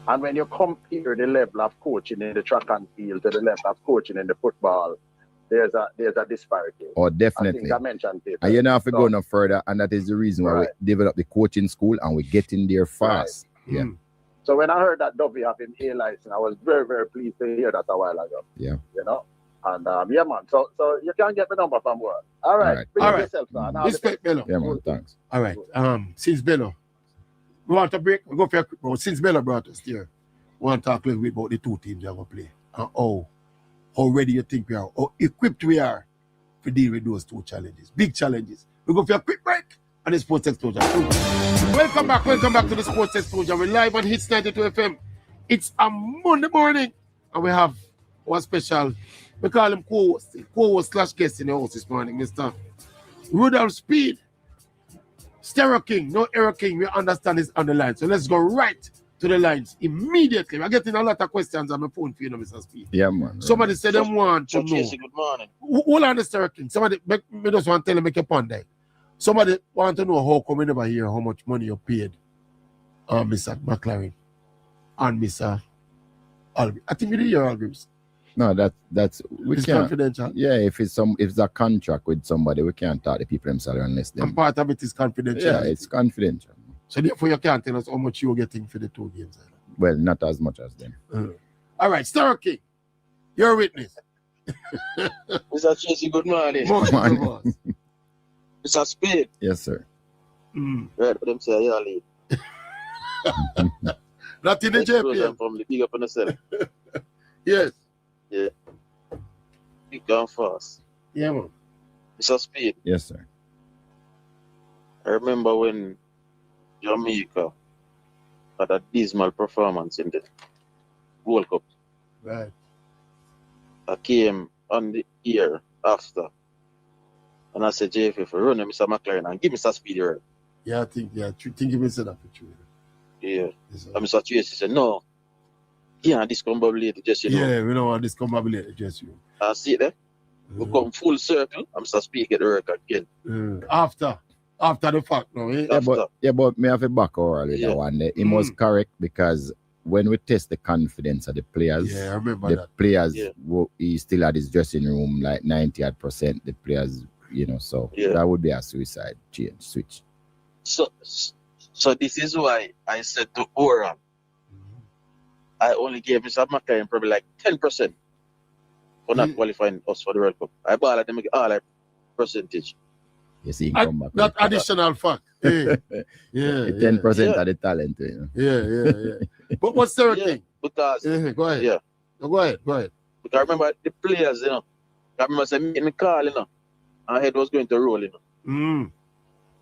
And when you compare the level of coaching in the track and field to the level of coaching in the football, there's a disparity. Oh, definitely. I think I mentioned it. And you don't have to go no further, and that is the reason why we develop the coaching school and we get in there fast. Right. Yeah. So when I heard that Dovey have him A license, I was very, very pleased to hear that a while ago. Yeah. You know? And yeah, man. So you can get the number from where? All right. All right. Yourself, man. Respect, Bello. Yeah, man. Thanks. All right. Since Bello, we want to break. We go for a quick break. Since Bello brought us here, we want to talk a little bit about the 2 teams that are going to play. And how ready you think we are, how equipped we are to deal with those 2 challenges. Big challenges. We go for a quick break on the Sports Explosion. Welcome back to the Sports Explosion. We're live on HEATS 92 FM. It's a Monday morning, and we have one special, we call him co-host / guest in the house this morning, Mr. Rudolph Speid. Stereo King, no Error King, we understand is on the line. So let's go right to the lines immediately. We're getting a lot of questions on my phone for you, Mr. Speid. Yeah, man. Somebody said they want to know. Good morning. Hold on the Stereo King. Somebody, me just want to tell them, make a pun there. Somebody want to know how come we never hear how much money you paid Mr. McLaren and Mr. Albi. I think we did hear Albi's. No, that's we it's can't. Confidential. Yeah, if it's a contract with somebody, we can't talk to people themselves unless them. And part of it is confidential. Yeah, it's confidential. So therefore you can't tell us how much you're getting for the 2 games. Well, not as much as them. All right, Star King, you're a witness. Mr. Chasey, good morning. Morning. Mr. Speid. Yes, sir. Right, but them say you're late. Not in the JPM. From the big up on the cell. Yes. Yeah. Big gone fast. Yeah, man. Mr. Speid. Yes, sir. I remember when Jamaica had a dismal performance in the World Cup. Right. I came on the year after. And I said, JF, run Mr. McLaren and give Mr. Speid your. Yeah, I think you said that for true. Yeah. Yes, and Mr. Tracy said, no. Yeah, discombobulated just, you know. Yeah, we don't want discombobulated just, you know. I see that. We come full circle. I'm Mr. Speid get the work again. After the fact, no. But me have a back over with that one. It was correct because when we test the confidence of the players, I remember the that. players, he still had his dressing room like 90%. The players, you know, so that would be a suicide switch. So this is why I said to Oram, I only gave Mr. McLaren probably like 10% for not qualifying us for the World Cup. I bought them all like percentage. You see, come back. That additional fact. Yeah. 10% of the talent. You know? Yeah. But what's the thing? Because go ahead. Yeah. No, go ahead. Because I remember the players, you know. I remember saying in the car, you know, and head was going to roll, you know.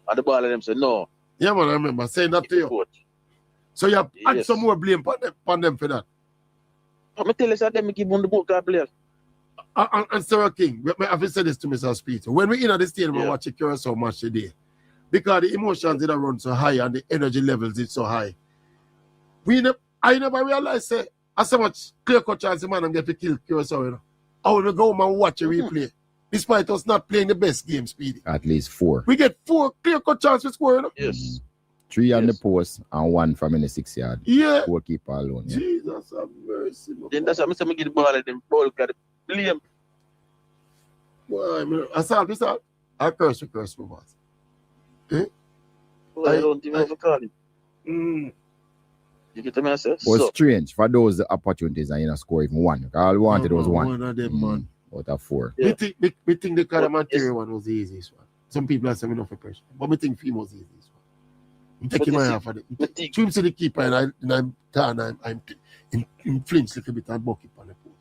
And the ball of them said no. Yeah, man, I remember saying that to you. Coach. So you have had some more blame on them for that. I'm tell you that them give on the book of players. And Sarah King, I have said this to Mr. Speid. When we in at the stadium, we watch so much today. Because the emotions that run so high and the energy levels is so high. I never realized say as so much clear cut chance the man I'm going to kill Curacao, you know. I will go home and watch a replay. Despite us not playing the best game, Speedy. At least 4. We get 4 clear cut chances to score, you know? Yes. 3 on the post and 1 from in the 6 yard. Yeah. Goalkeeper alone. Yeah. Jesus have mercy. Then that's why I'm get the ball at them ball got blame. Well, I curse my boss. Well, I don't even call him. You get the message? Was strange for those opportunities and score even one. All we wanted was one. One of them, man. Out of 4. We think the Caramanteria one was the easiest one. Some people are saying enough for pressure. But we think Fimo was the easiest one. I'm taking my half of it. Swim to the keeper and I'm in flinch a little bit and buck it on the post.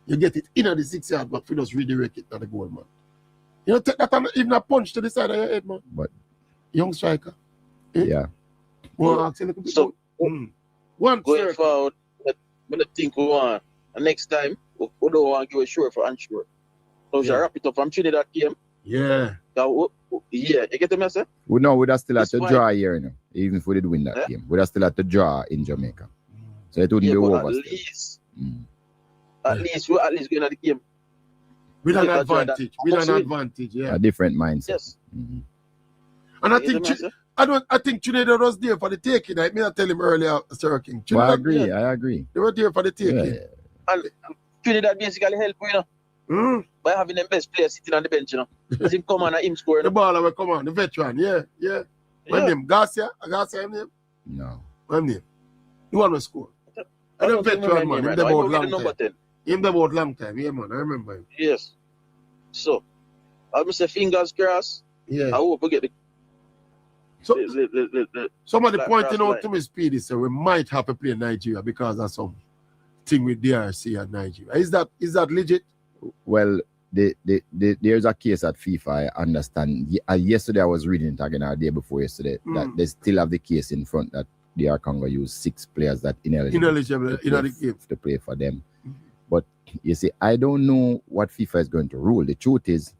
You get it in at the 6 yard, but we just redirect it to the goal, man. You know, take that and even a punch to the side of your head, man. But young striker. Yeah. Well, ask a little bit. So one going forward, I think we want. And next time, we don't want to give a sure for unsure. So we shall wrap it up from Trinidad game. Yeah. Yeah, you get the message? We know we'd have still have to draw here, you know, even if we did win that game. We'd have still have to draw in Jamaica. So it wouldn't be over. At least we're going to the game. With an advantage. With an advantage, yeah. A different mindset. Yes. And I think Trinidad was there for the taking. I mean, I tell him earlier, Sir King. Well, I agree. They were there for the taking. Yeah. And Trinidad basically help, you know, by having the best player sitting on the bench, you know. As him come on and him score. The baller will come on, the veteran, yeah. What name? Garcia? Garcia him name? No. What name? The one will score. And the veteran, man. Him the about long time. Him the about long time, yeah, man. I remember him. Yes. So, I must say fingers crossed. Yeah. I hope we get the somebody pointing out to me, Speedy, so we might have to play Nigeria because of some thing with DRC and Nigeria. Is that legit? Well, there's a case at FIFA, I understand. Yesterday I was reading it again, or the day before yesterday, that they still have the case in front that DR Congo used 6 players that ineligible to play for them. But you see, I don't know what FIFA is going to rule. The truth is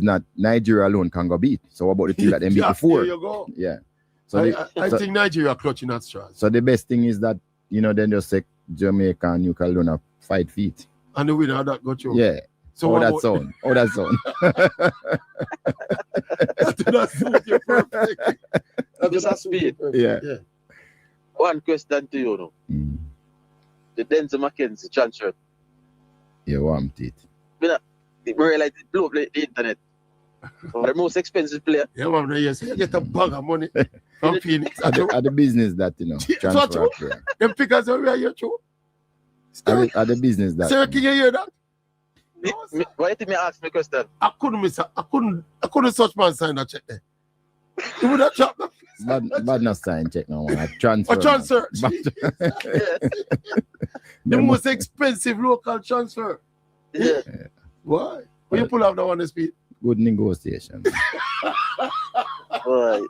not Nigeria alone can go beat. So what about the team that they beat before? There you go. Yeah. So I think Nigeria are clutching at straws. So the best thing is that, then just say Jamaica and New Caledonia fight feet. And the winner of that got you. Yeah. So that sound. That sound. That suit you perfect. Mr. Speid. Yeah. One question to you now. The Denzel McKenzie transfer. You want it. We realize it blew up the internet. The most expensive player. Yeah, man, yes. You get a bag of money from Phoenix. At the business that, transfer player. Them figures are where you're true. At the business that. So can you hear that? Why did me ask me a question? I couldn't such man sign that check there. You would have chopped that. Bad not sign check no one. Transfer. A transfer. The most expensive local transfer. Yeah. Why? When you pull out the one to speed? Good negotiation. Right.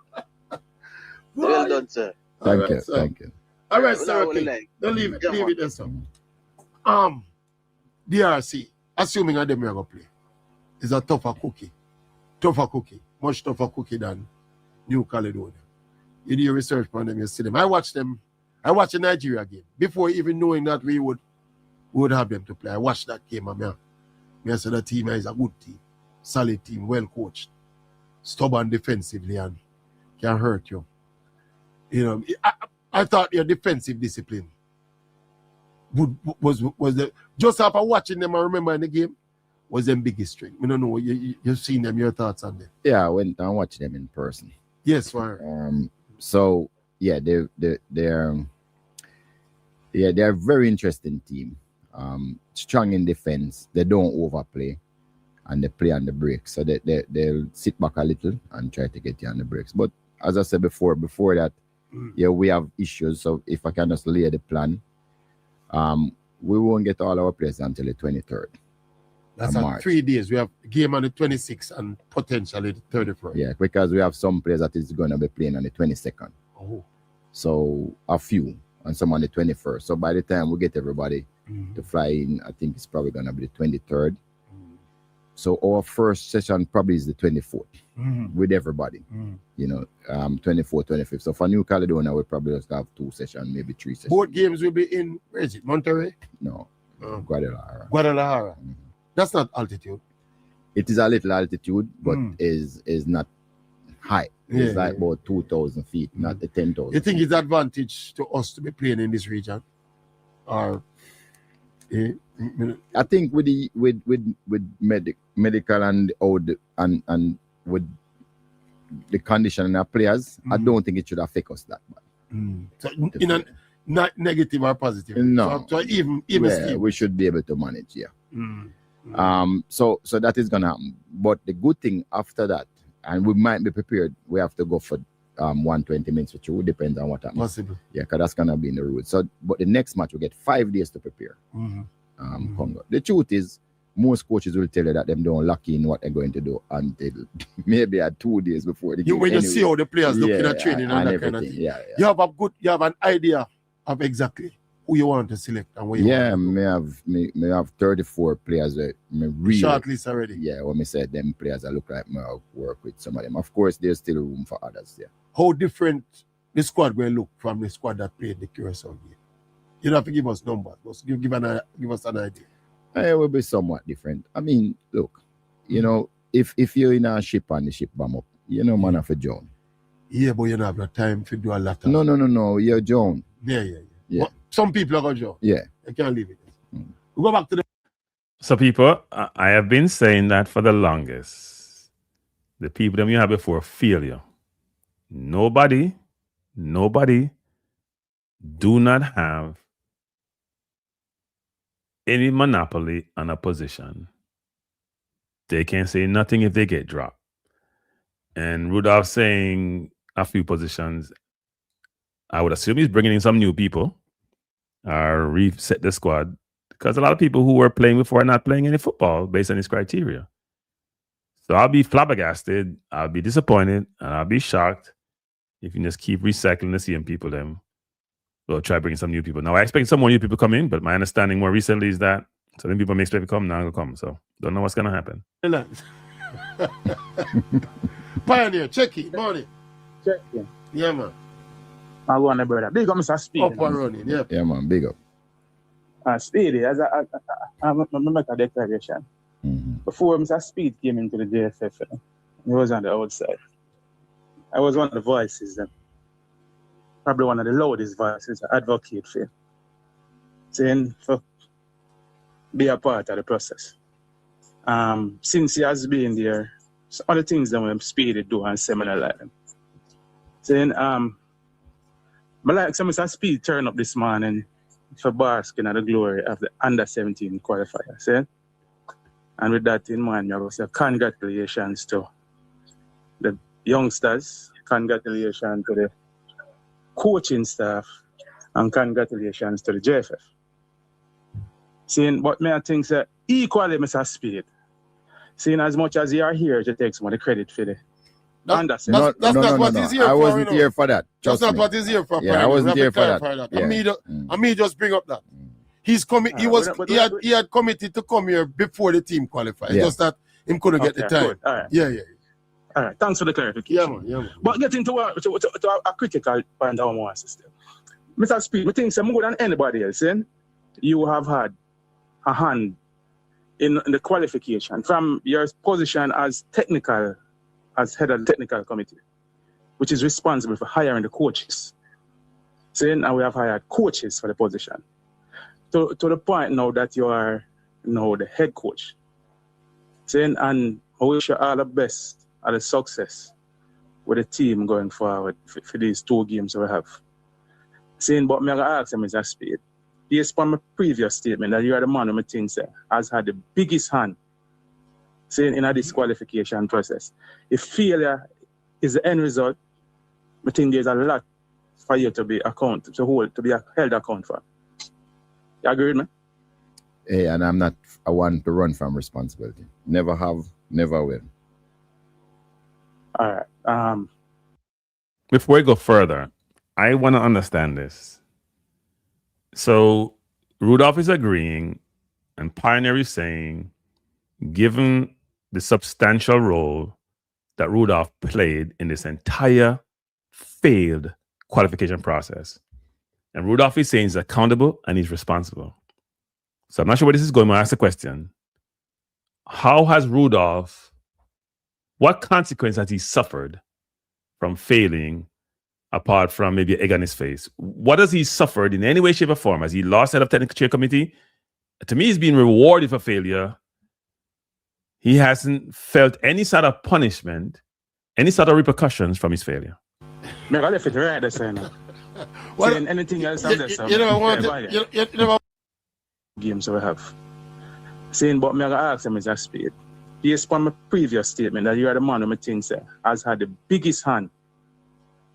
Well done, sir. Thank you. All right, sir. Okay. Don't leave it. Leave it there, sir. DRC, assuming them are going to play, is a tougher cookie. Much tougher cookie than New Caledonia. You do your research on them, you see them. I watched the Nigeria game before even knowing that we would have them to play. I watched that game and I said the team is a good team, solid team, well coached, stubborn defensively and can hurt you. I thought your defensive discipline was the just after watching them, I remember in the game was them biggest strength. I don't know you've seen them. Your thoughts on them? Yeah, I went and watched them in person. Yes, sir. So yeah, they're a very interesting team. Strong in defense. They don't overplay, and they play on the break. So they'll sit back a little and try to get you on the breaks. But as I said before that, we have issues. So if I can just lay the plan, we won't get all our players until the 23rd. That's at 3 days. We have a game on the 26th and potentially the 31st. Yeah, because we have some players that is going to be playing on the 22nd. Oh. So a few, and some on the 21st. So by the time we get everybody to fly in, I think it's probably going to be the 23rd. So our first session probably is the 24th with everybody. 24th, 25th. So for New Caledonia, we'll probably just have 2 sessions, maybe 3 sessions. Both games will be in, where is it, Monterrey? No, Guadalajara. That's not altitude. It is a little altitude, but is not high. It's about 2,000 feet, not the 10,000. You think it's advantage to us to be playing in this region? Or I think with medical and with the condition in our players, I don't think it should affect us that much. So in a not negative or positive. No. So even we should be able to manage, So that is gonna happen. But the good thing after that, and we might be prepared, we have to go for 120 minutes, which will depend on what happens. Possible. Yeah, because that's gonna be in the rules. So but the next match we get 5 days to prepare. Congo. The truth is most coaches will tell you that them don't lock in what they're going to do until maybe at 2 days before the game. When you see how the players look in a training and that kind of thing. You have an idea of exactly who you want to select and where you want to go. May have 34 players that me really shortlist already. Yeah, when me say them players I look like me work with some of them. Of course, there's still room for others there. How different the squad will look from the squad that played the Curacao game? You don't have to give us numbers, but give us an idea. It will be somewhat different. I mean, look, you know, if you're in a ship and the ship bomb up, you know, man of a John. Yeah, but you don't have no time to do a lot of... No, you're John. Yeah. But some people are going to John. Yeah. I can't leave it. We go back to the... So people, I have been saying that for the longest. The people that you have before failure. Nobody do not have any monopoly on a position. They can't say nothing if they get dropped. And Rudolph saying a few positions, I would assume he's bringing in some new people or reset the squad, because a lot of people who were playing before are not playing any football based on his criteria. So I'll be flabbergasted, I'll be disappointed, and I'll be shocked if you just keep recycling the same people. Then we'll try bringing some new people. Now I expect some more new people come in, but my understanding more recently is that so then people may expect to come, now they'll come. So don't know what's gonna happen. Pioneer, check it, morning. Check it. Yeah, man. I go on the brother. Big up, Mr. Speed. Up and running, yeah. Yeah, man, big up. Speedy, as I make a declaration. Before Mr. Speed came into the JFF, he was on the outside. I was one of the voices, probably one of the loudest voices, advocate for him, saying for be a part of the process. Since he has been there, some of the things that when Speedy do and similar like them. Saying, but like some Mr. Speed turn up this morning for basking at the glory of the under-17 qualifier. See? And with that in mind, I will say congratulations to the youngsters, congratulations to the coaching staff, and congratulations to the JFF. Seeing, but I think that equally Mr. Speed, seeing as much as you are here to take some of the credit for the That's not what he's here for. I wasn't here for that. That's not what he's here for. Yeah, I wasn't here for that. And me just bring up that. He's coming. He had committed to come here before the team qualified. Just that him couldn't get the time. Good. All right. Yeah. All right. Thanks for the clarification. Yeah, man. But getting to a critical point of our system, Mr. Speed, I think some more than anybody else, you have had a hand in the qualification from your position as technical, as head of the technical committee, which is responsible for hiring the coaches. And we have hired coaches for the position. To the point now that you are now the head coach. And I wish you all the best and the success with the team going forward for these 2 games we have. But I'm going to ask him, Mr. Speed, based on my previous statement that you are the man who I think has had the biggest hand in a disqualification process. If failure is the end result, I think there's a lot for you to be held account for. You agree with me? Hey, and I'm not a one to run from responsibility. Never have, never will. All right. Before we go further, I want to understand this. So Rudolph is agreeing and Pioneer is saying, given the substantial role that Rudolph played in this entire failed qualification process, and Rudolph is saying he's accountable and he's responsible. So I'm not sure where this is going, but I'll ask the question. How has Rudolph, what consequence has he suffered from failing apart from maybe an egg on his face? What has he suffered in any way, shape, or form? Has he lost head of technical chair committee? To me, he's been rewarded for failure. He hasn't felt any sort of punishment any sort of repercussions from his failure. Me I left it right there, saying. Saying anything else on this. You never want to. You never. Games we have. Saying, but me I ask him, Mr. Speid. Based on my previous statement that you are the man who I think has had the biggest hand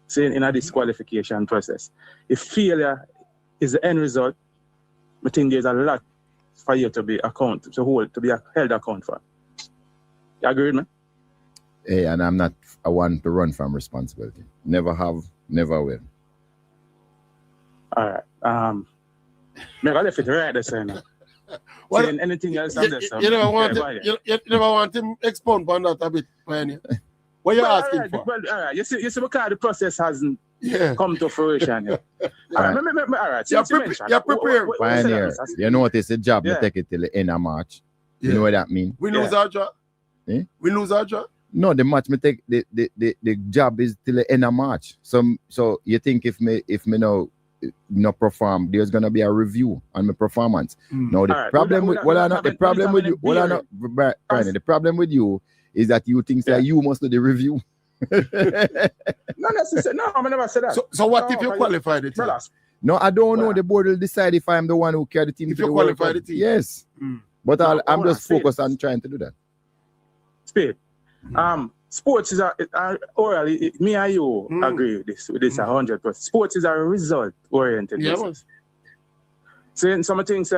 saying in a disqualification process. If failure is the end result, I think there's a lot for you to be held account for. You agree with me? Hey, and I'm not a one to run from responsibility. Never have, never will. All right. Me I left it right there, saying. Saying anything else on this. You never want him expound on that a bit, Pioneer. What you asking for? Well, all right. You see, because the process hasn't come to fruition yet. All right. All right. You're prepared. Pioneer, you notice the job, you take it till the end of March. You know what that means? We lose our job. We lose our job. No, the match me take the job is till the end of March. So you think if me no perform, there's gonna be a review on my performance. Now the problem with you is that you think that you must do the review. Not necessarily. No, I never said that. So what if you qualify the team? No, I don't know. The board will decide if I'm the one who carry the team. If you qualify the team, yes. But I'm just focused on trying to do that. Speid. Sports is orally, me and you agree with this 100%. Sports is a result-oriented business. So in some things,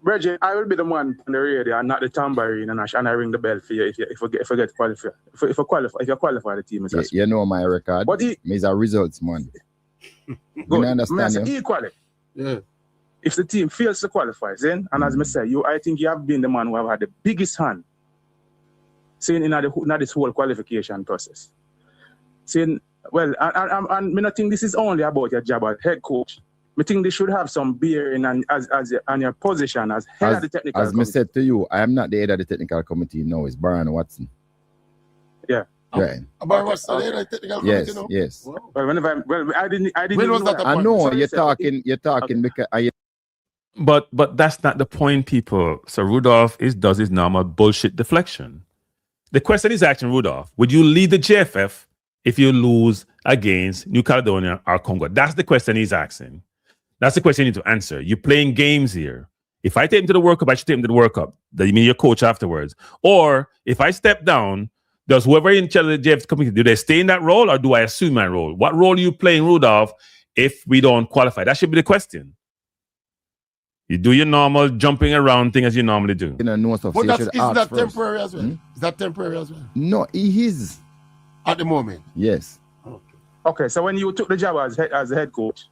Reggie, I will be the one on the radio and not the tambourine and I ring the bell for you if you get qualified. If you qualify the team. You know my record. But it's a results man. Good. I understand you. Equally. Yeah. If the team fails to qualify, then, and as I say, I think you have been the man who have had the biggest hand saying in this whole qualification process. Saying, well, and I think this is only about your job as head coach. I think they should have some bearing on your position as head of the technical committee. As I said to you, I am not the head of the technical committee now, it's Brian Watson. Yeah. Right. Brian Watson, the head of the technical committee now? Yes. Wow. Well, I didn't I know you're talking because But that's not the point, people. So Rudolph does his normal bullshit deflection. The question is asking Rudolph, would you lead the JFF if you lose against New Caledonia or Congo? That's the question he's asking. That's the question you need to answer. You're playing games here. If I take him to the World Cup, I should take him to the World Cup. Does you mean your coach afterwards? Or if I step down, does whoever in charge of the JFF committee, do they stay in that role or do I assume my role? What role are you playing, Rudolph, if we don't qualify? That should be the question. You do your normal jumping around thing as you normally do. But is that temporary as well? Is that temporary as well? No, he is. At the moment? Yes. Okay, so when you took the job as head coach,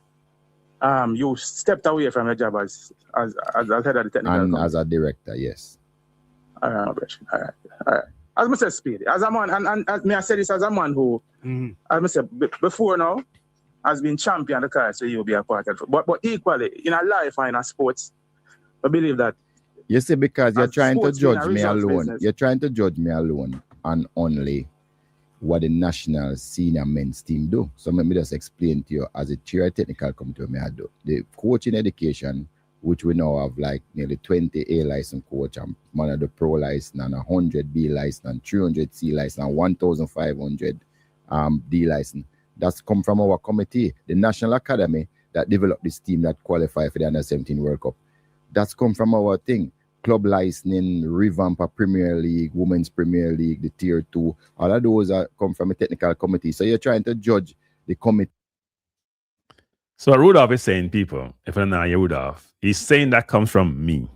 you stepped away from your job as head of the technical and committee. As a director, yes. All right. As I said, Speid, as a man, and may I say this as a man who, as I said, before now, has been champion of the car, so you'll be a part of it. But equally, in a life and in a sports, I believe that. You see, because you're trying to judge me alone. Business. You're trying to judge me alone and only what the national senior men's team do. So let me just explain to you as a chair technical committee, what I do. The coaching education, which we now have like nearly 20 A license coach and one of the pro license and 100 B license and 300 C license and 1,500 D license. That's come from our committee, the National Academy that developed this team that qualified for the Under-17 World Cup. That's come from our thing. Club licensing, revamp a Premier League, Women's Premier League, the Tier 2. All of those come from a technical committee. So you're trying to judge the committee. So Rudolph is saying, people, if I know Rudolph, he's saying that comes from me.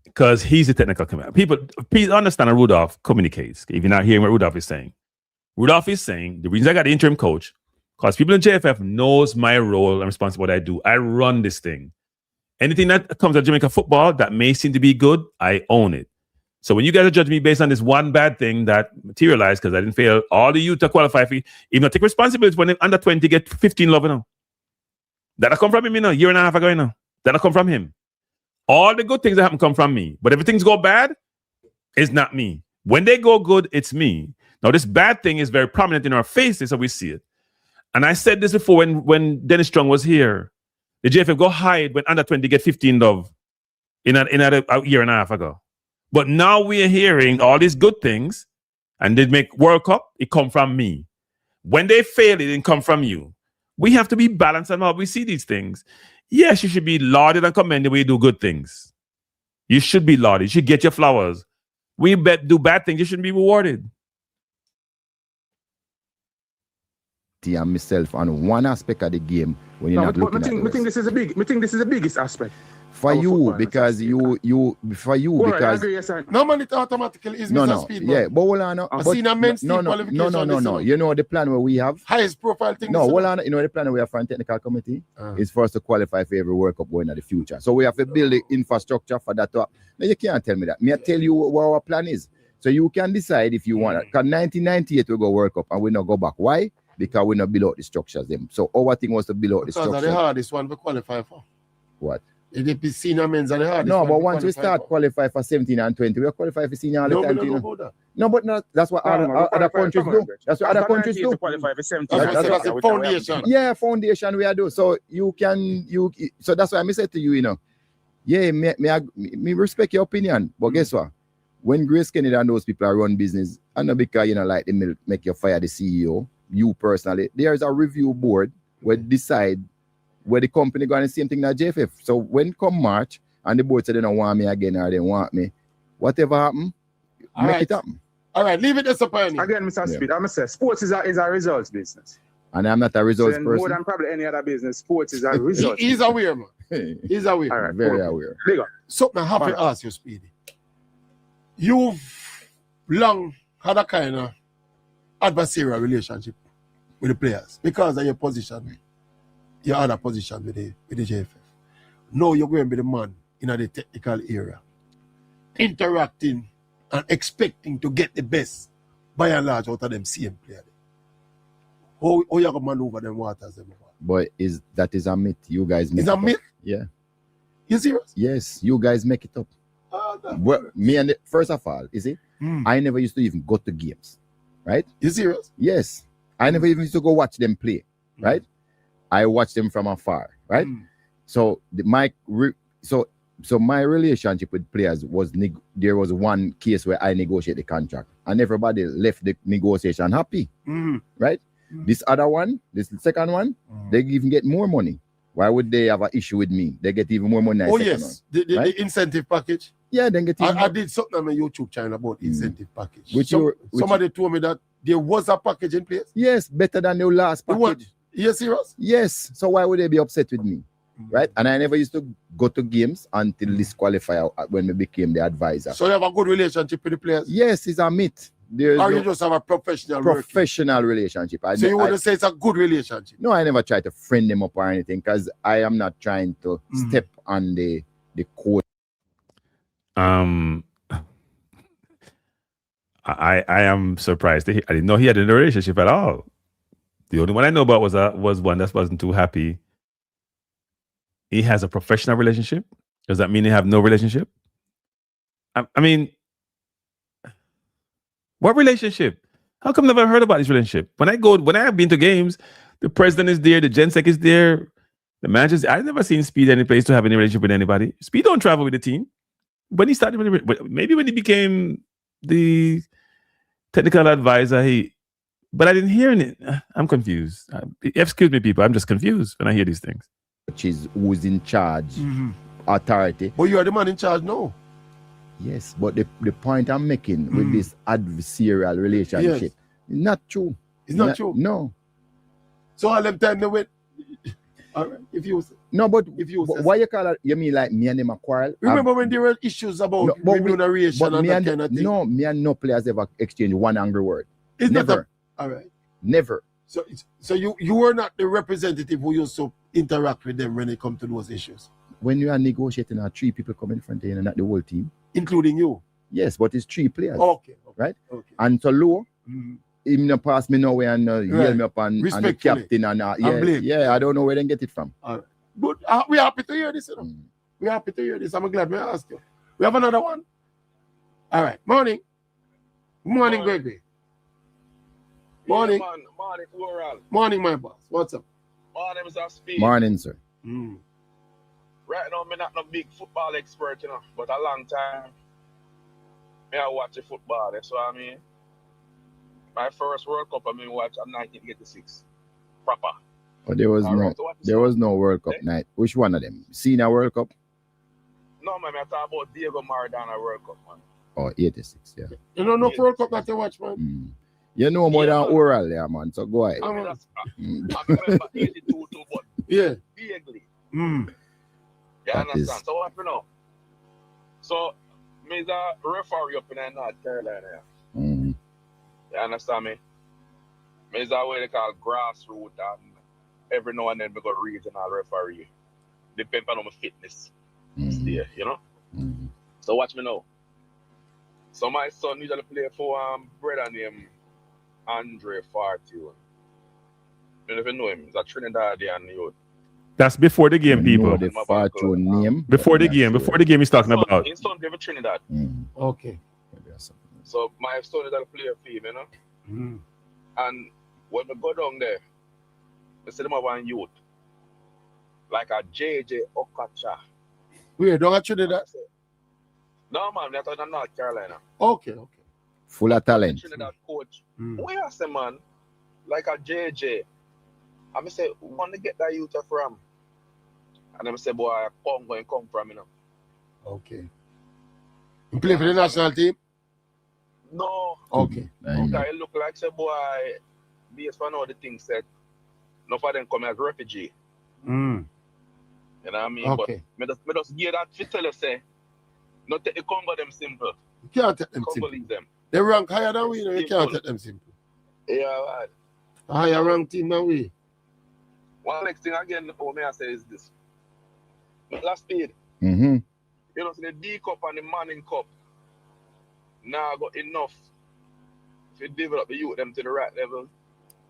Because he's the technical committee. People, please understand how Rudolph communicates. If you're not hearing what Rudolph is saying. Rudolph is saying, the reason I got the interim coach, because people in JFF knows my role and responsibility what I do. I run this thing. Anything that comes out of Jamaica football that may seem to be good, I own it. So when you guys are judging me based on this one bad thing that materialized because I didn't fail all the youth to qualify for, even take responsibility when under 20 get 15 love, you know. That'll come from him, you know, a year and a half ago, you know. That'll come from him. All the good things that happen come from me. But if things go bad, it's not me. When they go good, it's me. Now, this bad thing is very prominent in our faces, so we see it. And I said this before when Dennis Strong was here. The JFF go hide when under 20 get 15 love in a year and a half ago. But now we are hearing all these good things, and they make World Cup, it come from me. When they fail, it didn't come from you. We have to be balanced and how we see these things. Yes, you should be lauded and commended when you do good things. You should be lauded. You should get your flowers. We do bad things, you shouldn't be rewarded. And myself on one aspect of the game when you're not looking at it. I think this is the biggest aspect. For you, because you because agree, yes, sir. No man, it automatically is no, Mr. Speed. yeah, but hold on. No. You know the plan where we have highest profile thing. No, hold on. You know the plan we have for a technical committee is for us to qualify for every World Cup going in the future. So we have to build the infrastructure for that. Now you can't tell me that. Me I tell you what our plan is. So you can decide if you want it. Because 1998 we go World Cup and we not go back. Why? Because we not build out the structures them. So our thing was to build out the structures. Because the hardest one we qualify for. What? It is senior men's and the hardest. No, but once we start qualify for 17 and 20, we qualify for senior all the time. No, but not, that's what other countries do. That's what other countries do. Qualify for 17. That's the foundation. Yeah, foundation we are do. So you can so that's why I said to you, you know, yeah, me respect your opinion, but guess what? When Grace Kennedy and those people are run business, and not because you know like they make you fire the CEO, you personally, there's a review board where decide where the company going the same thing that JFF. So when come March and the board said they don't want me again or they want me, whatever happen, make it happen. All right, leave it as a pioneer. Again, Mr. Speed, I'm going to say sports is a results business. And I'm not a results person. More than probably any other business, sports is a results. He's aware, man. He's aware. All right, very aware. Big up. Something I have to ask you, Speedy. You've long had a kind of adversarial relationship with the players because of your position, your other position with the JFF. Now you're going to be the man in the technical area, interacting and expecting to get the best by and large out of them same player. How you going to maneuver them waters? But that is a myth. You guys make it up. It's a myth? Yeah. You serious? Yes, you guys make it up. Well, me and first of all, is it? I never used to even go to games, right? You serious? Yes. I never even used to go watch them play, right? I watch them from afar, right? So my relationship with players was there was one case where I negotiated the contract and everybody left the negotiation happy, right? This other one, this second one, they even get more money. Why would they have an issue with me? They get even more money. Oh yes, the incentive package. Yeah, then get. I did something on my YouTube channel about incentive package. Somebody told me that there was a package in place. Yes, better than the last package. What? You serious? Yes. So why would they be upset with me? Right? And I never used to go to games until this qualifier when we became the advisor. So you have a good relationship with the players? Yes, it's a myth. Or you just have a professional relationship. So you wouldn't say it's a good relationship? No, I never try to friend them up or anything because I am not trying to step on the code. I am surprised. I didn't know he had a relationship at all. The only one I know about was one that wasn't too happy. He has a professional relationship. Does that mean they have no relationship? I mean, what relationship? How come I've never heard about this relationship? When I have been to games, the president is there, the GenSec is there, the managers. I've never seen Speed any place to have any relationship with anybody. Speed don't travel with the team. When he started, maybe when he became the technical advisor, but I didn't hear it. I'm confused. Excuse me, people. I'm just confused when I hear these things. Which is who's in charge, authority. But you are the man in charge now. Yes, but the point I'm making with this adversarial relationship is not true. It's not true? No. So all them time they went, all right, if you say. No, but why you call it, you mean like me and them a quarrel? Remember when there were issues about remuneration and that kind of thing? No, me and no players ever exchange one angry word. Never. All right. Never. So you were not the representative who used to interact with them when it comes to those issues? When you are negotiating, 3 people come in front of you and not the whole team. Including you? Yes, but it's 3 players. Okay. Right? Okay. And so low, him not pass me nowhere and yell me up and the captain and I don't know where they get it from. All right. But we're happy to hear this. You know? We're happy to hear this. I'm glad I asked you. We have another one. All right. Morning. Morning, Gregory. Morning. Yeah, morning, Coral. Morning, my boss. What's up? Morning, Mr. Speed. Morning, sir. Right now, I'm not no big football expert, you know, but a long time, I watch the football, that's what I mean. My first World Cup I watched in 1986. Proper. But there was no World Cup night. Which one of them? Senior World Cup? No, man, I talk about Diego Maradona World Cup, man. Oh, 86, yeah. You don't know World Cup that you watch, man? You know more than oral there, man, so go ahead. I remember 82 too, but vaguely. You understand? So what you know? So, me is a referee up in North Carolina. You understand me? Me is a way they call grassroots, and every now and then we go regional referee. Depends on my fitness. There, you know? So watch me now. So my son usually play for brother named Andre 41. You don't even know him. He's a Trinidadian youth. That's before the game, people. The fortune name. Before the game he's talking about. His son live in Trinidad. Okay. So my son is a player for him, you know? And when we go down there, we see them have one youth. Like a JJ Okacha. Where, don't I Trinidad? No, man, that's in North Carolina. Okay. Full of talent. Trinidad coach. Where I say, man, like a JJ. I say, want to get that youth from? And I say, boy, come from, you know. Okay. You play for the national team? No. Okay. It look like, say, boy, based on all the things said, no for them come as refugee. You know what I mean? Okay. But me just give that to tell you, say, not take the Congo them simple. You can't take them simple. Them. They rank higher than we, you know, you can't take them simple. Yeah, right. A higher rank team than we. One next thing again, what may I say is this. Last Speid. You know, so the D Cup and the Manning Cup now got enough to develop the youth them to the right level.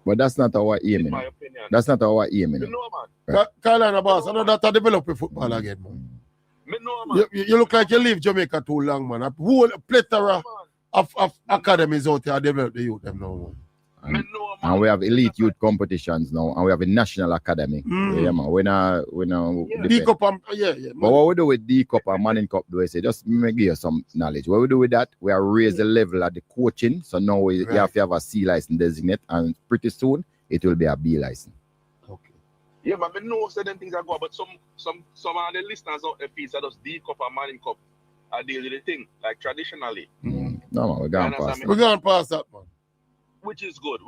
But that's not our aim. In my opinion. That's not our aim. You know, man. Carolina boss, I know that I develop football again, man. Me know, man. You look like you leave Jamaica too long, man. A whole plethora of academies out there develop the youth them now, man. And we have elite youth competitions now, and we have a national academy. Yeah, man. We now D Cup, But what we do with D Cup and Manning Cup, do I say? Just give you some knowledge. What we do with that, we are raise the level of the coaching. So now you have to have a C license designate, and pretty soon it will be a B license. Okay. Yeah, but I know certain things are going, but some of the listeners out there feel that just D Cup and Manning Cup are the thing, like traditionally. No, man, we're going past that. We're going past that, man. Which is good.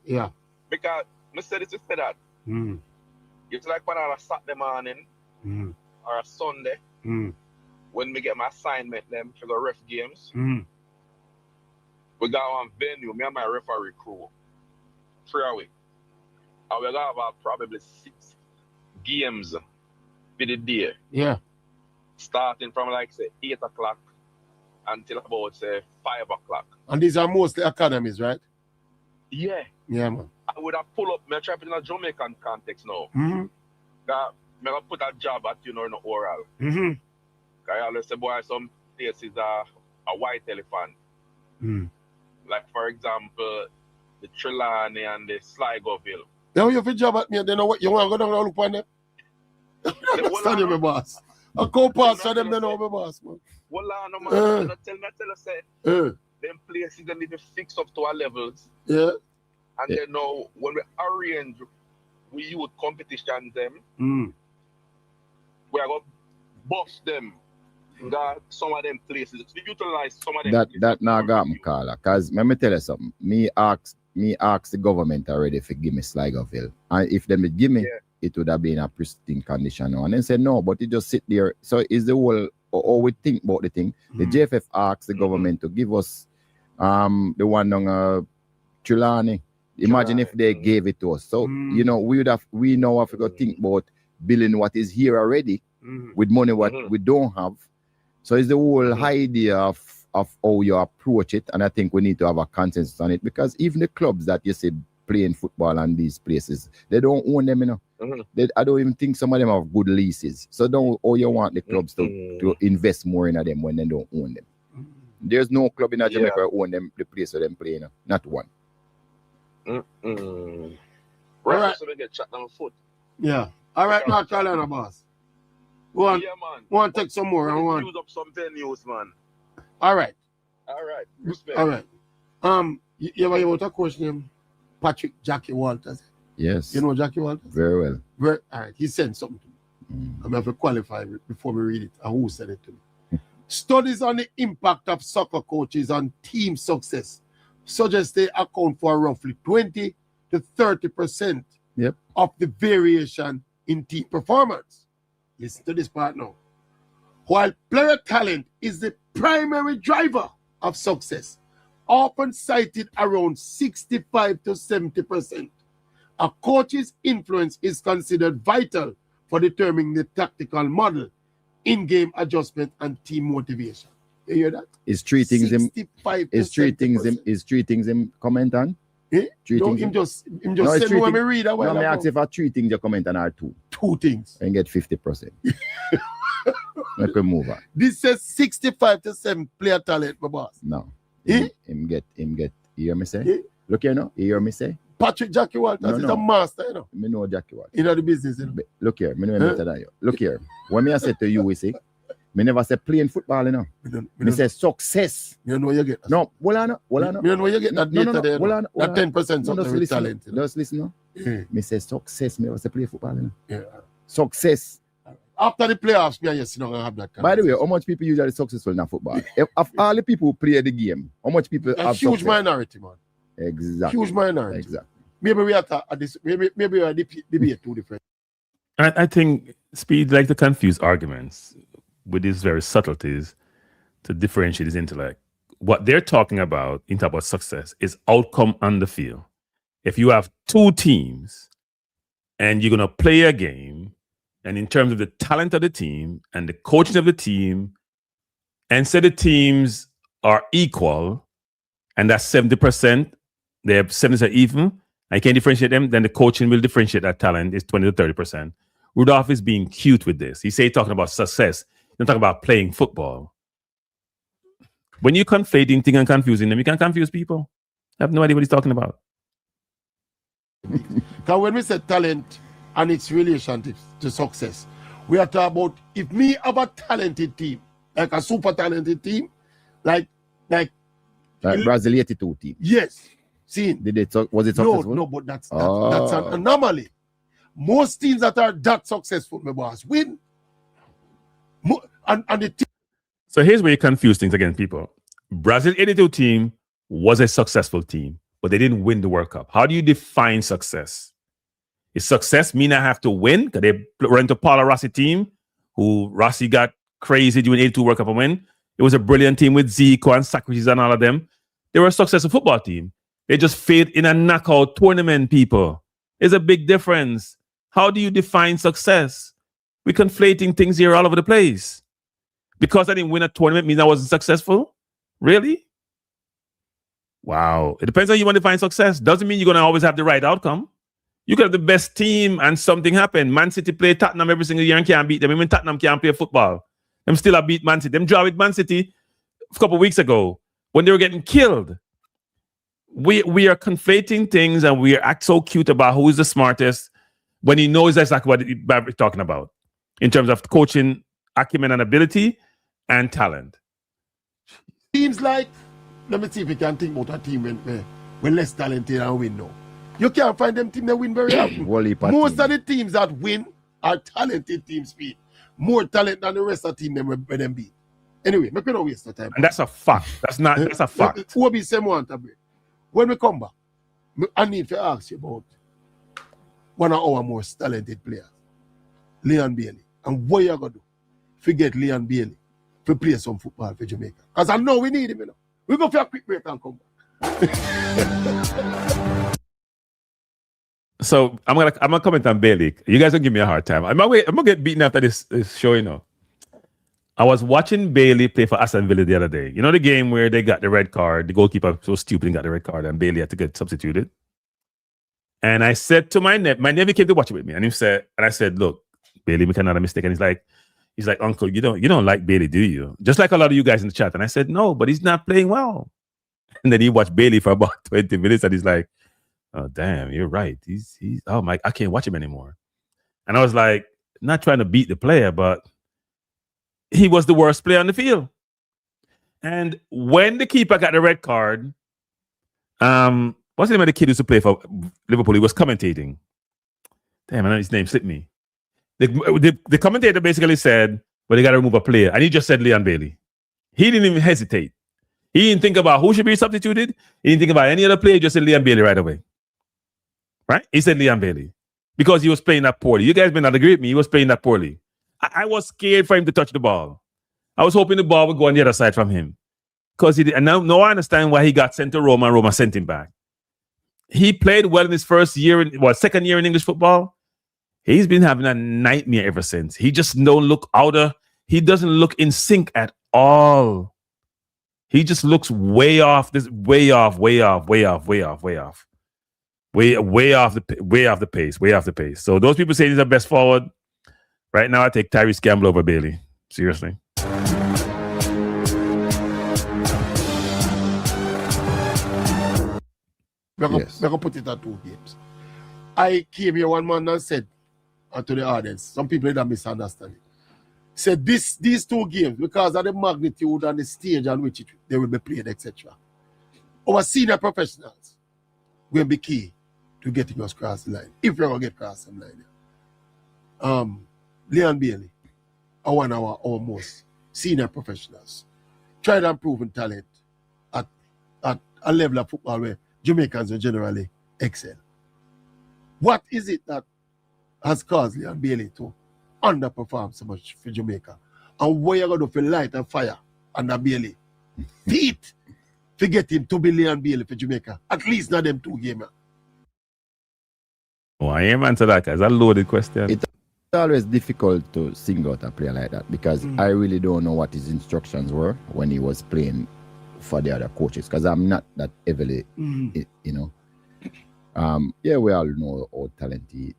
Yeah. Because I said it to say that. It's like when I Saturday morning or a Sunday when we get my assignment them to go ref games. We got one venue, me and my referee crew. 3 a week. And we're gonna have probably 6 games for the day. Yeah. Starting from like say 8 o'clock until about say 5 o'clock. And these are mostly academies, right? Yeah. Yeah, man. I would have pulled up, I'm trying to put in a Jamaican context now. Mm-hmm. I'm going to put a job at, you know, in the oral. Mm-hmm. I always say, boy, some places are a white elephant. Like, for example, the Trelawney and the Sligoville. Now you have a job at me, they know what you want to go down and look on them. Stand you, my boss. I go past for them, they know my boss, man. Well, no, man. Tell me, say, them places they need to fix up to our levels. Yeah. And then now, when we arrange, we use competitions them, we are going to bust them. That some of them places, to utilize some of them. That now got me, Carla. Because let me tell you something. Me ask the government already if give me Sligoville. And if they would give me, it would have been a pristine condition. And then say no, but it just sit there. So is the whole, or we think about the thing. The JFF asked the government to give us the one on Trelawney. Imagine if they gave it to us. So you know, we now have to think about building what is here already with money what we don't have. So it's the whole idea of how you approach it, and I think we need to have a consensus on it, because even the clubs that you see playing football in these places, they don't own them, you know. I don't even think some of them have good leases. So you want the clubs to invest more in them when they don't own them. There's no club in Jamaica who own them the place where them play, you know. Not one. Right, so we get shot down foot. Yeah. All right, now Carolina boss. Go on. Yeah, man. Go on, take some more. I want use up some venues, man. All right. All right. Respect. All right. You ever hear about a coach named Patrick Jackie Walters? Yes. You know Jackie Walters? Very well. All right. He sent something to me. I'm going to have to qualify it before we read it. And who sent it to me? Studies on the impact of soccer coaches on team success suggest they account for roughly 20 to 30% of the variation in team performance. Listen to this part now. While player talent is the primary driver of success, often cited around 65 to 70%, a coach's influence is considered vital for determining the tactical model, in-game adjustment, and team motivation. You hear that? Is three things him comment on? No, him just said when me read a while ago. No, me ask if I 3 things you comment on are 2. 2 things. And get 50%. Let me move on. This says 65 to 7 player talent, my boss. No. Him get. You hear me say? Look here now. You hear me say? Patrick Jackie Walters is a master, you know. Me know Jackie Walters. You know the business, you know. Look here, me know better than you. Look here. When me I said to you, we say, me never say playing football, you know. Me say success. You know where you get that. No, well I know. You know where you get that data there. That 10% of the talent. Just listen now. Me say success, me never say play football, you know. Yeah. Success. After the playoffs, me and you don't have that. By the way, how much people usually successful in football? Of all the people who play the game, how much people have huge success? Minority, man. Exactly. Huge minority. Exactly. Maybe we are at this. Maybe we are debate 2 different. I think Speid like to confuse arguments with these very subtleties to differentiate his intellect. What they're talking about in terms of success is outcome on the field. If you have 2 teams and you're going to play a game, and in terms of the talent of the team and the coaching of the team, and say the teams are equal, and that's 70%, they have 70% even, I can't differentiate them, then the coaching will differentiate that talent is 20 to 30%. Rudolph is being cute with this. He's talking about success. He's talking about playing football. When you're conflating things and confusing them, you can confuse people. I have no idea what he's talking about. Because when we say talent and its relation to success, we are talking about if me have a talented team, like a super talented team, like Brazil 82 team. Yes. See, was it successful? No, but that's an anomaly. Most teams that are that successful, my boss, win. And the team. So here's where you confuse things again, people. Brazil 82 team was a successful team, but they didn't win the World Cup. How do you define success? Is success mean I have to win? Because they run to Paolo Rossi team, who Rossi got crazy doing 82 World Cup and win. It was a brilliant team with Zico and Socrates and all of them. They were a successful football team. They just failed in a knockout tournament, people. There's a big difference. How do you define success? We're conflating things here all over the place. Because I didn't win a tournament means I wasn't successful? Really? Wow. It depends on how you want to define success. Doesn't mean you're going to always have the right outcome. You could have the best team and something happen. Man City play Tottenham every single year and can't beat them. Even Tottenham can't play football. Them still have beat Man City. Them draw with Man City a couple of weeks ago when they were getting killed. We are conflating things and we act so cute about who is the smartest when he knows exactly what we're talking about in terms of coaching acumen and ability and talent. Teams like, let me see if we can think about a team when less talented and win now. You can't find them teams that win very often. Most of the teams that win are talented teams, Speid. More talent than the rest of the team when them beat. Anyway, make we not waste the time. And that's a fact. That's a fact. Who will be same one to break? When we come back, I need to ask you about one of our most talented players, Leon Bailey. And what you going to do if you get Leon Bailey to play some football for Jamaica? Because I know we need him, you know. We go for a quick break and come back. So I'm gonna comment on Bailey. You guys don't give me a hard time. I'm gonna get beaten after this show, you know. I was watching Bailey play for Aston Villa the other day. You know the game where they got the red card, the goalkeeper was so stupid and got the red card, and Bailey had to get substituted. And I said to my nephew came to watch it with me, and I said, look, Bailey make another mistake. And he's like, Uncle, you don't like Bailey, do you? Just like a lot of you guys in the chat. And I said, no, but he's not playing well. And then he watched Bailey for about 20 minutes, and he's like, oh damn, you're right. He's oh my, I can't watch him anymore. And I was like, not trying to beat the player, but he was the worst player on the field. And when the keeper got the red card, What's the name of the kid who used to play for Liverpool? He was commentating. Damn, I know his name slipped me. The commentator basically said, well, they got to remove a player. And he just said Leon Bailey. He didn't even hesitate. He didn't think about who should be substituted. He didn't think about any other player. He just said Leon Bailey right away. Right? He said Leon Bailey. Because he was playing that poorly. You guys may not agree with me. He was playing that poorly. I was scared for him to touch the ball. I was hoping the ball would go on the other side from him. Because he did. And now I understand why he got sent to Roma and Roma sent him back. He played well in his second year in English football. He's been having a nightmare ever since. He just don't look outer. He doesn't look in sync at all. He just looks way off the pace. So those people say he's the best forward. Right now, I take Tyrese Campbell over Bailey. Seriously. We're going to put it at 2 games. I came here one man and said to the audience, some people that misunderstand it, said these 2 games, because of the magnitude and the stage on which they will be played, etc. Our senior professionals will be key to getting us across the line. If we're going to get across the line. Leon Bailey are one of our most senior professionals. Tried and proven talent at a level of football where Jamaicans will generally excel. What is it that has caused Leon Bailey to underperform so much for Jamaica? And where you going to feel light and fire under Bailey? Feet to get him to be Leon Bailey for Jamaica. At least not them 2 games. Oh, I am answer that. That's a loaded question. It's always difficult to single out a player like that because I really don't know what his instructions were when he was playing for the other coaches because I'm not that heavily, you know. Yeah, we all know how talented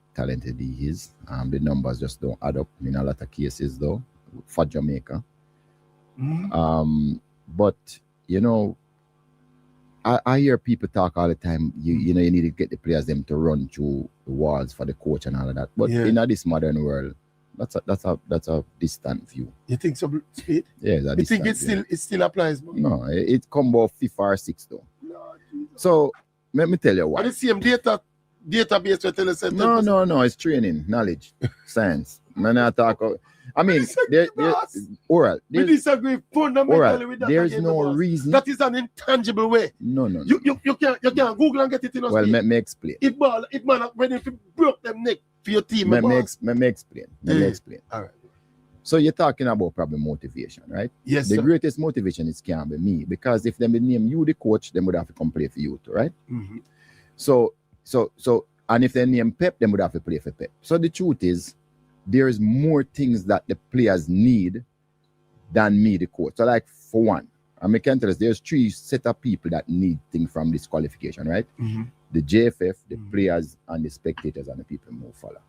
he is. The numbers just don't add up in a lot of cases, though, for Jamaica. But you know, I hear people talk all the time. You know, you need to get the players them to run through the walls for the coach and all of that. But in this modern world, that's a distant view. You think so, Speed? Yeah, you think it still applies? Man? No, it come about 5th or 6th though. No, so let me tell you what. And the same database will tell us. No, it's training, knowledge, science. Man, I mean, oral. We disagree fundamentally with that. There's no reason. That is an intangible way. No. You can't Google and get it in. Well, let me explain. It man when if you broke them neck for your team. Let me explain. All right. So you're talking about probably motivation, right? Yes. The greatest motivation is can be me because if they name you the coach, they would have to come play for you too, right? So and if they name Pep, they would have to play for Pep. So the truth is, there's more things that the players need than me, the coach. So like for one, I can tell us there's 3 set of people that need things from this qualification, right? The JFF, the players, and the spectators, and the people who follow.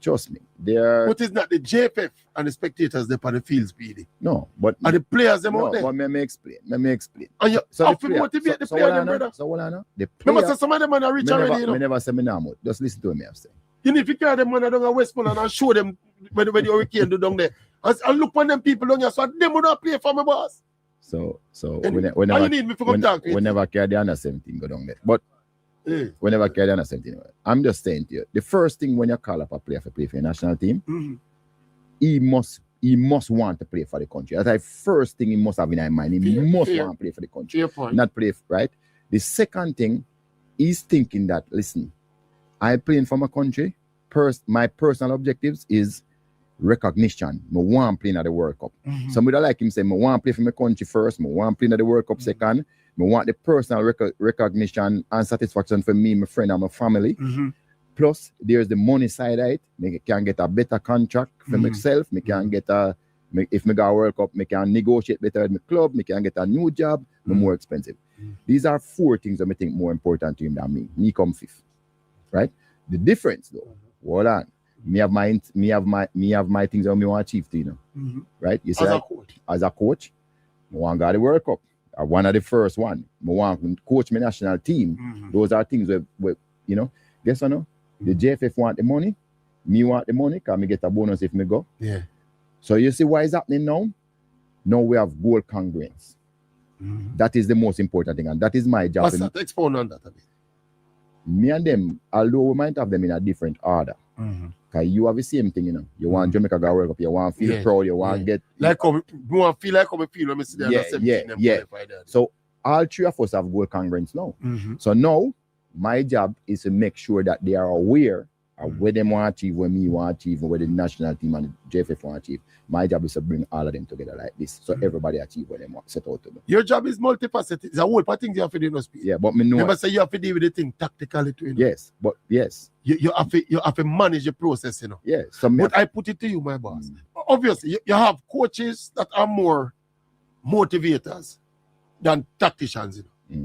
Trust me, But it's not the JFF and the spectators they're on the field, Speedy. No, but and the players them out there. But let me explain. And you have to motivate the players, brother. So what I know? The players. Some of them are rich already, you know. I never say me now, just listen to me. I'm saying. You need to carry them down at Westmoreland and show them when the hurricane do down there. And look on them people down here, so them would not play for my boss. So you need me to come talk to you. Whenever carry the under 17 go down there. But whenever carry the under 17, I'm just saying to you, the first thing when you call up a player for play for your national team, he must want to play for the country. That's the first thing he must have in his mind. He must want to play for the country. Not play, right? The second thing, he's thinking that, listen, I playing for my country. My personal objectives is recognition. I want to play in the World Cup. Somebody like him say, I want to play for my country first. I want to play in the World Cup second. I want the personal recognition and satisfaction for me, my friend, and my family. Plus, there's the money side of it. I can get a better contract for myself. I can get if I got a World Cup, I can negotiate better with my club. I can get a new job. More expensive. These are 4 things that I think more important to him than me. Me come 5th. Right? The difference though, hold on. Me have my things that I want to achieve, you know. Right? You see, as a coach, I want to go to the World Cup. I one of the first one. I want to coach my national team. Those are things where you know, guess what no? The JFF want the money, me want the money, because I get a bonus if me go. Yeah. So you see what is happening now? Now we have goal congruence. That is the most important thing, and that is my job. What's that? Expound on that a bit. Me and them, although we might have them in a different order, because you have the same thing, you know. You want Jamaica to World Cup, you want to feel proud, you want to get... Like how you want to feel like how we feel when we see them at 17 So all three of us have goal congruence now. So now, my job is to make sure that they are aware of where they want to achieve, where me want to achieve, and where the national team and the JFF want to achieve. My job is to bring all of them together like this, so everybody achieve what they want set out to do. Your job is multifaceted. It's a whole part of things you have to do. Yeah, but me know. Remember, say you have to deal with the thing tactically too. You know? Yes, but yes. You have to manage the process, you know. Yes. But I put it to you, my boss. Obviously, you have coaches that are more motivators than tacticians, you know. I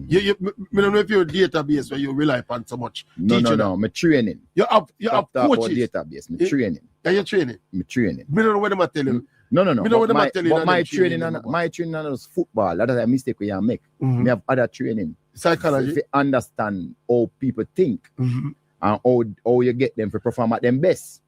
don't know if you're a database where you rely upon so much. No, my training. You have coaches. Database, my training. Yeah, you're training. My training. I don't know what I'm telling you. No. My training is football. That's a mistake we make. We have other training. Psychology. To understand how people think and how you get them to perform at their best.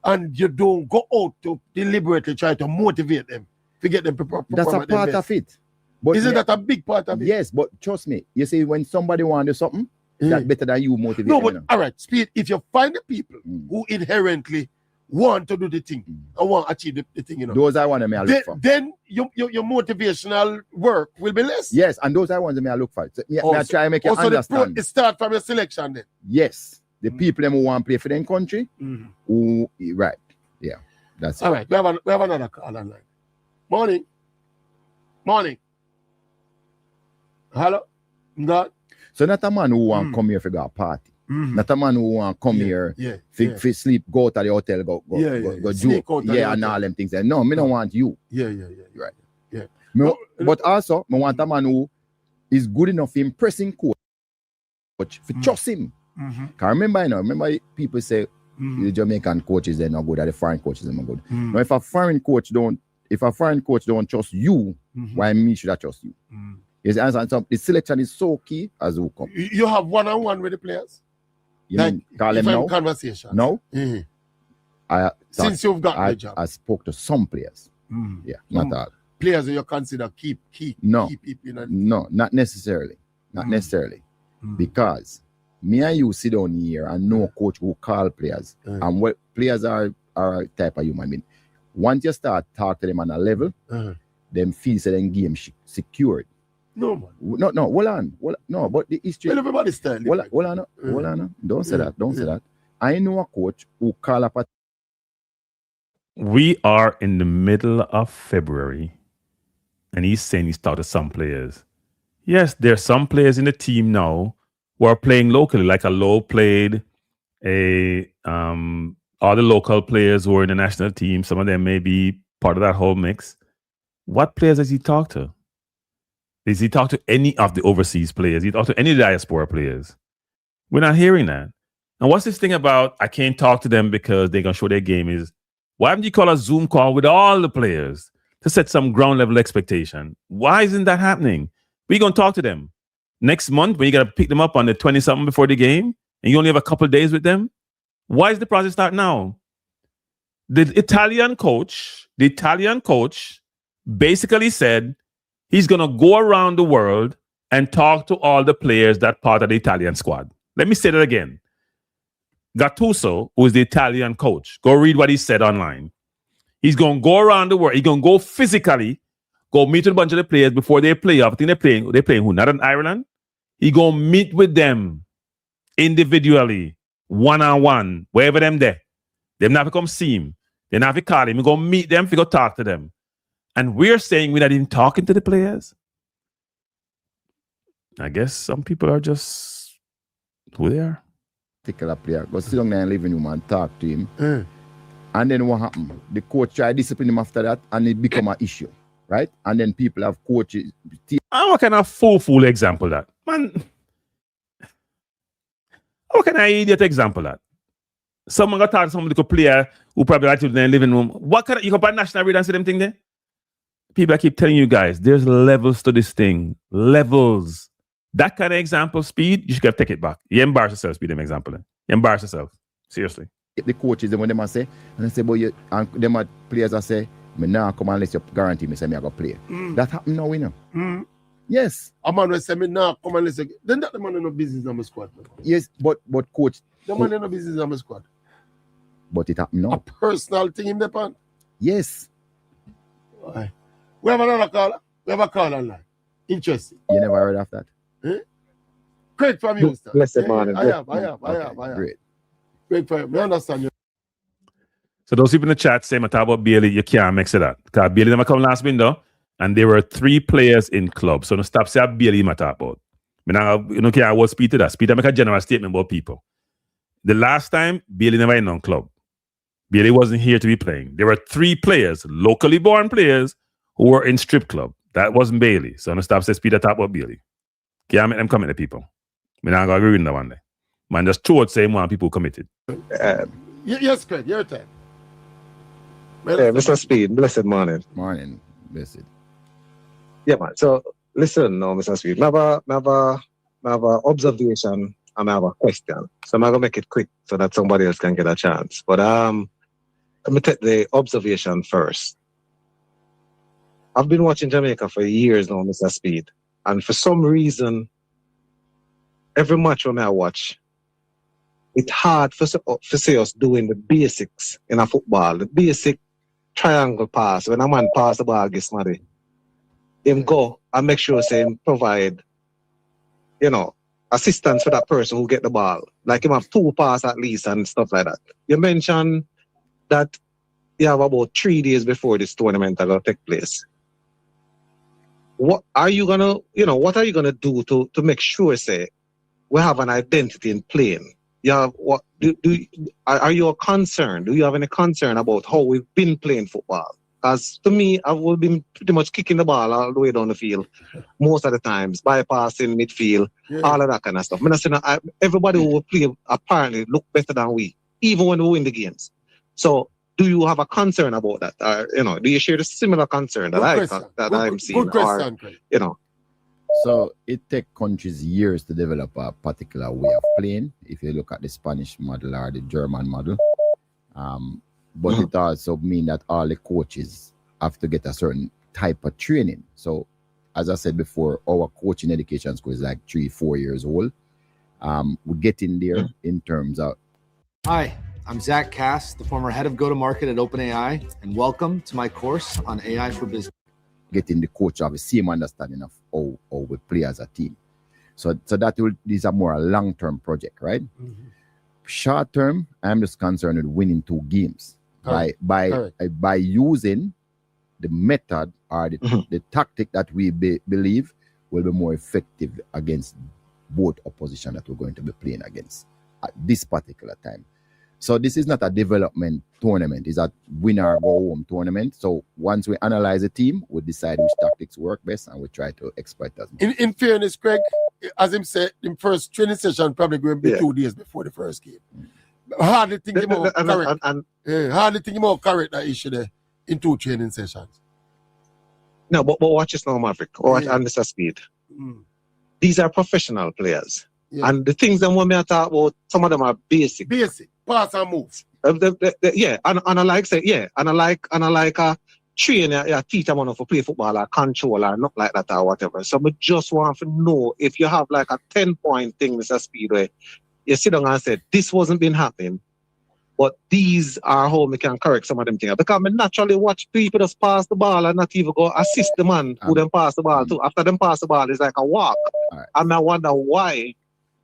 And you don't go out to deliberately try to motivate them to get them to perform at their best. That's a part of it. But isn't that a big part of it? Yes, but trust me. You see, when somebody want to do something, that's better than you motivate them. No, but all right, Speed, if you find the people who inherently want to do the thing and want to achieve the thing, you know. Those are one of me I look for. Then your motivational work will be less. Yes, and those are ones that I look for. So, I try to make you understand. It start from your selection then. Yes. The people who want to play for their country. Right. Yeah. That's all it. Right. We have another call online. Morning. Hello? God? So not a man who want to come here for a party. Not a man who want to come here for sleep, go to the hotel, go joke. And all them things. No, me don't want you. Right. Yeah. But also, I want a man who is good enough impressing coach for trust him. Because remember people say the Jamaican coaches they're not good, or the foreign coaches are not good. Now if a foreign coach don't trust you, why me should I trust you? Yes, and so the selection is so key as who come. You have one-on-one with the players? You mean call them now? Conversation. No. Since you've got the job. I spoke to some players. Yeah, not all. Players that you consider keep no, people. No, not necessarily. Not necessarily. Because me and you sit down here and no coach who call players. And what players are a type of human being. Once you start talking to them on a level, them feel that them game secured. No, man. No, hold on. No, but the history. Well, everybody's standing. Hold on. Don't say that. Don't say that. I know a coach who call up We are in the middle of February, and he's saying he's talked to some players. Yes, there are some players in the team now who are playing locally, like a low played, all the local players who are in the national team. Some of them may be part of that whole mix. What players has he talked to? Does he talk to any of the overseas players? He talk to any diaspora players? We're not hearing that. And what's this thing about I can't talk to them because they're going to show their game is, why haven't you call a Zoom call with all the players to set some ground level expectation? Why isn't that happening? We're going to talk to them next month when you got to pick them up on the 20-something before the game and you only have a couple of days with them. Why is the process start now? The Italian coach basically said he's going to go around the world and talk to all the players that part of the Italian squad. Let me say that again. Gattuso, who is the Italian coach, go read what he said online. He's going to go around the world. He's going to go physically, go meet with a bunch of the players before they play. I think they're playing who? Not in Ireland. He's going to meet with them individually, one-on-one, wherever them there. They're not to come see him. They're not to call him. He's going to meet them, he's going to talk to them. And we're saying we're not even talking to the players. I guess some people are just who they are. Particular player, go sit down there in the living room and talk to him. And then what happened? The coach try to discipline him after that, and it become an issue, right? And then people have coaches. What kind of fool example that? Man, how can I idiot example that? Someone got talk to some little player who probably like to in the living room. What kind of, you can buy national read and see them thing there? People, I keep telling you guys, there's levels to this thing. Levels. That kind of example, Speed, you should take it back. You embarrass yourself, Speed, them example. You embarrass yourself. Seriously. The coaches, when they say, and they say, but you, and them are players that say, me now come unless you guarantee me, say me I go play. That happen now, you know. Yes. A man will say, me now come and listen. Then that the man in no business on my squad. Man. Yes, but coach. The man in no business on my squad. But it happened now. A personal thing in the pan. Yes. Right. We have another caller. We have a call online. Interesting. You never heard of that? Eh? Craig from Houston. Blessed morning. I have. Great. Craig from, I understand you. So those people in the chat say, talk about Bailey, you can't mix it up. Because Bailey never come last window, and there were 3 players in club. So no stop say Bailey ma talk about. You know, I was Speid to that. Speid make a general statement about people. The last time, Bailey never in on club. Bailey wasn't here to be playing. There were 3 players, locally born players, who were in strip club. That wasn't Bailey. So no stop say Speid talk about Bailey. Can't make them commit to people. I'm not going to agree with that one day. Man, just throw it same one people committed. Yes, Craig, your time. Yeah, Mr. Speid, blessed morning. Morning, blessed. Yeah, man. So, listen now, Mr. Speid. I have a observation and I have a question. So, I'm going to make it quick so that somebody else can get a chance. But let me take the observation first. I've been watching Jamaica for years now, Mr. Speid. And for some reason, every match when I watch, it's hard for say us doing the basics in a football, the basic triangle pass. When a man pass the ball against somebody, him go and make sure say him provide, assistance for that person who get the ball. Like him have 2 passes at least and stuff like that. You mentioned that you have about 3 days before this tournament are gonna take place. What are you gonna do to make sure say we have an identity in playing? Are you concerned? Do you have any concern about how we've been playing football? Because to me, I've been pretty much kicking the ball all the way down the field most of the times, bypassing midfield, all of that kind of stuff. Everybody who will play apparently look better than we, even when we win the games. So, do you have a concern about that? Do you share the similar concern that I'm seeing? Good question, Craig. So it takes countries years to develop a particular way of playing. If you look at the Spanish model or the German model, but it also means that all the coaches have to get a certain type of training. So, as I said before, our coaching education school is like 3-4 years old. We get in there in terms of. Hi, I'm Zach Cass, the former head of go-to-market at OpenAI, and welcome to my course on AI for Business. Getting the coach have the same understanding of how we play as a team. So these are more a long-term project, right? Mm-hmm. Short-term, I'm just concerned with winning 2 games by using the method or the tactic that we believe will be more effective against both opposition that we're going to be playing against at this particular time. So this is not a development tournament. It's a win or go home tournament. So once we analyze the team, we decide which tactics work best and we try to exploit that. In fairness, Craig, as him said, in first training session probably going to be 2 days before the first game. Hardly think him out correct. Hardly think him out correct that issue there in 2 training sessions. No, but watch this now, Maverick. Watch and Mr. Speid. These are professional players. Yeah. And the things that when I talk about, some of them are basic. Basic. Pass and move. And I like say, and I like train a teacher man for play football or control or not like that or whatever. So I just want to know if you have like a 10-point thing, Mr. Speid, where you sit down and say, this wasn't been happening, but these are how we can correct some of them things. Because I naturally watch people just pass the ball and not even go assist the man who then pass the ball to. After them pass the ball, it's like a walk. Right. And I wonder why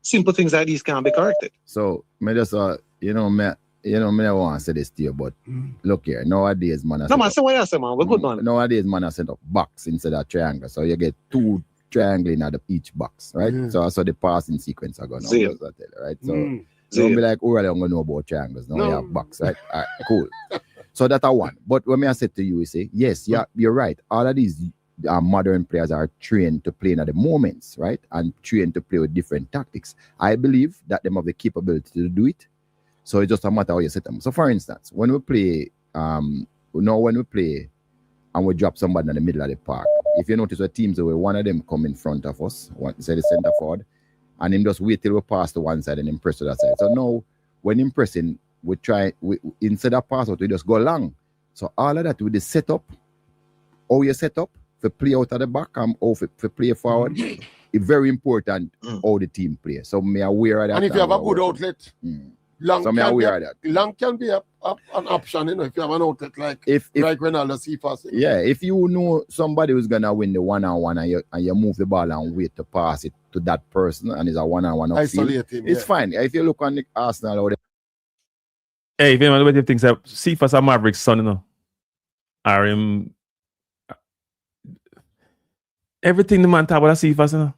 simple things like these can't be corrected. So, me just, me don't want to say this to you, but look here, nowadays, man. Say what you say, man. We're good, man. Nowadays, man, I set up box instead of triangle. So you get 2 triangle in each box, right? So the passing sequence are going to right? So don't be like, oh, I'm going to know about triangles. Now we have box, right? All right, cool. So that's a one. But when I said to you, you say, yes, you're right. All of these modern players are trained to play in at the moments, right? And trained to play with different tactics. I believe that they have the capability to do it. So it's just a matter how you set them. So for instance, when we play, and we drop somebody in the middle of the park, if you notice the teams where one of them come in front of us, say the center forward, and him just wait till we pass to one side and him press to that side. So now, when him pressing, instead of pass out, we just go long. So all of that with the setup, how you set up, to play out of the back or to play forward. It's very important how the team play. So me aware of that. And if you have a good outlet, long so can aware of that. Long can be an option, you know, if you have an outlet like Ronaldo Cephas. Yeah, if you know somebody who's gonna win the one-on-one and you move the ball and wait to pass it to that person and it's a one-on-one isolate him, it's fine. If you look on the Arsenal or hey, if anyone thinks that Cephas a Maverick's son, you know, are him everything the man talk about Cephas, you know.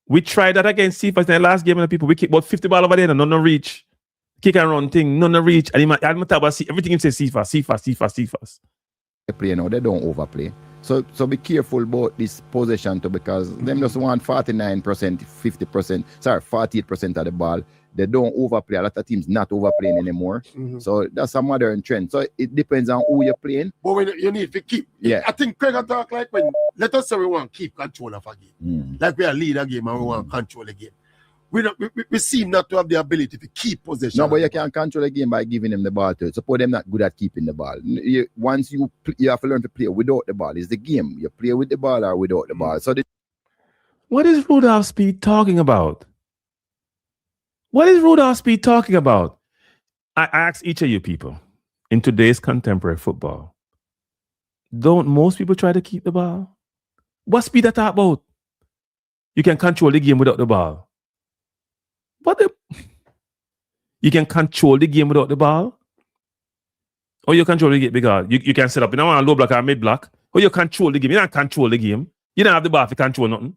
We tried that against Cephas in the last game, and people we kick about 50 ball over there, and none no reach. Kick and run thing, none no reach. And I talk about everything he says Cephas. They play now, they don't overplay. So be careful about this possession too, because them just want 49%, 50%, 48% of the ball. They don't overplay. A lot of teams not overplaying anymore. So that's a modern trend. So it depends on who you're playing. But when you need to keep, I think Craig talk like when let us say we want to keep control of a game. Like we are lead a game and we want to control the game. We seem not to have the ability to keep possession. No, but you can control the game by giving them the ball too. Suppose them not good at keeping the ball. Once you have to learn to play without the ball. It's the game. You play with the ball or without the ball. So what is Rudolph Speid talking about? What is Rudolph Speid talking about? I ask each of you people, in today's contemporary football, don't most people try to keep the ball? What Speid that talk about? You can control the game without the ball. You can control the game without the ball? Or you control the game because you can set up in a low block or mid block. Or you control the game. You don't control the game. You don't have the ball to control nothing.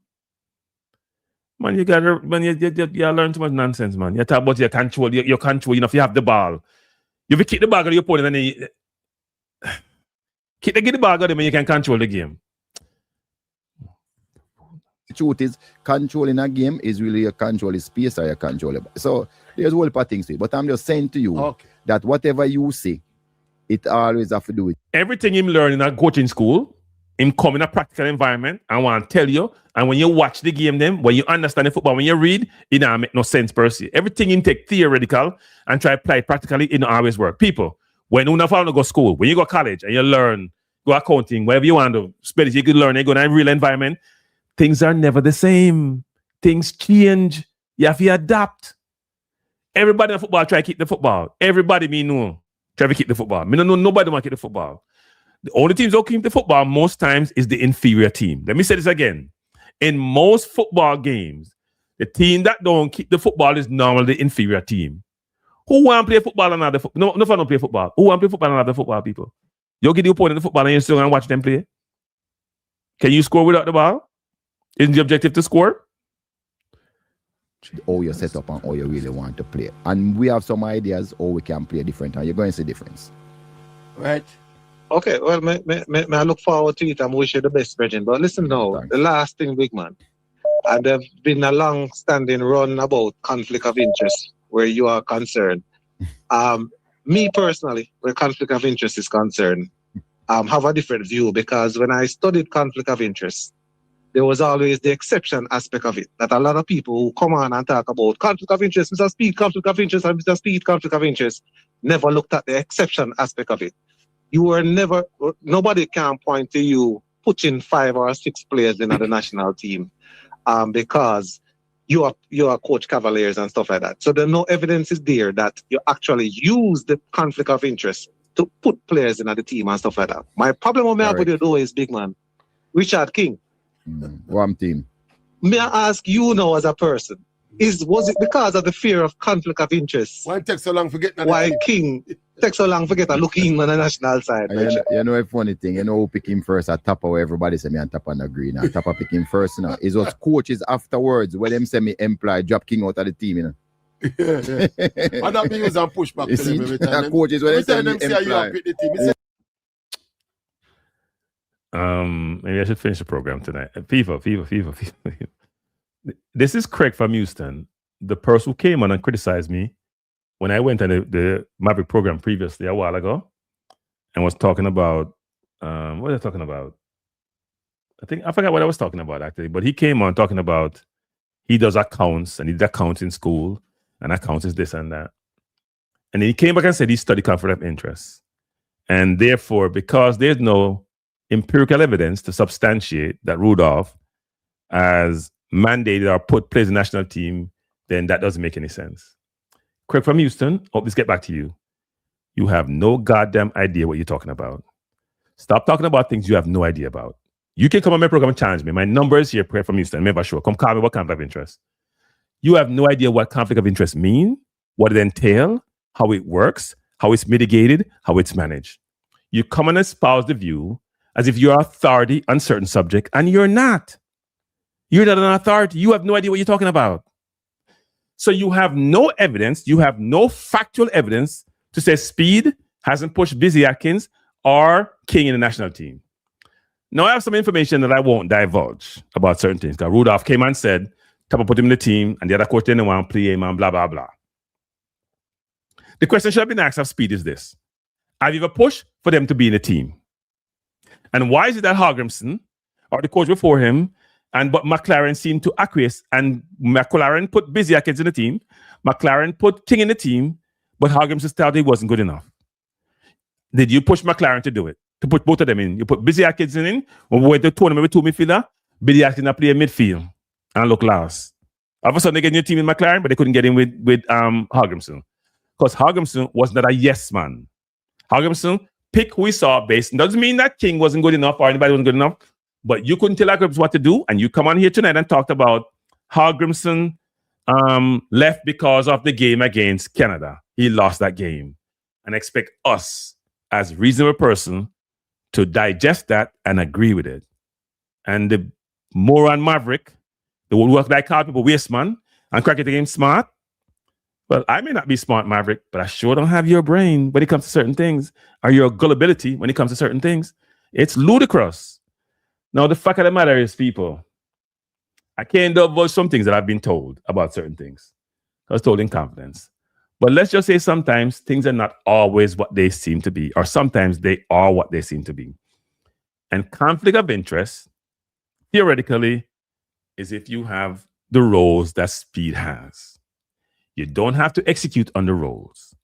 Man, you learn too much nonsense, man. You talk about your control, you know, if you have the ball. You will kick the ball out of your opponent and then get the ball out of them and you can control the game. The truth is, controlling a game is really a control of space or a control of... So there's a whole lot of things to it. But I'm just saying to you that whatever you say, it always have to do with... Everything him learn in a coaching school, him come in a practical environment, I want to tell you, and when you watch the game then, when you understand the football, when you read, it don't make no sense per se. Everything you take theoretical and try to apply it practically, it don't always work. People, when you go to school, when you go to college and you learn, go accounting, whatever you want to, spend you could learn, you go in a real environment, things are never the same. Things change. You have to adapt. Everybody in football try to keep the football. Everybody me know try to keep the football. Me no know nobody want to keep the football. The only teams that keep the football most times is the inferior team. Let me say this again. In most football games, the team that don't keep the football is normally the inferior team. Who want to play football and another football? No fun don't play football. Who want to play football and another football, people? You get the opponent the football and you still going to watch them play? Can you score without the ball? Isn't the objective to score? How you set up and how you really want to play. And we have some ideas how we can play different and you're going to see difference. Right. Okay, well, I look forward to it and wish you the best, Bridget. But listen now, the last thing, big man, and there's been a long-standing run about conflict of interest where you are concerned. Me personally, where conflict of interest is concerned, have a different view because when I studied conflict of interest, there was always the exception aspect of it. That a lot of people who come on and talk about conflict of interest, Mr. Speid, conflict of interest, and Mr. Speid, conflict of interest, never looked at the exception aspect of it. You were never, nobody can point to you putting 5 or 6 players in the national team because you are Coach Cavaliers and stuff like that. So there's no evidence is there that you actually use the conflict of interest to put players in the team and stuff like that. My problem with you though is, big man, Richard King. One team. May I ask you now as a person, was it because of the fear of conflict of interest? Why it takes so long to get why King takes so long to get a look in on the national side? You know a funny thing, you know who pick him first at top of everybody say me and top on agree now. Top of pick him first now. It was coaches afterwards when them say me employ drop King out of the team, you know. Yeah. And that means was on pushback to them every time. Coaches when they say me employ. Maybe I should finish the program tonight. FIFA. This is Craig from Houston, the person who came on and criticized me when I went on the Maverick program previously a while ago and was talking about, what was I talking about? I forgot what I was talking about actually, but he came on talking about he does accounts and he did accounts in school and accounts is this and that. And then he came back and said he studied conflict of interest. And therefore, because there's no empirical evidence to substantiate that Rudolph has mandated or put players in the national team, then that doesn't make any sense. Craig from Houston, let's get back to you. You have no goddamn idea what you're talking about. Stop talking about things you have no idea about. You can come on my program and challenge me. My number is here, Craig from Houston. Never sure. Come call me about conflict of interest. You have no idea what conflict of interest mean, what it entails, how it works, how it's mitigated, how it's managed. You come and espouse the view as if you're authority on certain subject, and you're not. You're not an authority. You have no idea what you're talking about. So you have no evidence, you have no factual evidence to say Speid hasn't pushed Busy Atkins or King in the national team. Now I have some information that I won't divulge about certain things. Because Rudolph came and said, Tapa put him in the team, and the other coach didn't want to play him, and blah, blah, blah. The question should have been asked of Speid is this. Have you ever pushed for them to be in the team? And why is it that Hogrimson, or the coach before him, but McLaren seemed to acquiesce, and McLaren put Busy Atkins in the team, McLaren put King in the team, but Hogrimson thought he wasn't good enough. Did you push McLaren to do it? To put both of them in? You put Busy Atkins in, when we went to the tournament with two midfielder, Busy Atkins play midfield and look last. All of a sudden they get a new team in McLaren, but they couldn't get in with Hogrimson. Because Hogrimson was not a yes man. Hogrimson pick who he saw based. Doesn't mean that King wasn't good enough or anybody wasn't good enough, but you couldn't tell Hogrimson what to do, and you come on here tonight and talked about Hogrimson left because of the game against Canada. He lost that game. And expect us as reasonable person to digest that and agree with it. And the moron maverick, the one who like call people waste man and crack it the game smart. Well, I may not be smart, Maverick, but I sure don't have your brain when it comes to certain things, or your gullibility when it comes to certain things. It's ludicrous. Now, the fact of the matter is, people, I can't divulge some things that I've been told about certain things. I was told in confidence. But let's just say sometimes things are not always what they seem to be, or sometimes they are what they seem to be. And conflict of interest, theoretically, is if you have the roles that Speid has. You don't have to execute on the roles.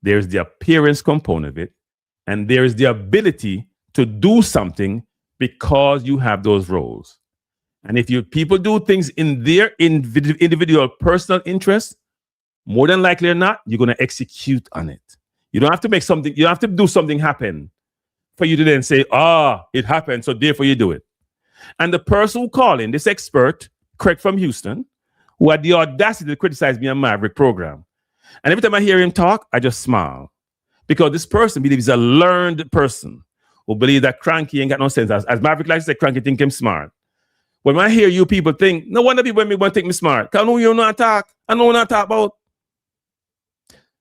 There's the appearance component of it, and there's the ability to do something because you have those roles. And if people do things in their individual personal interest, more than likely or not, you're going to execute on it. You don't have to make something, you don't have to do something happen for you to then say, it happened, so therefore you do it. And the person who called in, this expert, Craig from Houston, who had the audacity to criticize me on Maverick program. And every time I hear him talk, I just smile. Because this person believes he's a learned person who believes that Cranky ain't got no sense. As Maverick likes to say, Cranky think him smart. When I hear you people think, no wonder people want to think me smart. Because I know you know what I talk. I know what I talk about.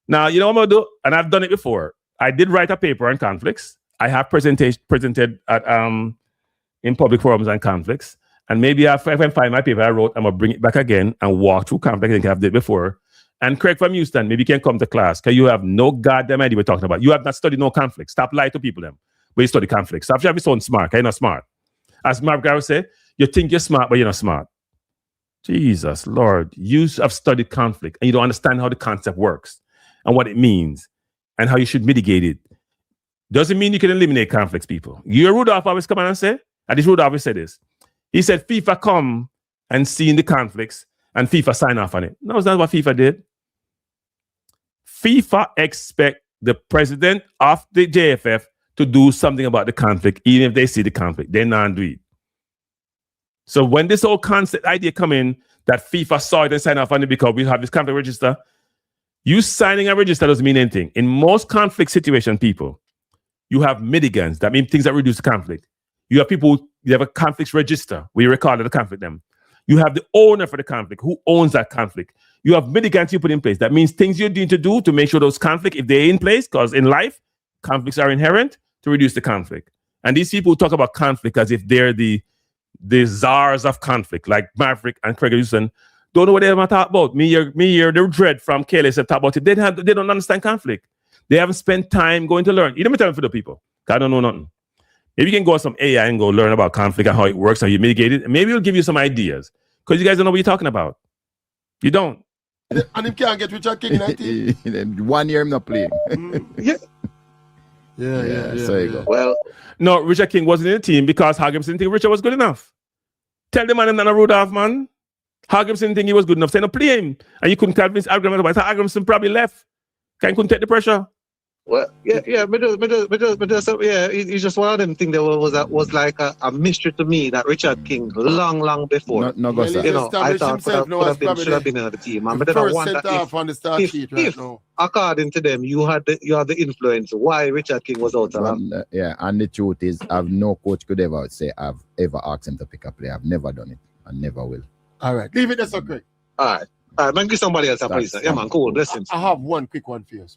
Now, you know what I'm going to do? And I've done it before. I did write a paper on conflicts. I have presented at in public forums on conflicts. And maybe if I can find my paper I wrote, I'm going to bring it back again and walk through conflict. I think I've did before. And Craig from Houston, maybe you can come to class because you have no goddamn idea what we're talking about. You have not studied no conflict. Stop lying to people then. But you study conflict. Stop trying to sound smart because you're not smart. As Mark Garrett said, you think you're smart, but you're not smart. Jesus, Lord, you have studied conflict and you don't understand how the concept works and what it means and how you should mitigate it. Doesn't mean you can eliminate conflicts, people. You hear Rudolph always come on and say, and this Rudolph always said this. He said FIFA come and see the conflicts and FIFA sign off on it. No, it's not what FIFA did. FIFA expect the president of the JFF to do something about the conflict, even if they see the conflict. They not do it. So when this whole concept idea come in that FIFA saw it and signed off on it because we have this conflict register, you signing a register doesn't mean anything. In most conflict situation, people, you have mitigants. That means things that reduce the conflict. You have people, you have a conflicts register where you record the conflict them. You have the owner for the conflict, who owns that conflict. You have mitigants you put in place. That means things you need to do to make sure those conflicts, if they're in place, because in life, conflicts are inherent, to reduce the conflict. And these people talk about conflict as if they're the czars of conflict, like Maverick and Craig Houston, don't know what they're talking about. Me here, the dread from KLS talk about it. They don't understand conflict. They haven't spent time going to learn. You don't tell them for the people. I don't know nothing. Maybe you can go on some AI and go learn about conflict and how it works, how you mitigate it. And maybe it'll give you some ideas. Because you guys don't know what you're talking about. You don't. And him can't get Richard King in 19. 1 year I'm not playing. Yeah. Yeah. So you go. Well, no, Richard King wasn't in the team because Hagimson didn't think Richard was good enough. Tell the man I'm not a Rudolph, man. Hagimson didn't think he was good enough. Say no, play him. And you couldn't convince Agramson about it. Agramson probably left. Couldn't take the pressure. Well, yeah, he's just one of them things that was like a mystery to me that Richard King long before. No, Well, sir. you know, I thought should have been in the team. But I don't first want set that off on the start sheet right now. According to them, you had the influence. Why Richard King was out? Yeah, and the truth is, I've no coach could ever say I've ever asked him to pick a player. I've never done it. I never will. All right, leave it there, so quick. All right, man, give somebody else a place. Yeah, man, cool. Blessings. I have one quick one for you.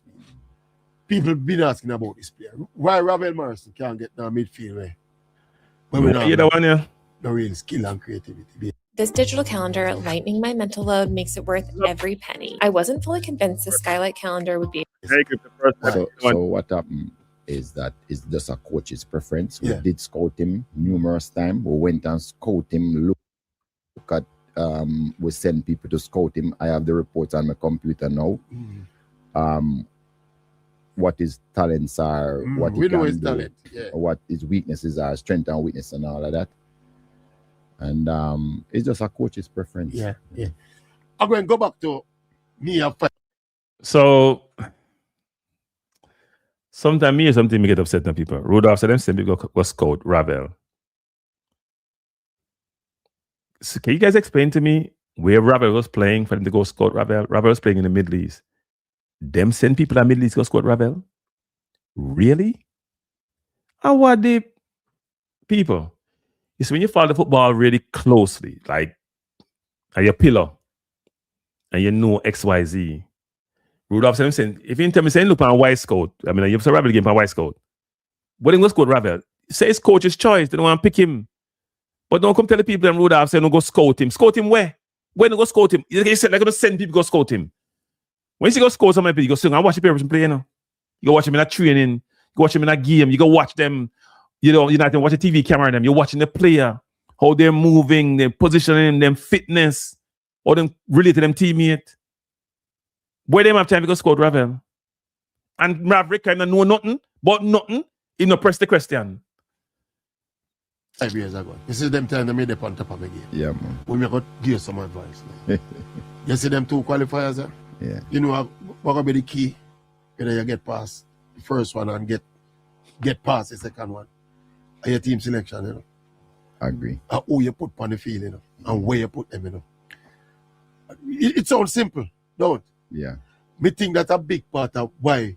People been asking about this player. Why Ravel Morrison can't get down midfield? When we You the one, yeah. The real skill and creativity. This digital calendar lightening my mental load makes it worth every penny. I wasn't fully convinced the Skylight calendar would be. So what happened is that it's just a coach's preference. We did scout him numerous times. We went and scout him. Look at we send people to scout him. I have the reports on my computer now. What his talents are, what he can do, talent. What his weaknesses are, strength and weakness and all of that. And it's just a coach's preference. Yeah. I'm going to go back to me. So sometimes me or something me get upset on people. Rudolph said them same people go scout Ravel. So can you guys explain to me where Ravel was playing for them to go scout Ravel? Ravel was playing in the Middle East. Them send people to the Middle East go scout Ravel? Really? How are the people? You see, when you follow the football really closely, like are your pillar, and you know XYZ, Rudolph said, if you tell me saying look on White Scout, I mean you say Ravel game on White Scout, but then go scout Ravel. Say it's coach's choice, they don't want to pick him. But don't come tell the people and Rudolph say no go scout him. Scout him where? When go scout him? You said they're gonna send people go scout him. When you go scout some people, you go sing and watch the person play, you know. You go watch them in a training, you go watch them in a game, you go watch them, you know, you're not watch a TV camera them, you're watching the player, how they're moving, their positioning, them fitness, how them relate to them teammate. Where them have time to go scout Ravel? And Maverick kind of know nothing, but nothing, he no press the question. 5 years ago. This is them time they made up on top of the game. Yeah, man. We may go give some advice. You see them two qualifiers there? Yeah. You know what will be the key? Whether you get past the first one and get past the second one. And your team selection, you know. I agree. And who you put on the field, you know, and where you put them, you know. It sounds simple, don't? Yeah. Me think that's a big part of why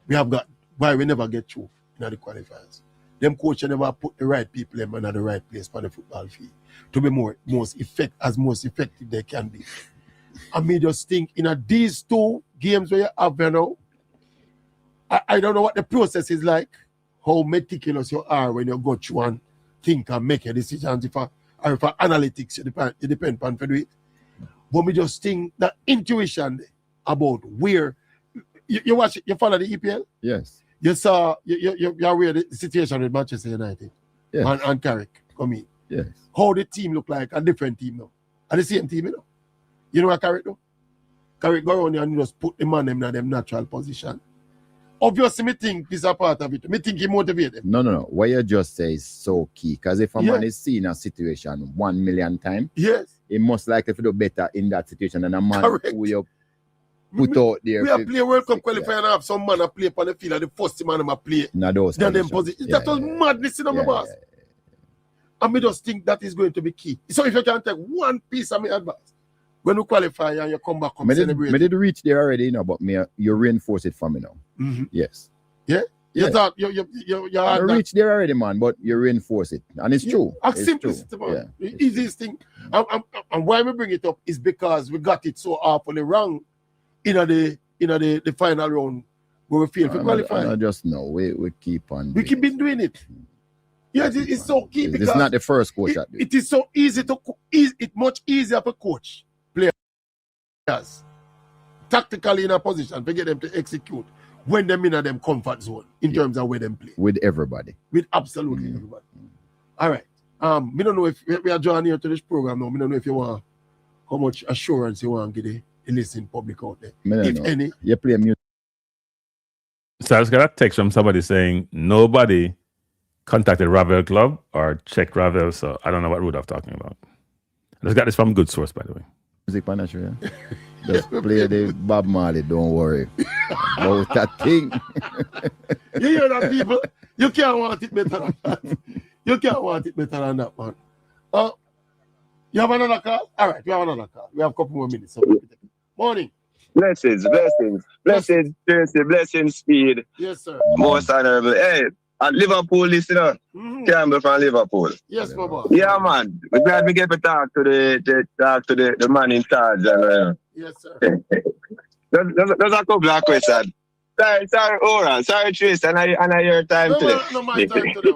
we never get through in the qualifiers. Them coaches never put the right people in the right place for the football field to be most effective they can be. I mean, just think in these two games where you have now, I don't know what the process is like, how meticulous you are when you go through and think and make a decision. If analytics, it depends on for it. But me just think that intuition about where you watch it, you follow the EPL? Yes. You saw you're aware the situation with Manchester United, yes. and Carrick come in. Yes. How the team look like, a different team now. And the same team, you know. You know what Carrick do? Carrick go around and just put the man in them natural position. Obviously, me think this is a part of it. Me think he motivate them. No. What you just say is so key. Because if a man is seen a situation 1 million times, he must likely to do better in that situation than a man who you put out there. We have play World Cup qualifier and have some man a play on the field and the first man a play. Those position. That was madness in my boss. And me just think that is going to be key. So if you can take one piece of my advice, when you qualify and you come back and celebrate. I did reach there already, you know, but you reinforce it for me now. Mm-hmm. Yes. Yeah? You thought you reach there already, man, but you reinforce it. And it's true. It's simplicity, man. The easiest thing. And why we bring it up is because we got it so awfully wrong in the final round where we failed to qualify. I just know we keep on. We keep been doing it. Yeah, it's so key because it's not the first coach that it is so easy to it's much easier for coach players tactically in a position to get them to execute when they're in them comfort zone in terms of where them play. With everybody. With absolutely everybody. All right. We don't know if we are joining here to this program now. We don't know if you want how much assurance you want to get the listening public out there. If any. You play music. So I just got a text from somebody saying nobody contacted Ravel Club or checked Ravel, so I don't know what Rudolph talking about. I just got this from good source, by the way. Music Panache, yeah? Just play the Bob Marley, don't worry about that thing. You hear that, people? You can't want it better than that. You can't want it better than that, man. You have another call? All right, we have another call. We have a couple more minutes. So morning. Blessings, Speed. Yes, sir. Most honorable. Hey, at Liverpool, listener. Campbell from Liverpool. Yes, Baba. Yeah, man. We're glad we get to talk to the man in charge. Yes, sir. There's a couple of questions. Sorry, Oran. Sorry, Trace. And I your time today. No, my time today.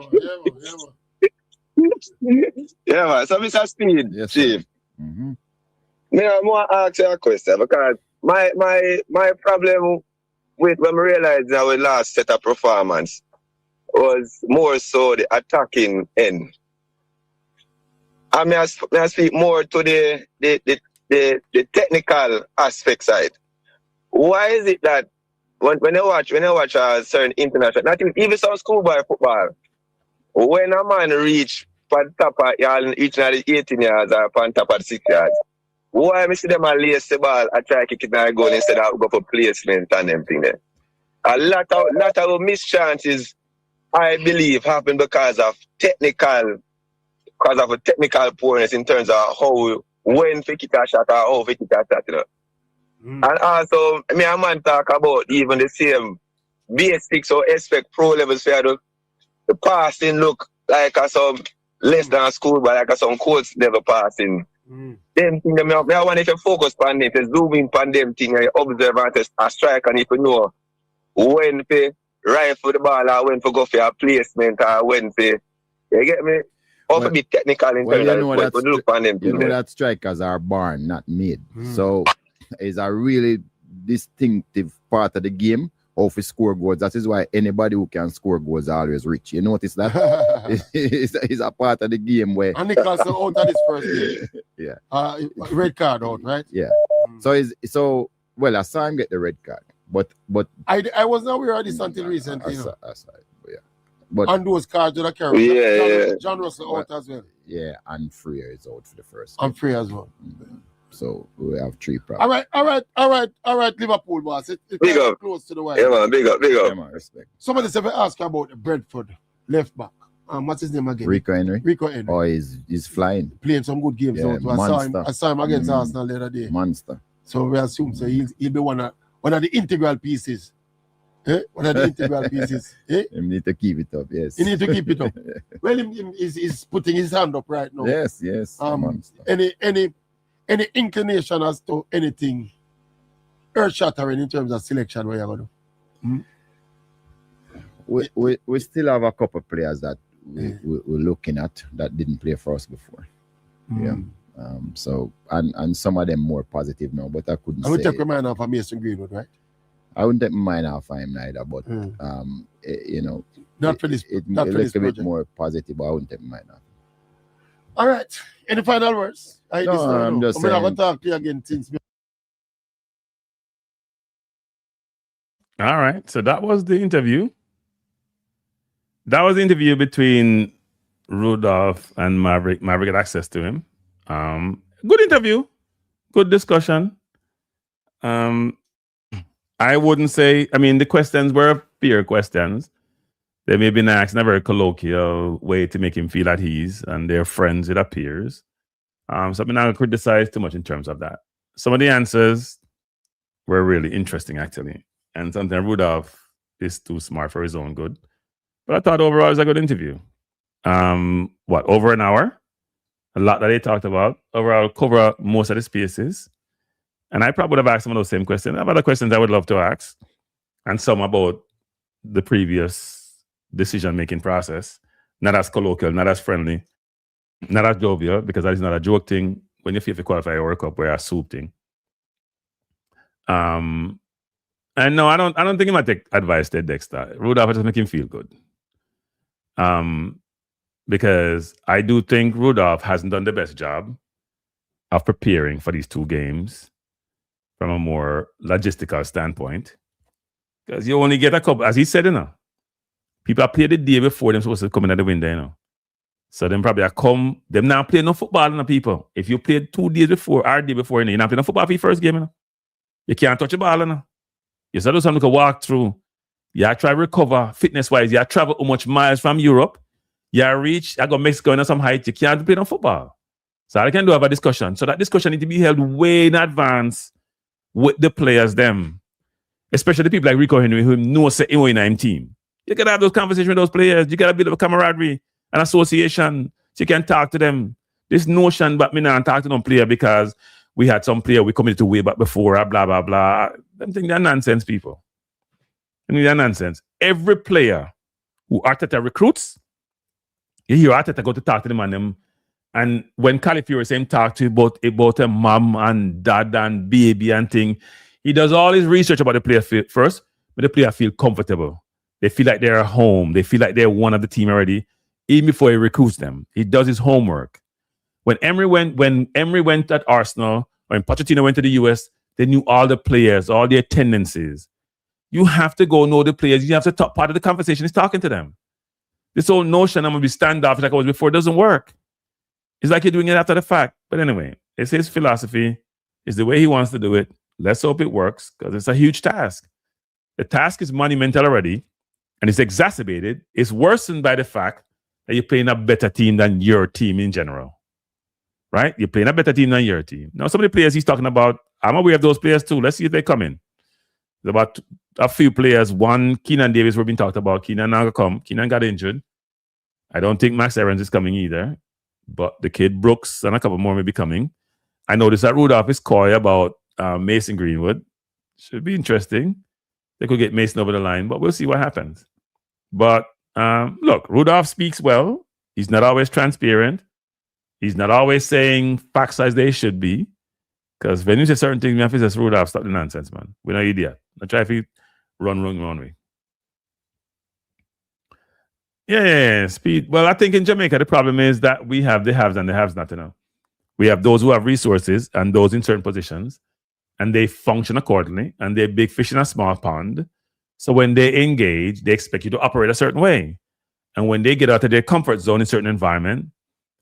Yeah, man. So, Mr. Speed, yes, Chief. Mm-hmm. I want to ask you a question because my problem with when we realized our last set of performance was more so the attacking end. I may I speak more to the technical aspect side. Why is it that when I watch a certain international, not even some schoolboy football, when a man reach on top of each of the 18 yards or on top of the 6 yards, why I see them lace the ball and try to kick it and go instead of go for placement and everything there? A lot of mischances, I believe, happen because of technical poorness in terms of when to kick a shot or how to kick a shot, you know. And also, me and man talk about even the same basics or expect pro levels for the passing look like some less than school, but like some coach level passing. Them thing, I want if you focus on them, if you zoom in on them thing, you observe and a strike, and if you know when to rifle the ball or when to go for a placement or when to, you get me? Also be technical in terms of look on them. You know that strikers are born, not made. So it's a really distinctive part of the game of score goals. That is why anybody who can score goals is always rich. You notice that? it's a part of the game where... And Nicholas out of this first game. Yeah. Red card out, right? Yeah. So well, I saw him get the red card. But I was not aware of this until recently. I saw it, yeah. But and those cards that I carry. John Russell out as well. Yeah, and Freer is out for the first. And Freer as well. So we have 3 problems. All right, Liverpool boss. It's big up. Close to the wire. Yeah, man, big up. Yeah, man, respect. Somebody said ask about the Brentford left back. What's his name again? Rico Henry. Oh, he's flying. Playing some good games out. I saw him against Arsenal the other day. Monster. So we assume he'll be one of the integral pieces. One of the integral pieces. You need to keep it up, yes. You need to keep it up. Well, he's putting his hand up right now. Yes. Monster. Any inclination as to anything earth-shattering in terms of selection where you're going to? We still have a couple of players that we're looking at that didn't play for us before. Yeah. So and some of them more positive now, but I couldn't say. I would take my mind off of Mason Greenwood, right? I wouldn't take my mind off of him neither, but you know, not for this. Not for this a bit more positive, but I wouldn't take my mind off. All right. Any final words? I'm just saying. I'm going to talk to you again since. All right. So that was the interview. That was the interview between Rudolph and Maverick. Maverick had access to him. Good interview. Good discussion. I wouldn't say, the questions were fair questions. They may be asked in a very colloquial way to make him feel at ease, and they're friends, it appears. So I'm not going to criticize too much in terms of that. Some of the answers were really interesting, actually. And something Rudolph is too smart for his own good. But I thought overall it was a good interview. Over an hour? A lot that they talked about. Overall, cover most of the spaces. And I probably would have asked some of those same questions. I have other questions I would love to ask. And some about the previous decision-making process. Not as colloquial, not as friendly, not as jovial, because that is not a joke thing. When you feel to qualify a World Cup, we're a soup thing. And no, I don't think he might take advice to Dexter. Rudolph just make him feel good. Because I do think Rudolph hasn't done the best job of preparing for these 2 games from a more logistical standpoint. Because you only get a couple, as he said, people are playing the day before them supposed to come in at the window, So them probably come, them not playing no football, people. If you played 2 days before, or day before, you're not playing no football for your first game, You can't touch a ball, You still do something to walk through. You try to recover fitness-wise. You travel how much miles from Europe. You reach, I got Mexico and some height. You can't play no football. So I can do have a discussion. So that discussion needs to be held way in advance with the players, them. Especially the people like Rico Henry who know say in a team. You gotta have those conversations with those players. You gotta build a camaraderie, an association, so you can talk to them. This notion but me not talk to no player because we had some player we committed to way back before, blah, blah, blah. Them think they're nonsense, people. They're nonsense. Every player who Arteta recruits, you hear Arteta go to talk to them and them. And when Califury same talk to you about a mom and dad and baby and thing, he does all his research about the player first, but the player feel comfortable. They feel like they're at home. They feel like they're one of the team already, even before he recruits them. He does his homework. When Emery went at Arsenal, when Pochettino went to the US, they knew all the players, all their tendencies. You have to go know the players. You have to talk. Part of the conversation is talking to them. This whole notion I'm going to be standoff like I was before doesn't work. It's like you're doing it after the fact. But anyway, it's his philosophy. It's the way he wants to do it. Let's hope it works because it's a huge task. The task is monumental already, and it's exacerbated. It's worsened by the fact that you're playing a better team than your team in general. Right? You're playing a better team than your team. Now, some of the players he's talking about, I'm aware of those players too. Let's see if they come in. There's about a few players. One, Keenan Davis, we've been talked about. Keenan now come. Keenan got injured. I don't think Max Aarons is coming either. But the kid Brooks and a couple more may be coming. I noticed that Rudolph is coy about Mason Greenwood. Should be interesting. They could get Mason over the line, but we'll see what happens. But look, Rudolph speaks well. He's not always transparent. He's not always saying facts as they should be. Because when you say certain things, you have to say, Rudolph, stop the nonsense, man. We're not idiot. Not try to run wrong way. Yeah, Speed. Well, I think in Jamaica, the problem is that we have the haves and the haves not enough. We have those who have resources and those in certain positions, and they function accordingly, and they're big fish in a small pond. So when they engage, they expect you to operate a certain way. And when they get out of their comfort zone in a certain environment,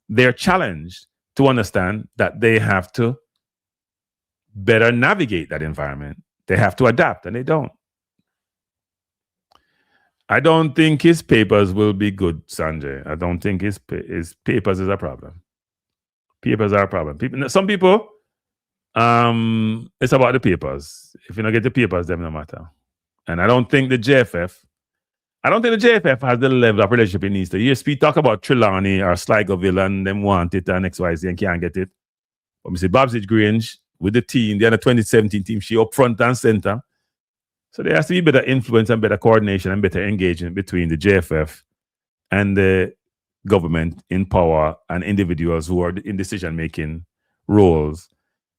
they're challenged to understand that they have to better navigate that environment. They have to adapt, and they don't. I don't think his papers will be good, Sanjay. I don't think his papers is a problem. Papers are a problem. Some people, it's about the papers. If you don't get the papers, them no matter. And I don't think the JFF has the level of relationship it needs to. You speak talk about Trelawney or Sligoville and them want it and XYZ and can't get it. But we see Babsage Grange with the team, the under 2017 team, she up front and center. So there has to be better influence and better coordination and better engagement between the JFF and the government in power and individuals who are in decision-making roles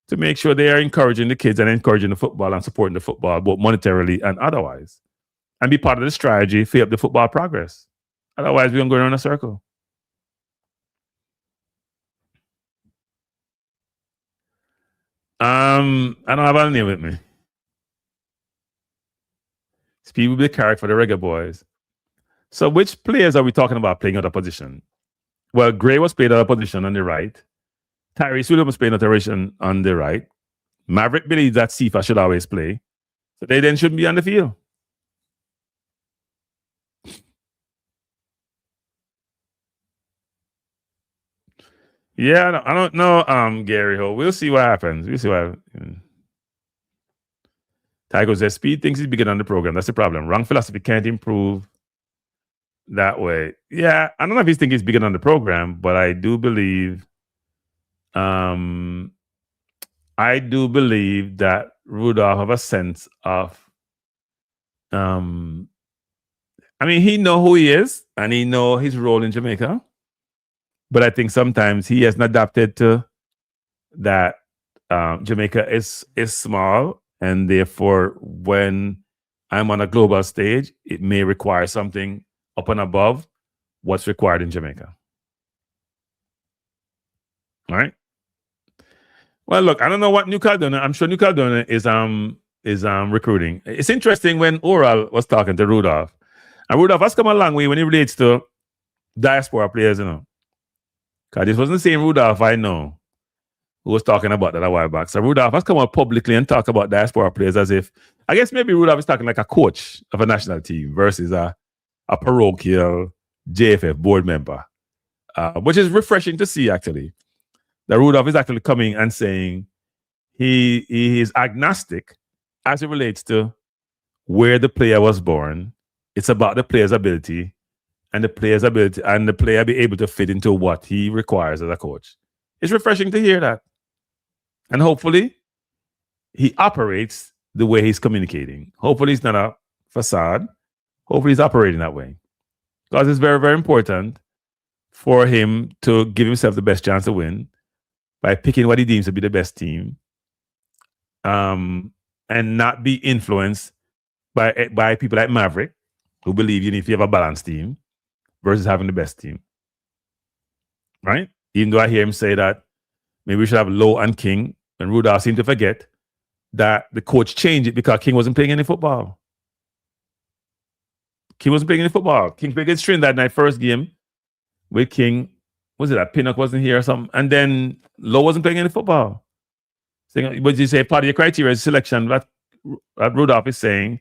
to make sure they are encouraging the kids and encouraging the football and supporting the football, both monetarily and otherwise, and be part of the strategy for the football progress. Otherwise, we're going to go around a circle. I don't have a name with me. Speed will be carried for the Reggae Boyz. So which players are we talking about playing out of position? Well, Gray was played out of position on the right. Tyrese Williams was playing out of position on the right. Maverick believes that Sifa should always play. So they then shouldn't be on the field. Yeah, I don't know, Gary Ho. We'll see what happens. Tiger says Speed thinks he's bigger than the program. That's the problem. Wrong philosophy can't improve that way. Yeah, I don't know if he thinks he's bigger than the program, but I do believe that Rudolph have a sense of he know who he is and he know his role in Jamaica. But I think sometimes he hasn't adapted to that. Jamaica is small, and therefore, when I'm on a global stage, it may require something up and above what's required in Jamaica. All right. Well, look, I don't know what New Caledonia. I'm sure New Caledonia is recruiting. It's interesting when Oral was talking to Rudolph. And Rudolph has come a long way when it relates to diaspora players, you know. Because this wasn't the same Rudolph I know who was talking about that a while back. So Rudolph has come out publicly and talk about diaspora players as if, I guess maybe Rudolph is talking like a coach of a national team versus a parochial JFF board member, which is refreshing to see, actually. That Rudolph is actually coming and saying he is agnostic as it relates to where the player was born. It's about the player's ability and the player be able to fit into what he requires as a coach. It's refreshing to hear that. And hopefully he operates the way he's communicating. Hopefully it's not a facade. Hopefully he's operating that way. Because it's very, very important for him to give himself the best chance to win by picking what he deems to be the best team, and not be influenced by people like Maverick, who believe you need to have a balanced team versus having the best team. Right? Even though I hear him say that maybe we should have Lowe and King, and Rudolph seemed to forget that the coach changed it because King wasn't playing any football. King wasn't playing any football. King played against Trinidad night first game with King. Was it that Pinnock wasn't here or something? And then Lowe wasn't playing any football. So, but you say part of your criteria is selection. That Rudolph is saying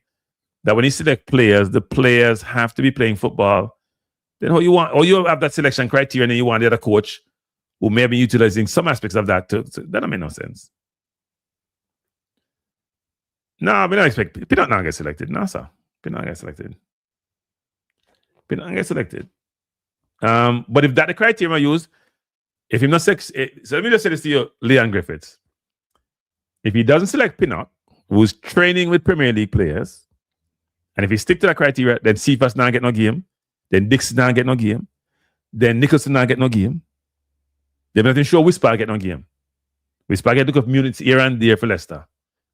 that when you select players, the players have to be playing football. Then how you want, or you have that selection criteria, and then you want the other coach who may be utilizing some aspects of that too. So that don't make no sense. No, we don't expect Pinnock not get selected. No, sir. Pinnock get selected. Pinnock get selected. But if that the criteria I use, if he's not so let me just say this to you, Leon Griffiths. If he doesn't select Pinnock, who's training with Premier League players, and if he stick to that criteria, then Cephas not get no game, then Dixon not get no game, then Nicholson not get no game, then nothing sure Whisper get no game. Whisper get look of minutes here and there for Leicester,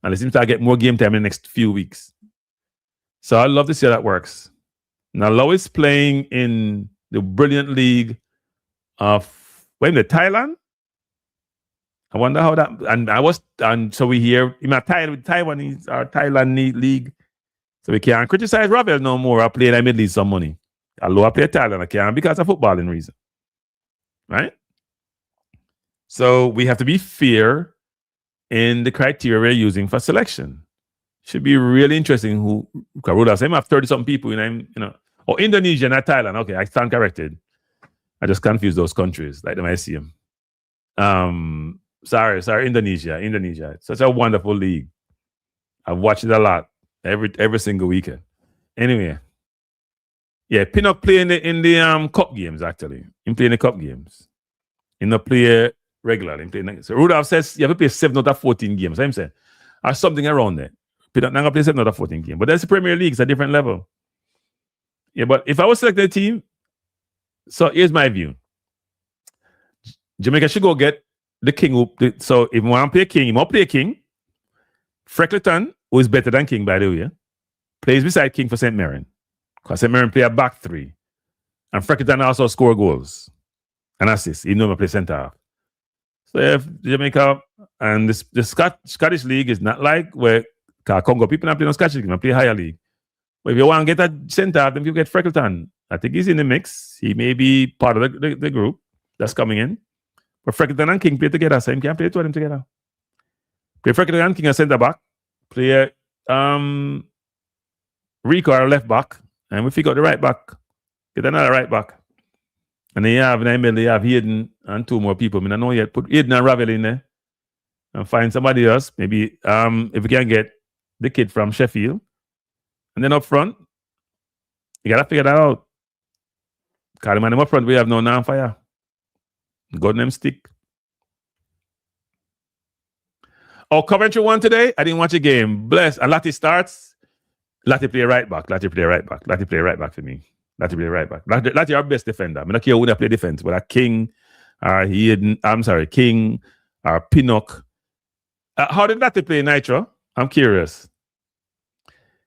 and it seems to get more game time in the next few weeks. So I'd love to see how that works. Now Lowe is playing in the brilliant league of Thailand. I wonder how that, and so we hear in our Taiwanese, our Thailand league. So we can't criticize Ravel no more. I play in the Middle East some money. Although I play Thailand, I can't because of footballing reason. Right? So we have to be fair in the criteria we're using for selection. Should be really interesting who Rudolph said, I have 30-something people, or Indonesia, not Thailand. Okay, I stand corrected. I just confuse those countries, like them I see them. Sorry, Indonesia. It's such a wonderful league. I've watched it a lot, every single weekend. Anyway, yeah, Pinnock playing in the cup games, actually. He playing the cup games. He not play regularly. So Rudolph says you have to play 7 out of 14 games. I'm saying, or something around there. Pinnock not going to play 7 out of 14 games. But that's the Premier League. It's a different level. Yeah, but if I was selecting a team, so here's my view. Jamaica should go get the King. So if you want to play King, you want to play King. Freckleton, who is better than King, by the way, plays beside King for St. Mirren. Because St. Mirren play a back three. And Freckleton also score goals and assists. He never play centre half. So if Jamaica and the Scottish League is not like where Congo people not play no Scottish League, they play higher league. But if you want to get a centre half, then you get Freckleton. I think he's in the mix. He may be part of the group that's coming in. But Freckleton and King play together, so he can't play two of them together. Play Freckleton and King as centre back. Play Rico or left back. And we figure out the right back. Get another right back. And then you have in the middle, you have Hayden and 2 more people. I mean, I know yet put Hayden and Ravel in there. And find somebody else. Maybe if we can get the kid from Sheffield. And then up front, you gotta figure that out. Because the man up front, we have no non-fire. God name stick. Oh, Coventry won today. I didn't watch the game. Bless. And Lati starts. Lati play right back. Lati play right back for me. Lati play right back. Lati our best defender. I don't care who they play defense. But King or King or Pinnock. How did Lati play Nitro? I'm curious.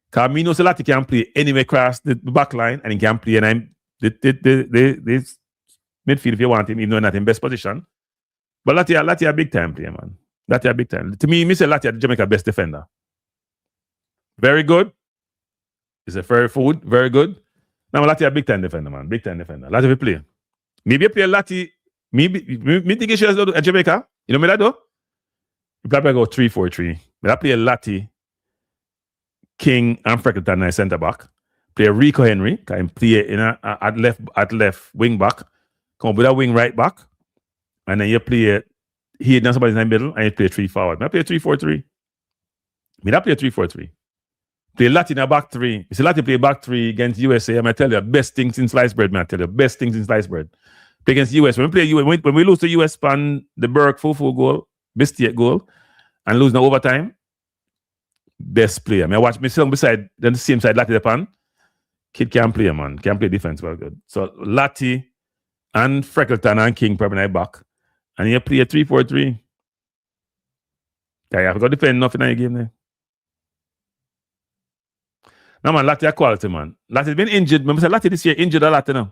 Because me know Lati can play anywhere across the back line and he can play the midfield if you want him, even though not in best position. But Lati a big time player, man. Lati a big time. To me, say Lati a Jamaica best defender. Very good. It's a fairy food. Very good. Now, Lati a big time defender, man. Big time defender. Lati will play. Maybe play Lati. Me think he should at Jamaica. You know me that though? You probably go 3-4-3. But I play Lati, King, and Freckleton as centre back. Play Rico Henry. Can play in at left wing back. Come up with a wing right back. And then you play he and somebody in the middle and you play 3 forward. I play 3-4-3. I play 3-4-3. Play Lati in a back 3. You see Lati play back 3 against USA. I'm going to tell you, best things in sliced bread, man. I tell you, best things in sliced bread. Play against US. When we play US, when we lose to US span the Burke full goal, best state goal, and lose no overtime, best player. I watch me sitting beside the same side Lati the pan. Kid can play, man. Can play defense well good. So Lati and Freckleton and King probably in back. And you play a 3-4-3. You have to go defend nothing in your game there. No, man, Lati a quality, man. Lati's been injured. Remember, Lati this year injured a lot, you know.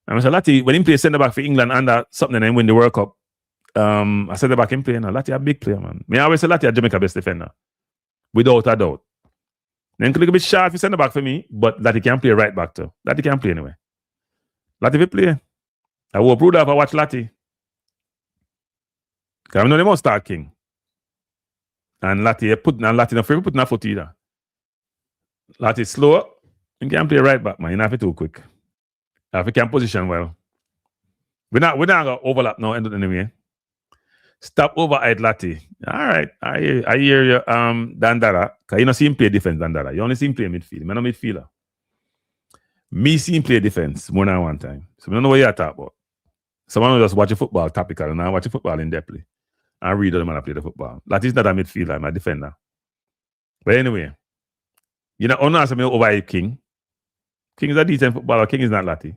And I Lati, when he played centre back for England under something and win the World Cup, I centre back him playing. Lati a big player, man. I always say Lati a Jamaica best defender. Without a doubt. Then could look a bit short for centre back for me, but Lati can play right back too. Lati can play anyway. Lati will play. I hope Rudolph I watch Lati. Because I know they must start King. And Lati no free putting a foot either. Lati slow. You can play right back, man. You're not too quick. If you can position well. We're not gonna overlap now anyway. Stop over at Lati. All right. I hear you, Dandara. Because you don't see him play defense, Dandara. You only see him play midfield. I'm not a midfielder. Me see him play defense more than one time. So I don't know what you're talking about. Someone will just watch a football topical and I watch a football in depthly. I read the man play the football. Lati's not a midfielder, I'm a defender. But anyway, you know, honor me over King. King is a decent footballer. King is not Lati.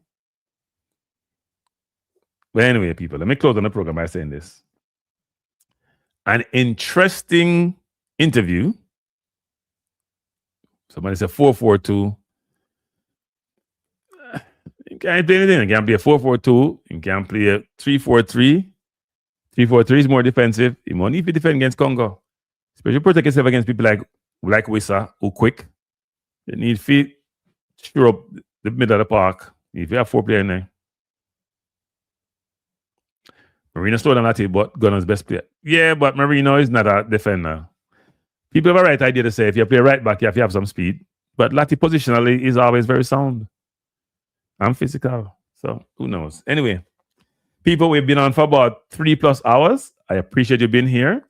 But anyway, people, let me close on the program by saying this. An interesting interview. Somebody said 4-4-2. You can't play anything. You can play a 4-4-2. You can play a 3-4-3. 3-4-3 is more defensive. You won't need to defend against Congo. Especially protect yourself against people like Wissa, who quick. You need feet, sure up the middle of the park. If you have 4 players in there. Marino slow down Lati, but Gunner's best player. Yeah, but Marino is not a defender. People have a right idea to say if you play right back, you have to have some speed. But Lati positionally is always very sound. I'm physical. So who knows? Anyway, people, we've been on for about 3+ hours. I appreciate you being here.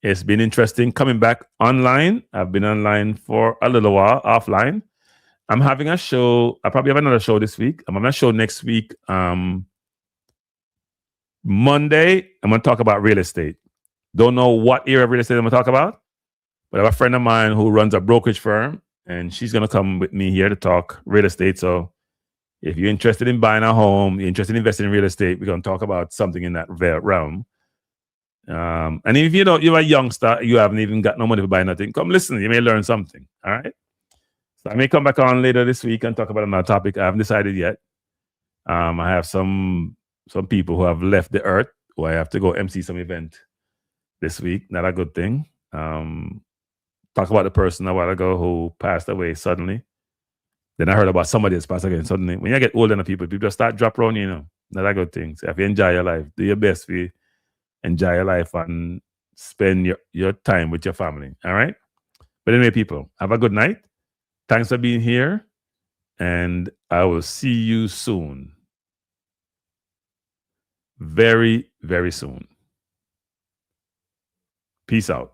It's been interesting coming back online. I've been online for a little while, offline. I'm having a show. I probably have another show this week. I'm having a show next week. Monday, I'm going to talk about real estate. Don't know what area of real estate I'm going to talk about, but I have a friend of mine who runs a brokerage firm, and she's going to come with me here to talk real estate. So if you're interested in buying a home, you're interested in investing in real estate, we're going to talk about something in that realm. And if you know you're a youngster, you haven't even got no money to buy nothing, come listen. You may learn something. All right. So I may come back on later this week and talk about another topic. I haven't decided yet. I have some people who have left the earth who I have to go MC some event this week. Not a good thing. Talk about the person a while ago who passed away suddenly. Then I heard about somebody that's passed away suddenly. When you get older than people just start drop around, you know. Not a good thing. So if you enjoy your life, do your best for you. Enjoy your life and spend your time with your family. All right? But anyway, people, have a good night. Thanks for being here. And I will see you soon. Very, very soon. Peace out.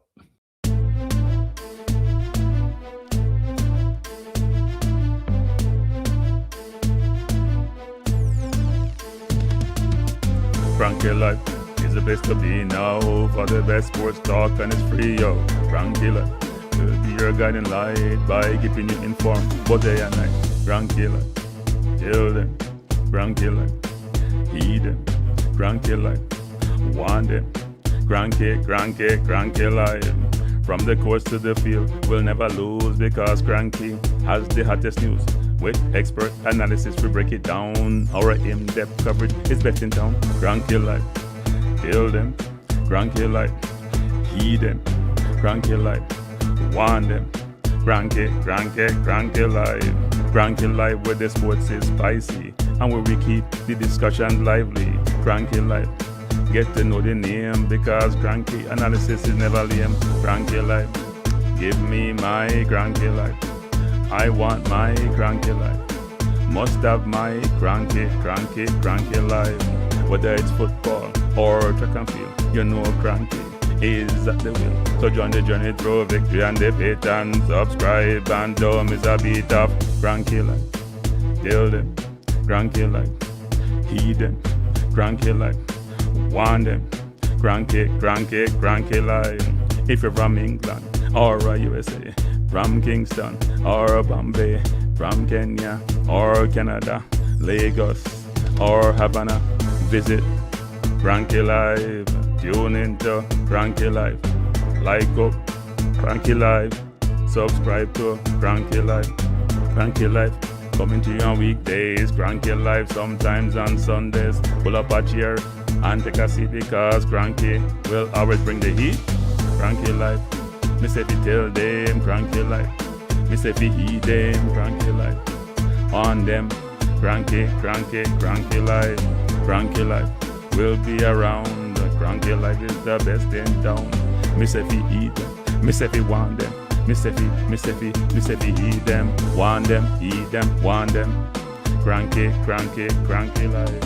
Cranky life is the best to be now. For the best sports talk and it's free, yo. Cranky life will be your guiding light by keeping you informed both day and night. Cranky life, tell them. Cranky life, heed them. Cranky life, want them. Cranky life. From the courts to the field, we'll never lose because Cranky has the hottest news. With expert analysis, we break it down. Our in-depth coverage is best in town. Cranky life, tell them. Cranky life, heed them. Cranky life, want them. Cranky live. Cranky live where the sports is spicy and where we keep the discussion lively. Cranky live. Get to know the name because cranky analysis is never lame. Cranky live. Give me my cranky life. I want my cranky life. Must have my cranky life. Whether it's football or track and field, you know cranky is at the wheel. So join the journey through victory and defeat and subscribe and don't miss a beat of cranky life. Tell them, cranky life. Heed them, cranky life. Want them, cranky life. If you're from England or USA, from Kingston or Bombay, from Kenya or Canada, Lagos or Havana, visit Cranky Live. Tune into Cranky Live. Like up Cranky Live. Subscribe to Cranky Live. Cranky Live coming to you on weekdays. Cranky Live sometimes on Sundays. Pull up a chair and take a seat because Cranky will always bring the heat. Cranky Live. Me say fi tell them Cranky Live. Me say fi heed them Cranky Live. On them Cranky Live. Cranky Live will be around. Cranky Live is the best in town. Me say fi eat them. Me say fi want them. Me say fi eat them. Want them, eat them, want them. Cranky Live. Cranky Live.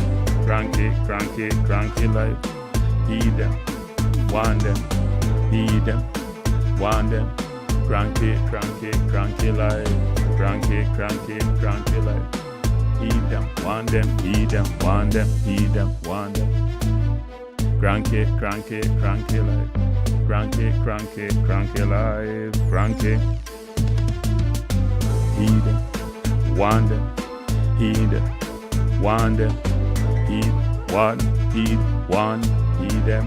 Eat them, want them, eat them, want them. Cranky Live. Cranky Live. Eat them, want them, eat them, want them, eat them, want them. Cranky life. Cranky life. Cranky. Heed them, want them, heed them, want them, heed, want, heed them.